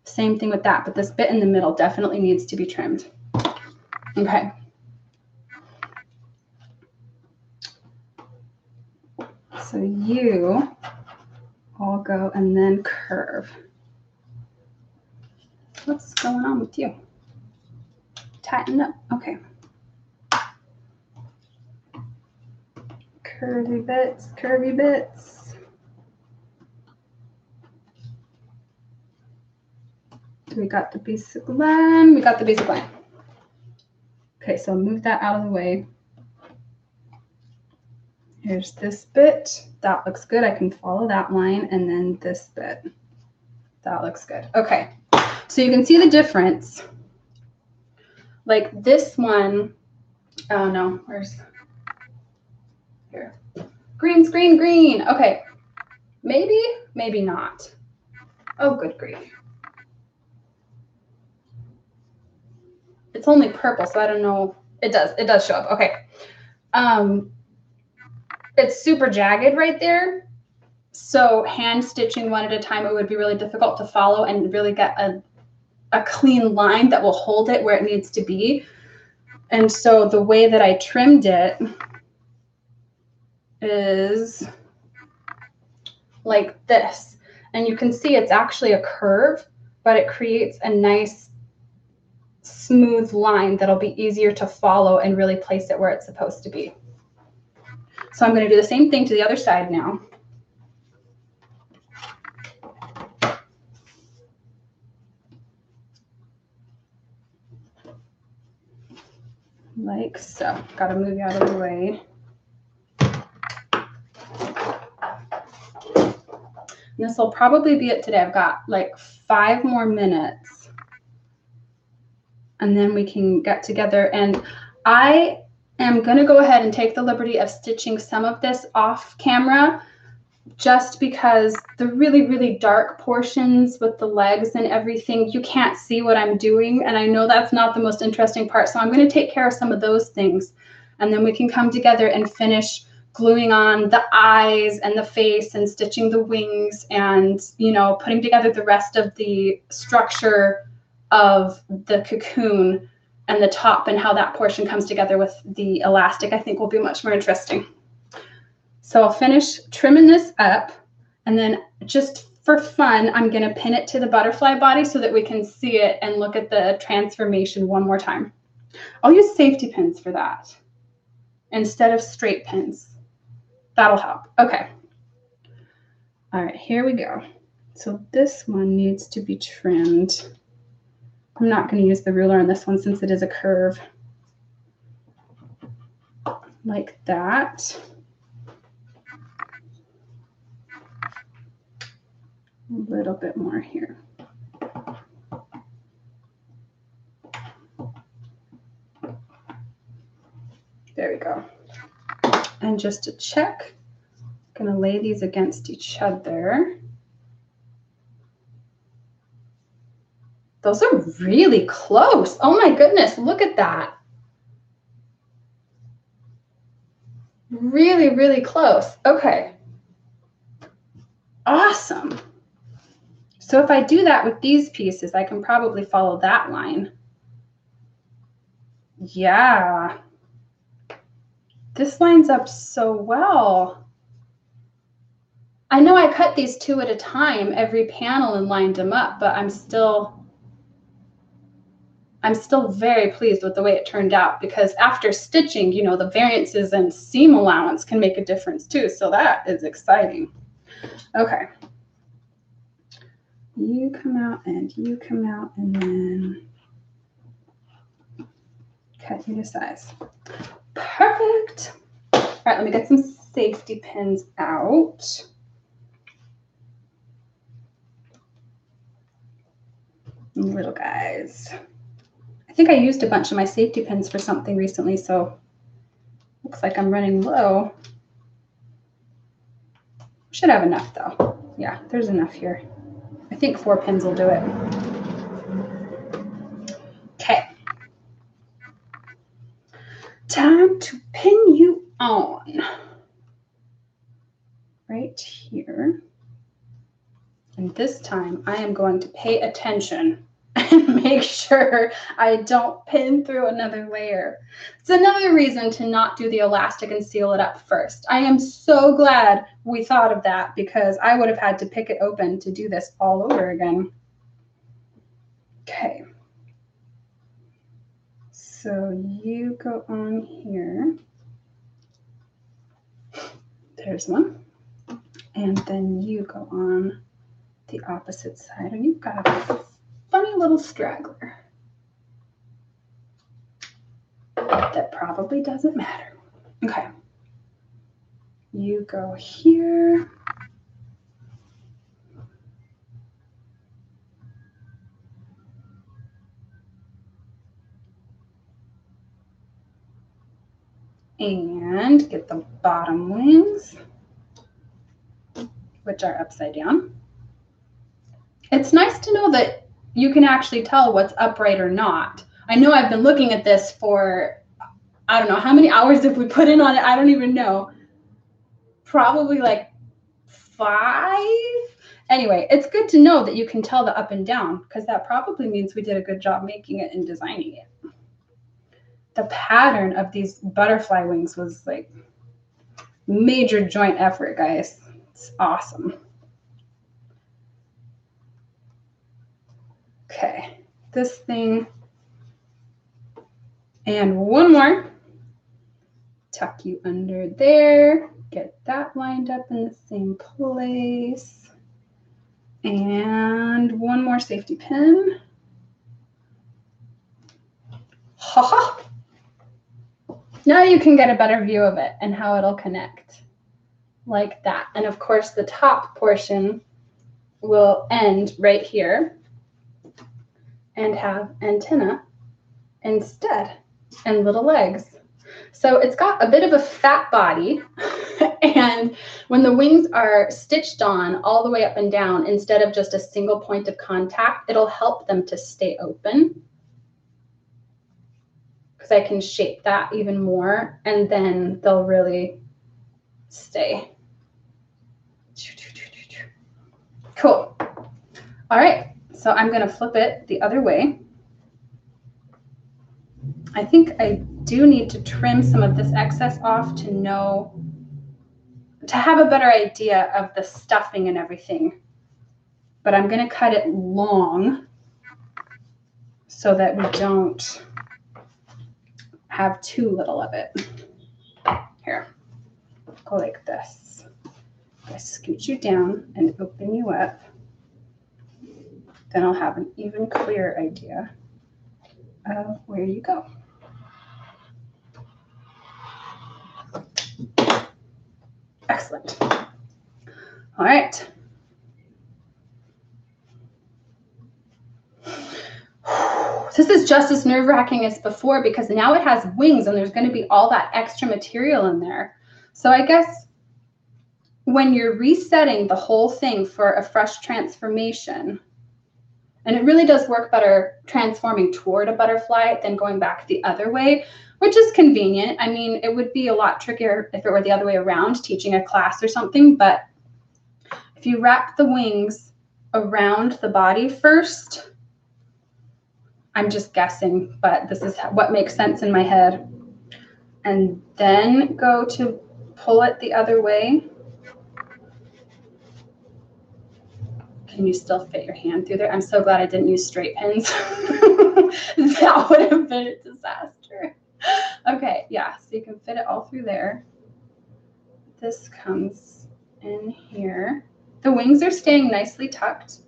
Same thing with that, but this bit in the middle definitely needs to be trimmed. Okay. So you all go and then curve. What's going on with you? Tighten up. Okay. Curvy bits, curvy bits. We got the basic line. We got the basic line. Okay, so move that out of the way. Here's this bit. That looks good. I can follow that line, and then this bit. That looks good. Okay, so you can see the difference. Like this one, oh no, where's, here. Green, screen, green. Okay, maybe, maybe not. Oh, good grief. It's only purple, so I don't know. It does show up. Okay. It's super jagged right there. So hand stitching one at a time, it would be really difficult to follow and really get a clean line that will hold it where it needs to be. And so the way that I trimmed it is like this. And you can see it's actually a curve, but it creates a nice smooth line that'll be easier to follow and really place it where it's supposed to be. So I'm going to do the same thing to the other side now. Like so. Got to move you out of the way. And this will probably be it today. I've got like 5 more minutes. And then we can get together. And I I'm going to go ahead and take the liberty of stitching some of this off camera, just because the really, really dark portions with the legs and everything, you can't see what I'm doing. And I know that's not the most interesting part. So I'm going to take care of some of those things. And then we can come together and finish gluing on the eyes and the face and stitching the wings and, you know, putting together the rest of the structure of the cocoon and the top and how that portion comes together with the elastic, I think will be much more interesting. So I'll finish trimming this up, and then just for fun, I'm going to pin it to the butterfly body so that we can see it and look at the transformation one more time. I'll use safety pins for that instead of straight pins. That'll help. Okay. All right, here we go. So this one needs to be trimmed. I'm not going to use the ruler on this one since it is a curve. Like that. A little bit more here. There we go. And just to check, I'm going to lay these against each other. Those are really close. Oh my goodness, look at that. Really, really close. Okay. Awesome. So if I do that with these pieces, I can probably follow that line. Yeah. This lines up so well. I know I cut these 2 at a time, every panel, and lined them up, but I'm still very pleased with the way it turned out, because after stitching, you know, the variances and seam allowance can make a difference too. So that is exciting. Okay. You come out and you come out, and then cut you to size. Perfect. All right, let me get some safety pins out. Little guys. I think I used a bunch of my safety pins for something recently, so looks like I'm running low. Should have enough though. Yeah, there's enough here. I think 4 pins will do it. Okay. Time to pin you on. Right here. And this time I am going to pay attention and make sure I don't pin through another layer. It's another reason to not do the elastic and seal it up first. I am so glad we thought of that, because I would have had to pick it open to do this all over again. Okay. So you go on here. There's one. And then you go on the opposite side, and you've got a funny little straggler that probably doesn't matter. Okay. You go here. And get the bottom wings, which are upside down. It's nice to know that you can actually tell what's upright or not. I know I've been looking at this for, I don't know, how many hours have we put in on it? I don't even know. Probably like 5. Anyway, it's good to know that you can tell the up and down, because that probably means we did a good job making it and designing it. The pattern of these butterfly wings was like major joint effort, guys. It's awesome. Okay, this thing. And one more. Tuck you under there. Get that lined up in the same place. And one more safety pin. Ha ha! Now you can get a better view of it and how it'll connect. Like that. And of course, the top portion will end right here and have antenna instead and little legs. So it's got a bit of a fat body, and when the wings are stitched on all the way up and down, instead of just a single point of contact, it'll help them to stay open, because I can shape that even more, and then they'll really stay. Cool. All right, so I'm going to flip it the other way. I think I do need to trim some of this excess off to have a better idea of the stuffing and everything. But I'm going to cut it long so that we don't have too little of it. Here, go like this. I scoot you down and open you up. Then I'll have an even clearer idea of where you go. Excellent. All right. This is just as nerve-wracking as before, because now it has wings and there's going to be all that extra material in there. So I guess when you're resetting the whole thing for a fresh transformation, and it really does work better transforming toward a butterfly than going back the other way, which is convenient. I mean, it would be a lot trickier if it were the other way around, teaching a class or something. But if you wrap the wings around the body first, I'm just guessing, but this is what makes sense in my head. And then go to pull it the other way. Can you still fit your hand through there? I'm so glad I didn't use straight pins. That would have been a disaster. Okay, yeah, so you can fit it all through there. This comes in here. The wings are staying nicely tucked.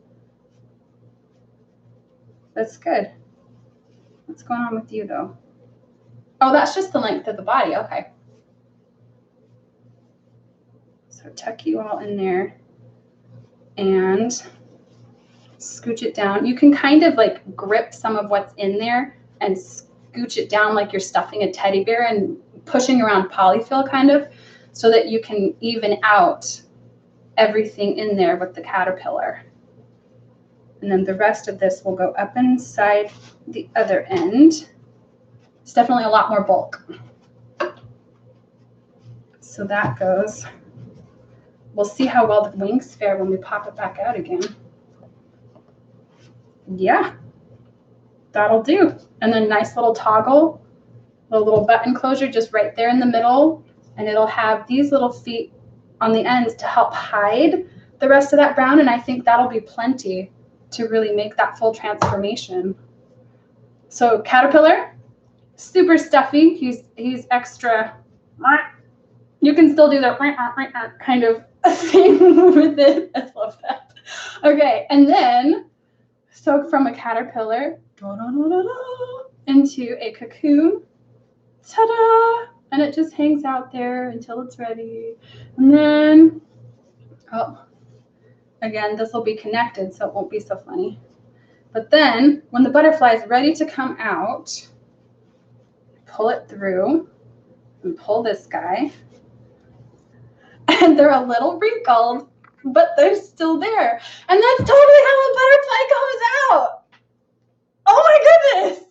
That's good. What's going on with you though? Oh, that's just the length of the body. Okay. So tuck you all in there and scooch it down. You can kind of like grip some of what's in there and scooch it down like you're stuffing a teddy bear and pushing around polyfill kind of, so that you can even out everything in there with the caterpillar. And then the rest of this will go up inside the other end. It's definitely a lot more bulk. So that goes. We'll see how well the wings fare when we pop it back out again. Yeah, that'll do. And then nice little toggle, a little button closure just right there in the middle. And it'll have these little feet on the ends to help hide the rest of that brown. And I think that'll be plenty to really make that full transformation. So caterpillar, super stuffy. He's extra. You can still do that kind of thing with it. I love that. Okay, and then so from a caterpillar into a cocoon. Ta-da! And it just hangs out there until it's ready. And then, oh, again, this will be connected, so it won't be so funny. But then, when the butterfly is ready to come out, pull it through and pull this guy. And they're a little wrinkled, but they're still there. And that's totally how a butterfly comes out. Oh my goodness!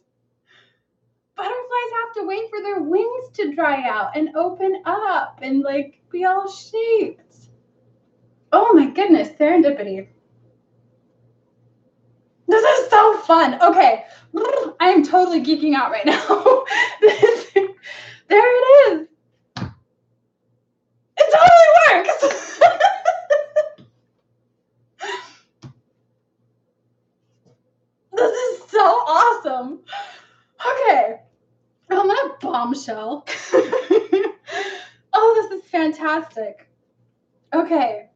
Butterflies have to wait for their wings to dry out and open up and like be all shaped. Oh my goodness, serendipity. This is so fun. Okay, I am totally geeking out right now. There it is. It totally works. This is so awesome. Okay. I'm gonna bombshell. Oh, this is fantastic. Okay.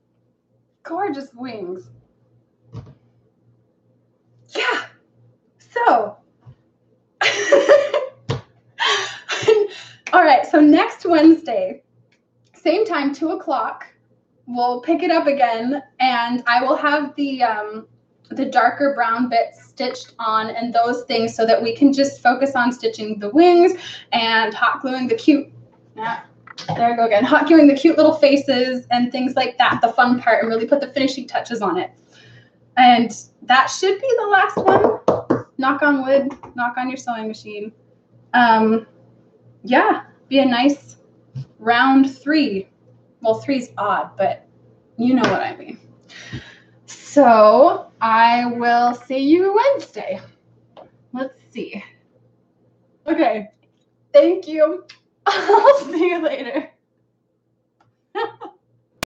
Gorgeous wings. Yeah. So. All right. So next Wednesday, same time, 2 o'clock, we'll pick it up again, and I will have the the darker brown bits stitched on and those things so that we can just focus on stitching the wings and hot gluing the cute, there I go again, hot gluing the cute little faces and things like that, the fun part, and really put the finishing touches on it. And that should be the last one. Knock on wood, knock on your sewing machine. Yeah, be a nice round 3. Well, 3's odd, but you know what I mean. So I will see you Wednesday. Let's see. Okay. Thank you. I'll see you later.